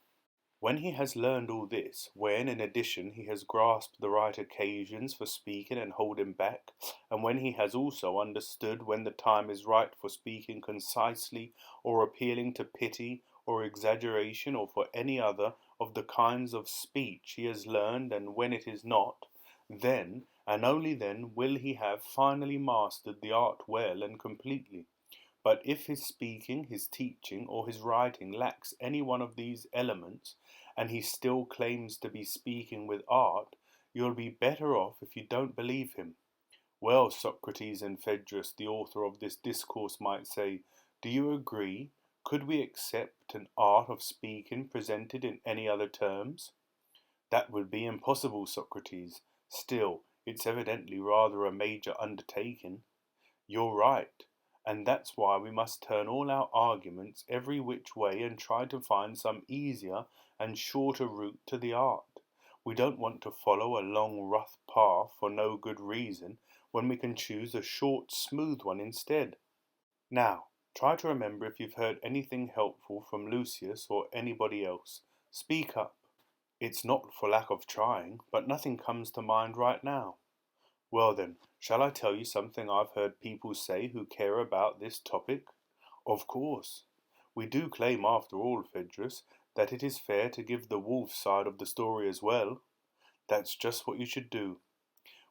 When he has learned all this, when in addition he has grasped the right occasions for speaking and holding back, and when he has also understood when the time is right for speaking concisely or appealing to pity or exaggeration or for any other of the kinds of speech he has learned, and when it is not, then, and only then, will he have finally mastered the art well and completely. But if his speaking, his teaching, or his writing lacks any one of these elements, and he still claims to be speaking with art, you'll be better off if you don't believe him. Well, Socrates and Phaedrus, the author of this discourse, might say, do you agree? Could we accept an art of speaking presented in any other terms? That would be impossible, Socrates. Still, it's evidently rather a major undertaking. You're right, and that's why we must turn all our arguments every which way and try to find some easier and shorter route to the art. We don't want to follow a long, rough path for no good reason when we can choose a short, smooth one instead. Now, try to remember if you've heard anything helpful from Lucius or anybody else. Speak up. It's not for lack of trying, but nothing comes to mind right now. Well then, shall I tell you something I've heard people say who care about this topic? Of course. We do claim, after all, Phaedrus, that it is fair to give the wolf side of the story as well. That's just what you should do.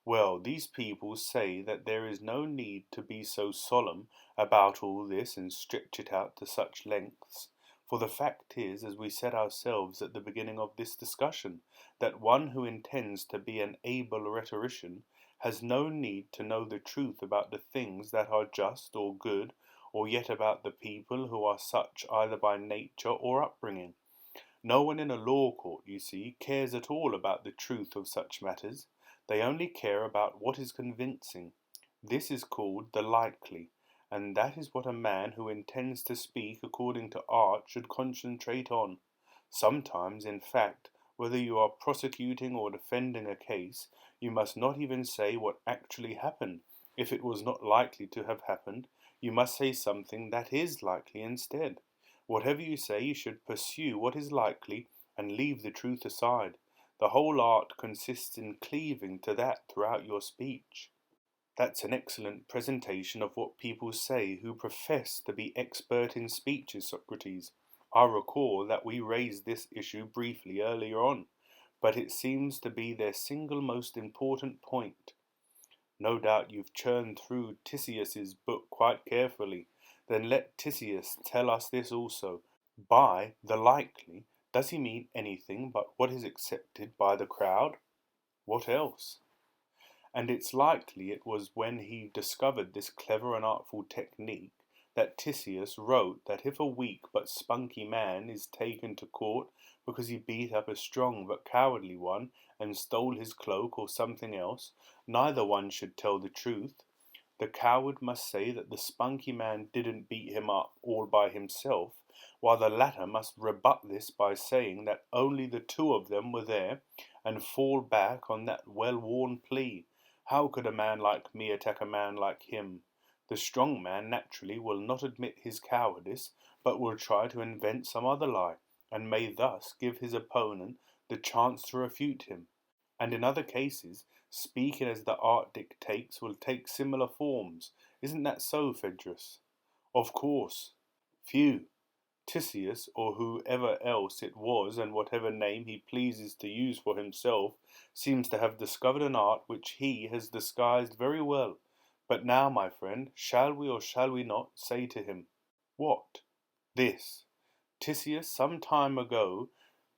Well, these people say that there is no need to be so solemn about all this and stretch it out to such lengths. For the fact is, as we said ourselves at the beginning of this discussion, that one who intends to be an able rhetorician has no need to know the truth about the things that are just or good, or yet about the people who are such either by nature or upbringing. No one in a law court, you see, cares at all about the truth of such matters. They only care about what is convincing. This is called the likely, and that is what a man who intends to speak according to art should concentrate on. Sometimes, in fact, whether you are prosecuting or defending a case, you must not even say what actually happened. If it was not likely to have happened, you must say something that is likely instead. Whatever you say, you should pursue what is likely and leave the truth aside. The whole art consists in cleaving to that throughout your speech. That's an excellent presentation of what people say who profess to be expert in speeches, Socrates. I recall that we raised this issue briefly earlier on, but it seems to be their single most important point. No doubt you've churned through Tisius's book quite carefully. Then let Tisius tell us this also. By the likely, does he mean anything but what is accepted by the crowd? What else? And it's likely it was when he discovered this clever and artful technique that Tisius wrote that if a weak but spunky man is taken to court because he beat up a strong but cowardly one and stole his cloak or something else, neither one should tell the truth. The coward must say that the spunky man didn't beat him up all by himself, while the latter must rebut this by saying that only the two of them were there, and fall back on that well-worn plea. How could a man like me attack a man like him? The strong man naturally will not admit his cowardice, but will try to invent some other lie, and may thus give his opponent the chance to refute him. And in other cases, speaking as the art dictates will take similar forms. Isn't that so, Phaedrus? Of course. Phew! Tisius, or whoever else it was, and whatever name he pleases to use for himself, seems to have discovered an art which he has disguised very well. But now, my friend, shall we or shall we not say to him, what? This. Tisius, some time ago,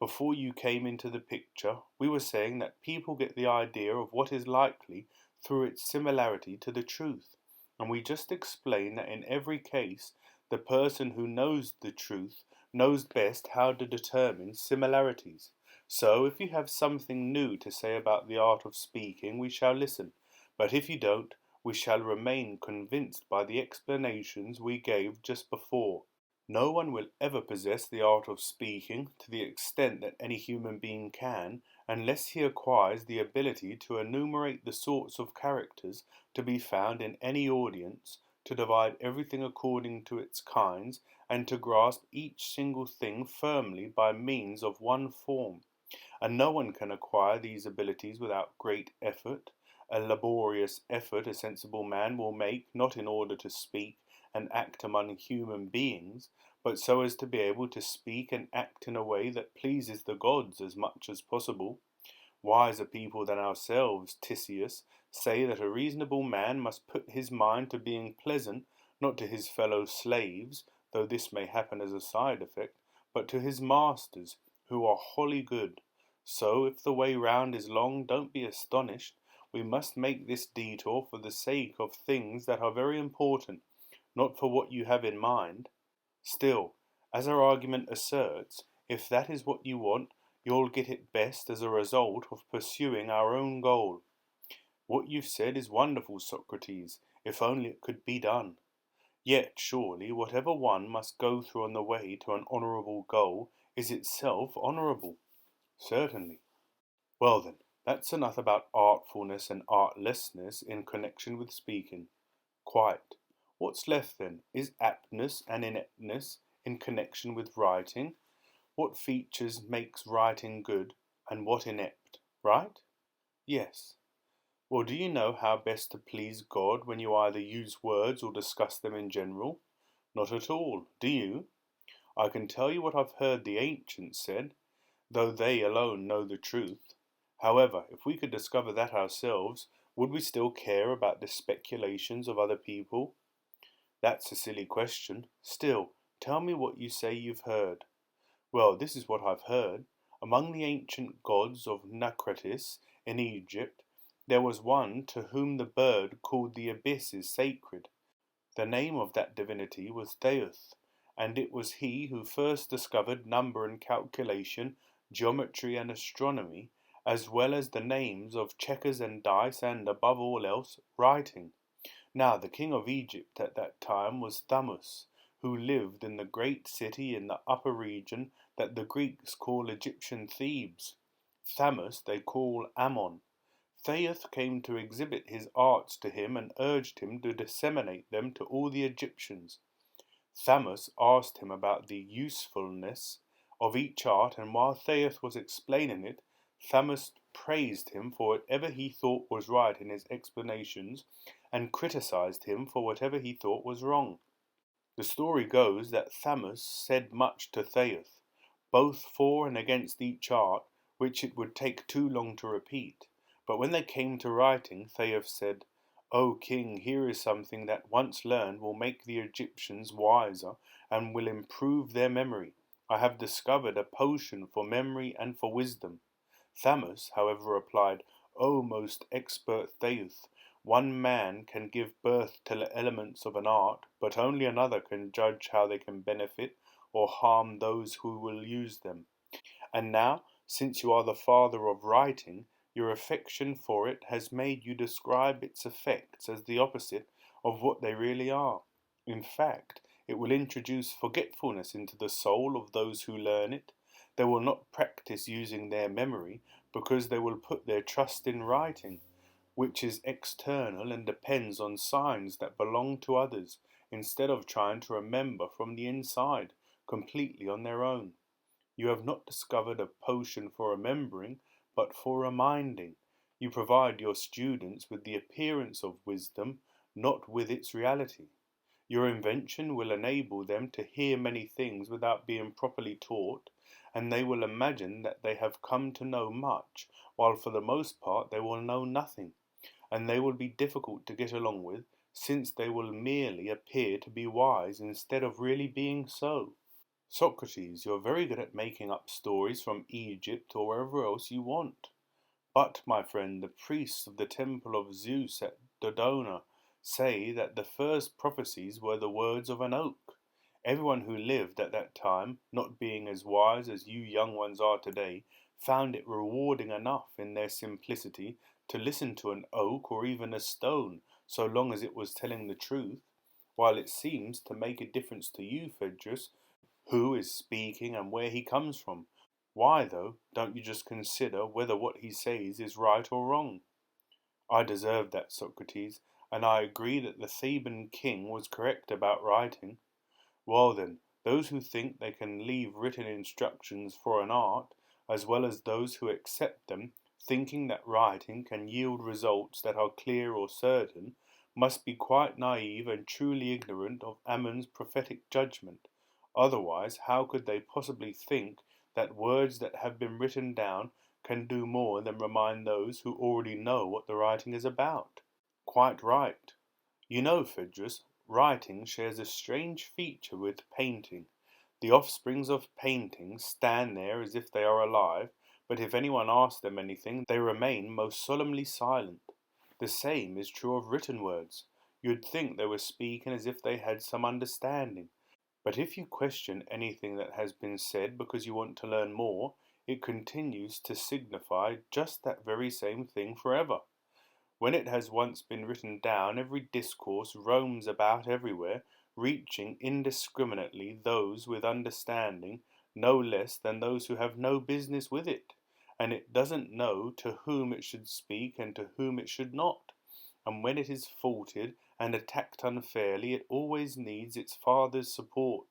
before you came into the picture, we were saying that people get the idea of what is likely through its similarity to the truth, and we just explained that in every case the person who knows the truth knows best how to determine similarities. So if you have something new to say about the art of speaking, we shall listen, but if you don't, we shall remain convinced by the explanations we gave just before. No one will ever possess the art of speaking to the extent that any human being can, unless he acquires the ability to enumerate the sorts of characters to be found in any audience, to divide everything according to its kinds, and to grasp each single thing firmly by means of one form. And no one can acquire these abilities without great effort. a laborious effort a sensible man will make, not in order to speak and act among human beings, but so as to be able to speak and act in a way that pleases the gods as much as possible. Wiser people than ourselves, Tisius, say that a reasonable man must put his mind to being pleasant, not to his fellow slaves, though this may happen as a side effect, but to his masters, who are wholly good. So, if the way round is long, don't be astonished. We must make this detour for the sake of things that are very important, not for what you have in mind. Still, as our argument asserts, if that is what you want, you'll get it best as a result of pursuing our own goal. What you've said is wonderful, Socrates, if only it could be done. Yet, surely, whatever one must go through on the way to an honourable goal is itself honourable. Certainly. Well then, that's enough about artfulness and artlessness in connection with speaking. Quite. What's left then? Is aptness and ineptness in connection with writing? What features makes writing good, and what inept, right? Yes. Well, do you know how best to please God when you either use words or discuss them in general? Not at all, do you? I can tell you what I've heard the ancients said, though they alone know the truth. However, if we could discover that ourselves, would we still care about the speculations of other people? That's a silly question. Still, tell me what you say you've heard. Well, this is what I've heard. Among the ancient gods of Naucratis in Egypt, there was one to whom the bird called the abyss is sacred. The name of that divinity was Theus, and it was he who first discovered number and calculation, geometry and astronomy, as well as the names of checkers and dice and, above all else, writing. Now the king of Egypt at that time was Thamus, who lived in the great city in the upper region that the Greeks call Egyptian Thebes. Thamus they call Ammon. Theus came to exhibit his arts to him and urged him to disseminate them to all the Egyptians. Thamus asked him about the usefulness of each art, and while Theus was explaining it, Thamus praised him for whatever he thought was right in his explanations, and criticized him for whatever he thought was wrong. The story goes that Thamus said much to Theus, both for and against each art, which it would take too long to repeat. But when they came to writing, Theus said, "O king, here is something that once learned will make the Egyptians wiser and will improve their memory. I have discovered a potion for memory and for wisdom." Thamus, however, replied, "O most expert Theus, one man can give birth to the elements of an art, but only another can judge how they can benefit or harm those who will use them. And now, since you are the father of writing, your affection for it has made you describe its effects as the opposite of what they really are. In fact, it will introduce forgetfulness into the soul of those who learn it. They will not practice using their memory because they will put their trust in writing, which is external and depends on signs that belong to others, instead of trying to remember from the inside, completely on their own. You have not discovered a potion for remembering, but for reminding. You provide your students with the appearance of wisdom, not with its reality. Your invention will enable them to hear many things without being properly taught, and they will imagine that they have come to know much, while for the most part they will know nothing, and they will be difficult to get along with, since they will merely appear to be wise instead of really being so. Socrates, you're very good at making up stories from Egypt or wherever else you want. But, my friend, the priests of the temple of Zeus at Dodona say that the first prophecies were the words of an oak. Everyone who lived at that time, not being as wise as you young ones are today, found it rewarding enough in their simplicity to listen to an oak or even a stone, so long as it was telling the truth, while it seems to make a difference to you, Phaedrus, who is speaking and where he comes from. Why, though, don't you just consider whether what he says is right or wrong? I deserve that, Socrates, and I agree that the Theban king was correct about writing. Well then, those who think they can leave written instructions for an art, as well as those who accept them, thinking that writing can yield results that are clear or certain, must be quite naive and truly ignorant of Ammon's prophetic judgment. Otherwise, how could they possibly think that words that have been written down can do more than remind those who already know what the writing is about? Quite right. You know, Phaedrus, writing shares a strange feature with painting. The offsprings of painting stand there as if they are alive, but if anyone asks them anything, they remain most solemnly silent. The same is true of written words. You'd think they were speaking as if they had some understanding, but if you question anything that has been said because you want to learn more, it continues to signify just that very same thing forever. When it has once been written down, every discourse roams about everywhere, reaching indiscriminately those with understanding no less than those who have no business with it, and it doesn't know to whom it should speak and to whom it should not. And when it is faulted and attacked unfairly, it always needs its father's support.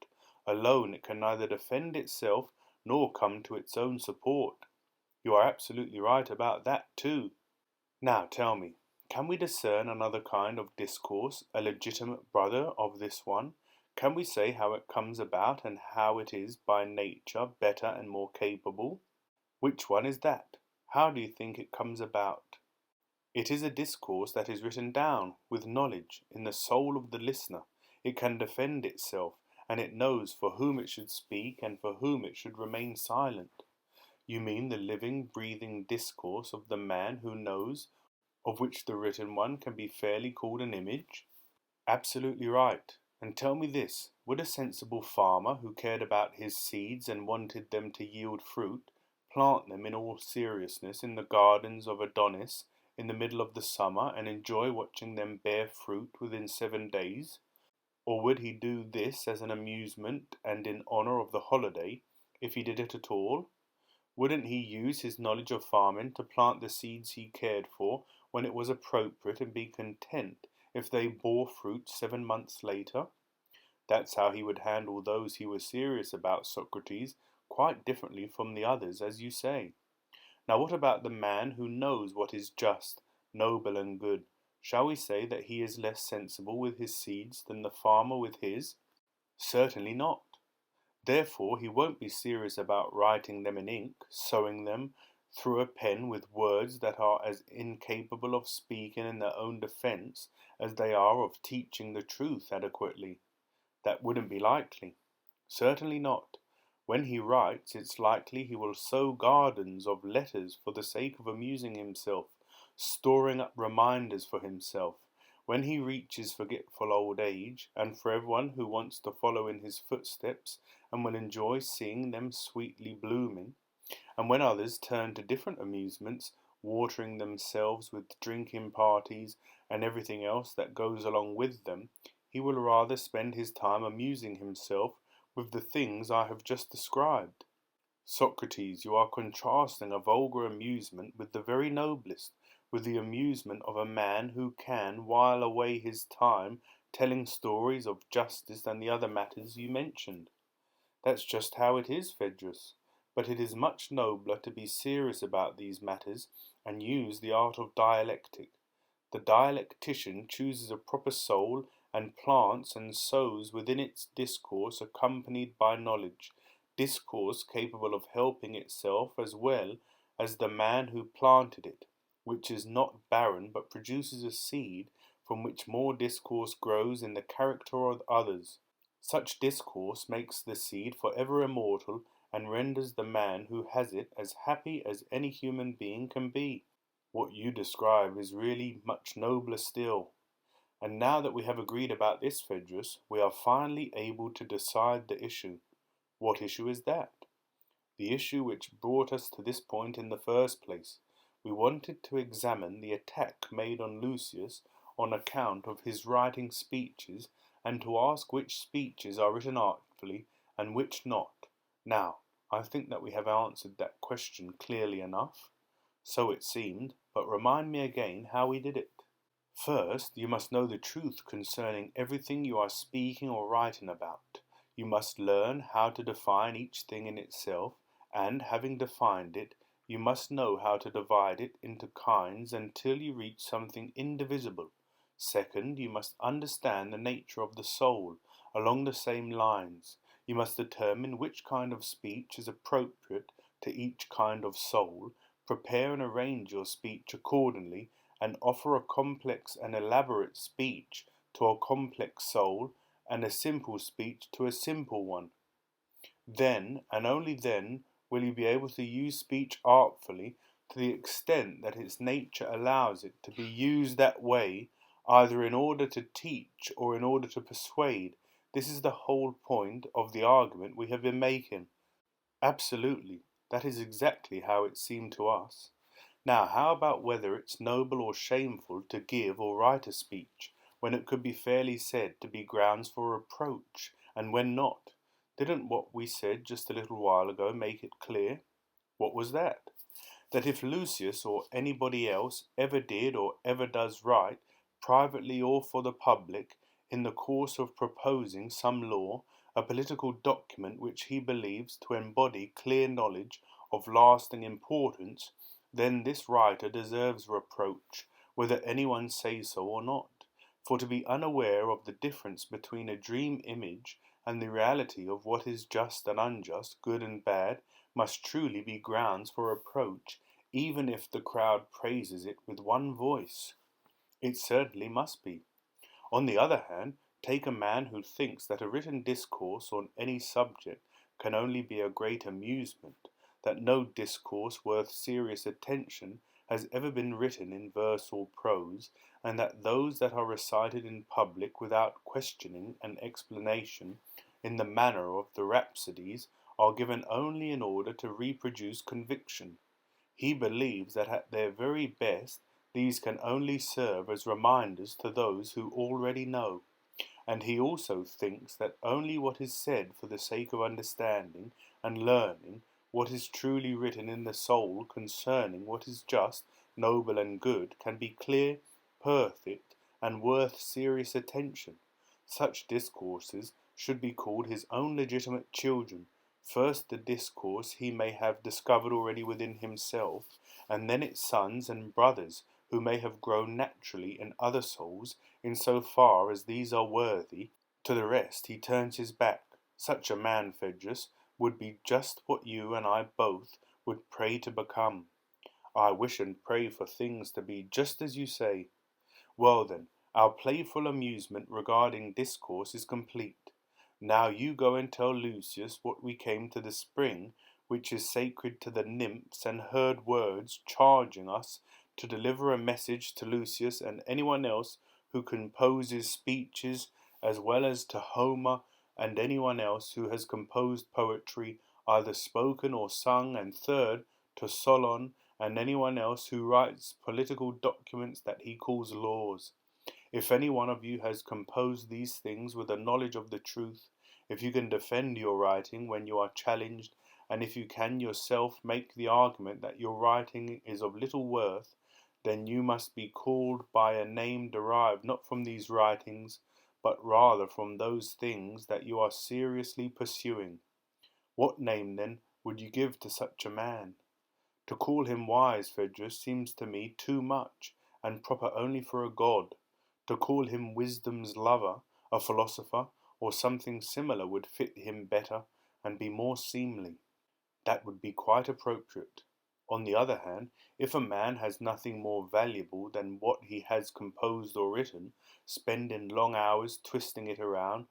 Alone it can neither defend itself nor come to its own support. You are absolutely right about that too. Now tell me, can we discern another kind of discourse, a legitimate brother of this one? Can we say how it comes about and how it is by nature better and more capable? Which one is that? How do you think it comes about? It is a discourse that is written down, with knowledge, in the soul of the listener. It can defend itself, and it knows for whom it should speak and for whom it should remain silent. You mean the living, breathing discourse of the man who knows, of which the written one can be fairly called an image? Absolutely right. And tell me this, would a sensible farmer who cared about his seeds and wanted them to yield fruit, plant them in all seriousness in the gardens of Adonis in the middle of the summer and enjoy watching them bear fruit within 7 days? Or would he do this as an amusement and in honour of the holiday, if he did it at all? Wouldn't he use his knowledge of farming to plant the seeds he cared for when it was appropriate and be content if they bore fruit 7 months later? That's how he would handle those he was serious about, Socrates, quite differently from the others, as you say. Now what about the man who knows what is just, noble and good? Shall we say that he is less sensible with his seeds than the farmer with his? Certainly not. Therefore he won't be serious about writing them in ink, sewing them through a pen with words that are as incapable of speaking in their own defence as they are of teaching the truth adequately. That wouldn't be likely. Certainly not. When he writes, it's likely he will sow gardens of letters for the sake of amusing himself, storing up reminders for himself. When he reaches forgetful old age, and for everyone who wants to follow in his footsteps and will enjoy seeing them sweetly blooming, and when others turn to different amusements, watering themselves with drinking parties and everything else that goes along with them, he will rather spend his time amusing himself with the things I have just described. Socrates, you are contrasting a vulgar amusement with the very noblest, with the amusement of a man who can while away his time telling stories of justice and the other matters you mentioned. That's just how it is, Phaedrus. But it is much nobler to be serious about these matters and use the art of dialectic. The dialectician chooses a proper soul and plants and sows within its discourse accompanied by knowledge, discourse capable of helping itself as well as the man who planted it, which is not barren but produces a seed from which more discourse grows in the character of others. Such discourse makes the seed for ever immortal and renders the man who has it as happy as any human being can be. What you describe is really much nobler still. And now that we have agreed about this, Phaedrus, we are finally able to decide the issue. What issue is that? The issue which brought us to this point in the first place. We wanted to examine the attack made on Lucius on account of his writing speeches, and to ask which speeches are written artfully and which not. Now, I think that we have answered that question clearly enough. So it seemed, but remind me again how we did it. First, you must know the truth concerning everything you are speaking or writing about. You must learn how to define each thing in itself, and having defined it, you must know how to divide it into kinds until you reach something indivisible. Second, you must understand the nature of the soul along the same lines. You must determine which kind of speech is appropriate to each kind of soul, prepare and arrange your speech accordingly, and offer a complex and elaborate speech to a complex soul and a simple speech to a simple one. Then, and only then, will you be able to use speech artfully to the extent that its nature allows it to be used that way, either in order to teach or in order to persuade. This is the whole point of the argument we have been making. Absolutely. That is exactly how it seemed to us. Now, how about whether it's noble or shameful to give or write a speech, when it could be fairly said to be grounds for reproach, and when not? Didn't what we said just a little while ago make it clear? What was that? That if Lucius or anybody else ever did or ever does write, privately or for the public, in the course of proposing some law, a political document which he believes to embody clear knowledge of lasting importance, then this writer deserves reproach, whether anyone say so or not. For to be unaware of the difference between a dream image and the reality of what is just and unjust, good and bad, must truly be grounds for reproach, even if the crowd praises it with one voice. It certainly must be. On the other hand, take a man who thinks that a written discourse on any subject can only be a great amusement, that no discourse worth serious attention has ever been written in verse or prose, and that those that are recited in public without questioning and explanation, in the manner of the rhapsodies, are given only in order to reproduce conviction. He believes that at their very best these can only serve as reminders to those who already know, and he also thinks that only what is said for the sake of understanding and learning, what is truly written in the soul concerning what is just, noble, and good, can be clear, perfect, and worth serious attention. Such discourses should be called his own legitimate children. First the discourse he may have discovered already within himself, and then its sons and brothers, who may have grown naturally in other souls, in so far as these are worthy. To the rest he turns his back. Such a man, Phaedrus, would be just what you and I both would pray to become. I wish and pray for things to be just as you say. Well then, our playful amusement regarding discourse is complete. Now you go and tell Lucius what we came to the spring, which is sacred to the nymphs, and heard words charging us to deliver a message to Lucius and anyone else who composes speeches, as well as to Homer and anyone else who has composed poetry, either spoken or sung, and third, to Solon and anyone else who writes political documents that he calls laws. If any one of you has composed these things with a knowledge of the truth, if you can defend your writing when you are challenged, and if you can yourself make the argument that your writing is of little worth, then you must be called by a name derived not from these writings, but rather from those things that you are seriously pursuing. What name, then, would you give to such a man? To call him wise, Phaedrus, seems to me too much, and proper only for a god. To call him wisdom's lover, a philosopher, or something similar would fit him better, and be more seemly. That would be quite appropriate. On the other hand, if a man has nothing more valuable than what he has composed or written, spending long hours twisting it around,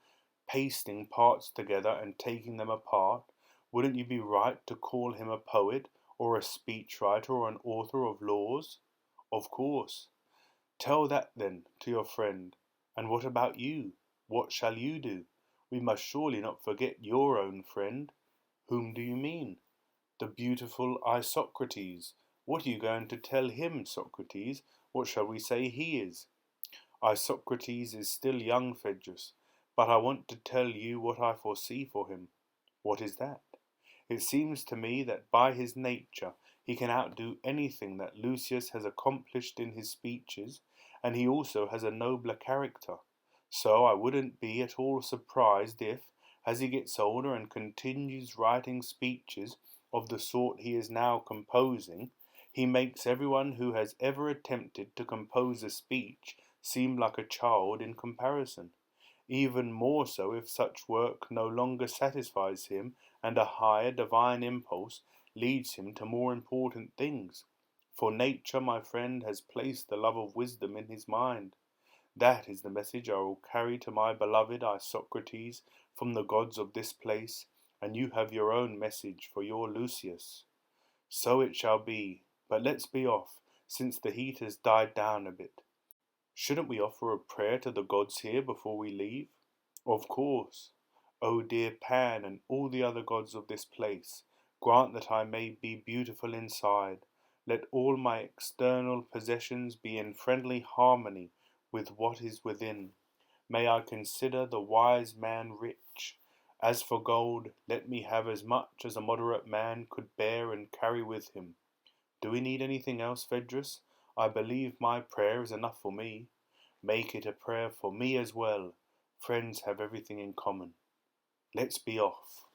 pasting parts together and taking them apart, wouldn't you be right to call him a poet, or a speechwriter, or an author of laws? Of course. Tell that, then, to your friend. And what about you? What shall you do? We must surely not forget your own friend. Whom do you mean? The beautiful Isocrates. What are you going to tell him, Socrates? What shall we say he is? Isocrates is still young, Phaedrus, but I want to tell you what I foresee for him. What is that? It seems to me that by his nature he can outdo anything that Lucius has accomplished in his speeches, and he also has a nobler character. So I wouldn't be at all surprised if, as he gets older and continues writing speeches, of the sort he is now composing, he makes everyone who has ever attempted to compose a speech seem like a child in comparison, even more so if such work no longer satisfies him and a higher divine impulse leads him to more important things. For nature, my friend, has placed the love of wisdom in his mind. That is the message I will carry to my beloved Isocrates from the gods of this place, and you have your own message for your Lucius. So it shall be, but let's be off, since the heat has died down a bit. Shouldn't we offer a prayer to the gods here before we leave? Of course. O dear Pan and all the other gods of this place, grant that I may be beautiful inside. Let all my external possessions be in friendly harmony with what is within. May I consider the wise man rich. As for gold, let me have as much as a moderate man could bear and carry with him. Do we need anything else, Phaedrus? I believe my prayer is enough for me. Make it a prayer for me as well. Friends have everything in common. Let's be off.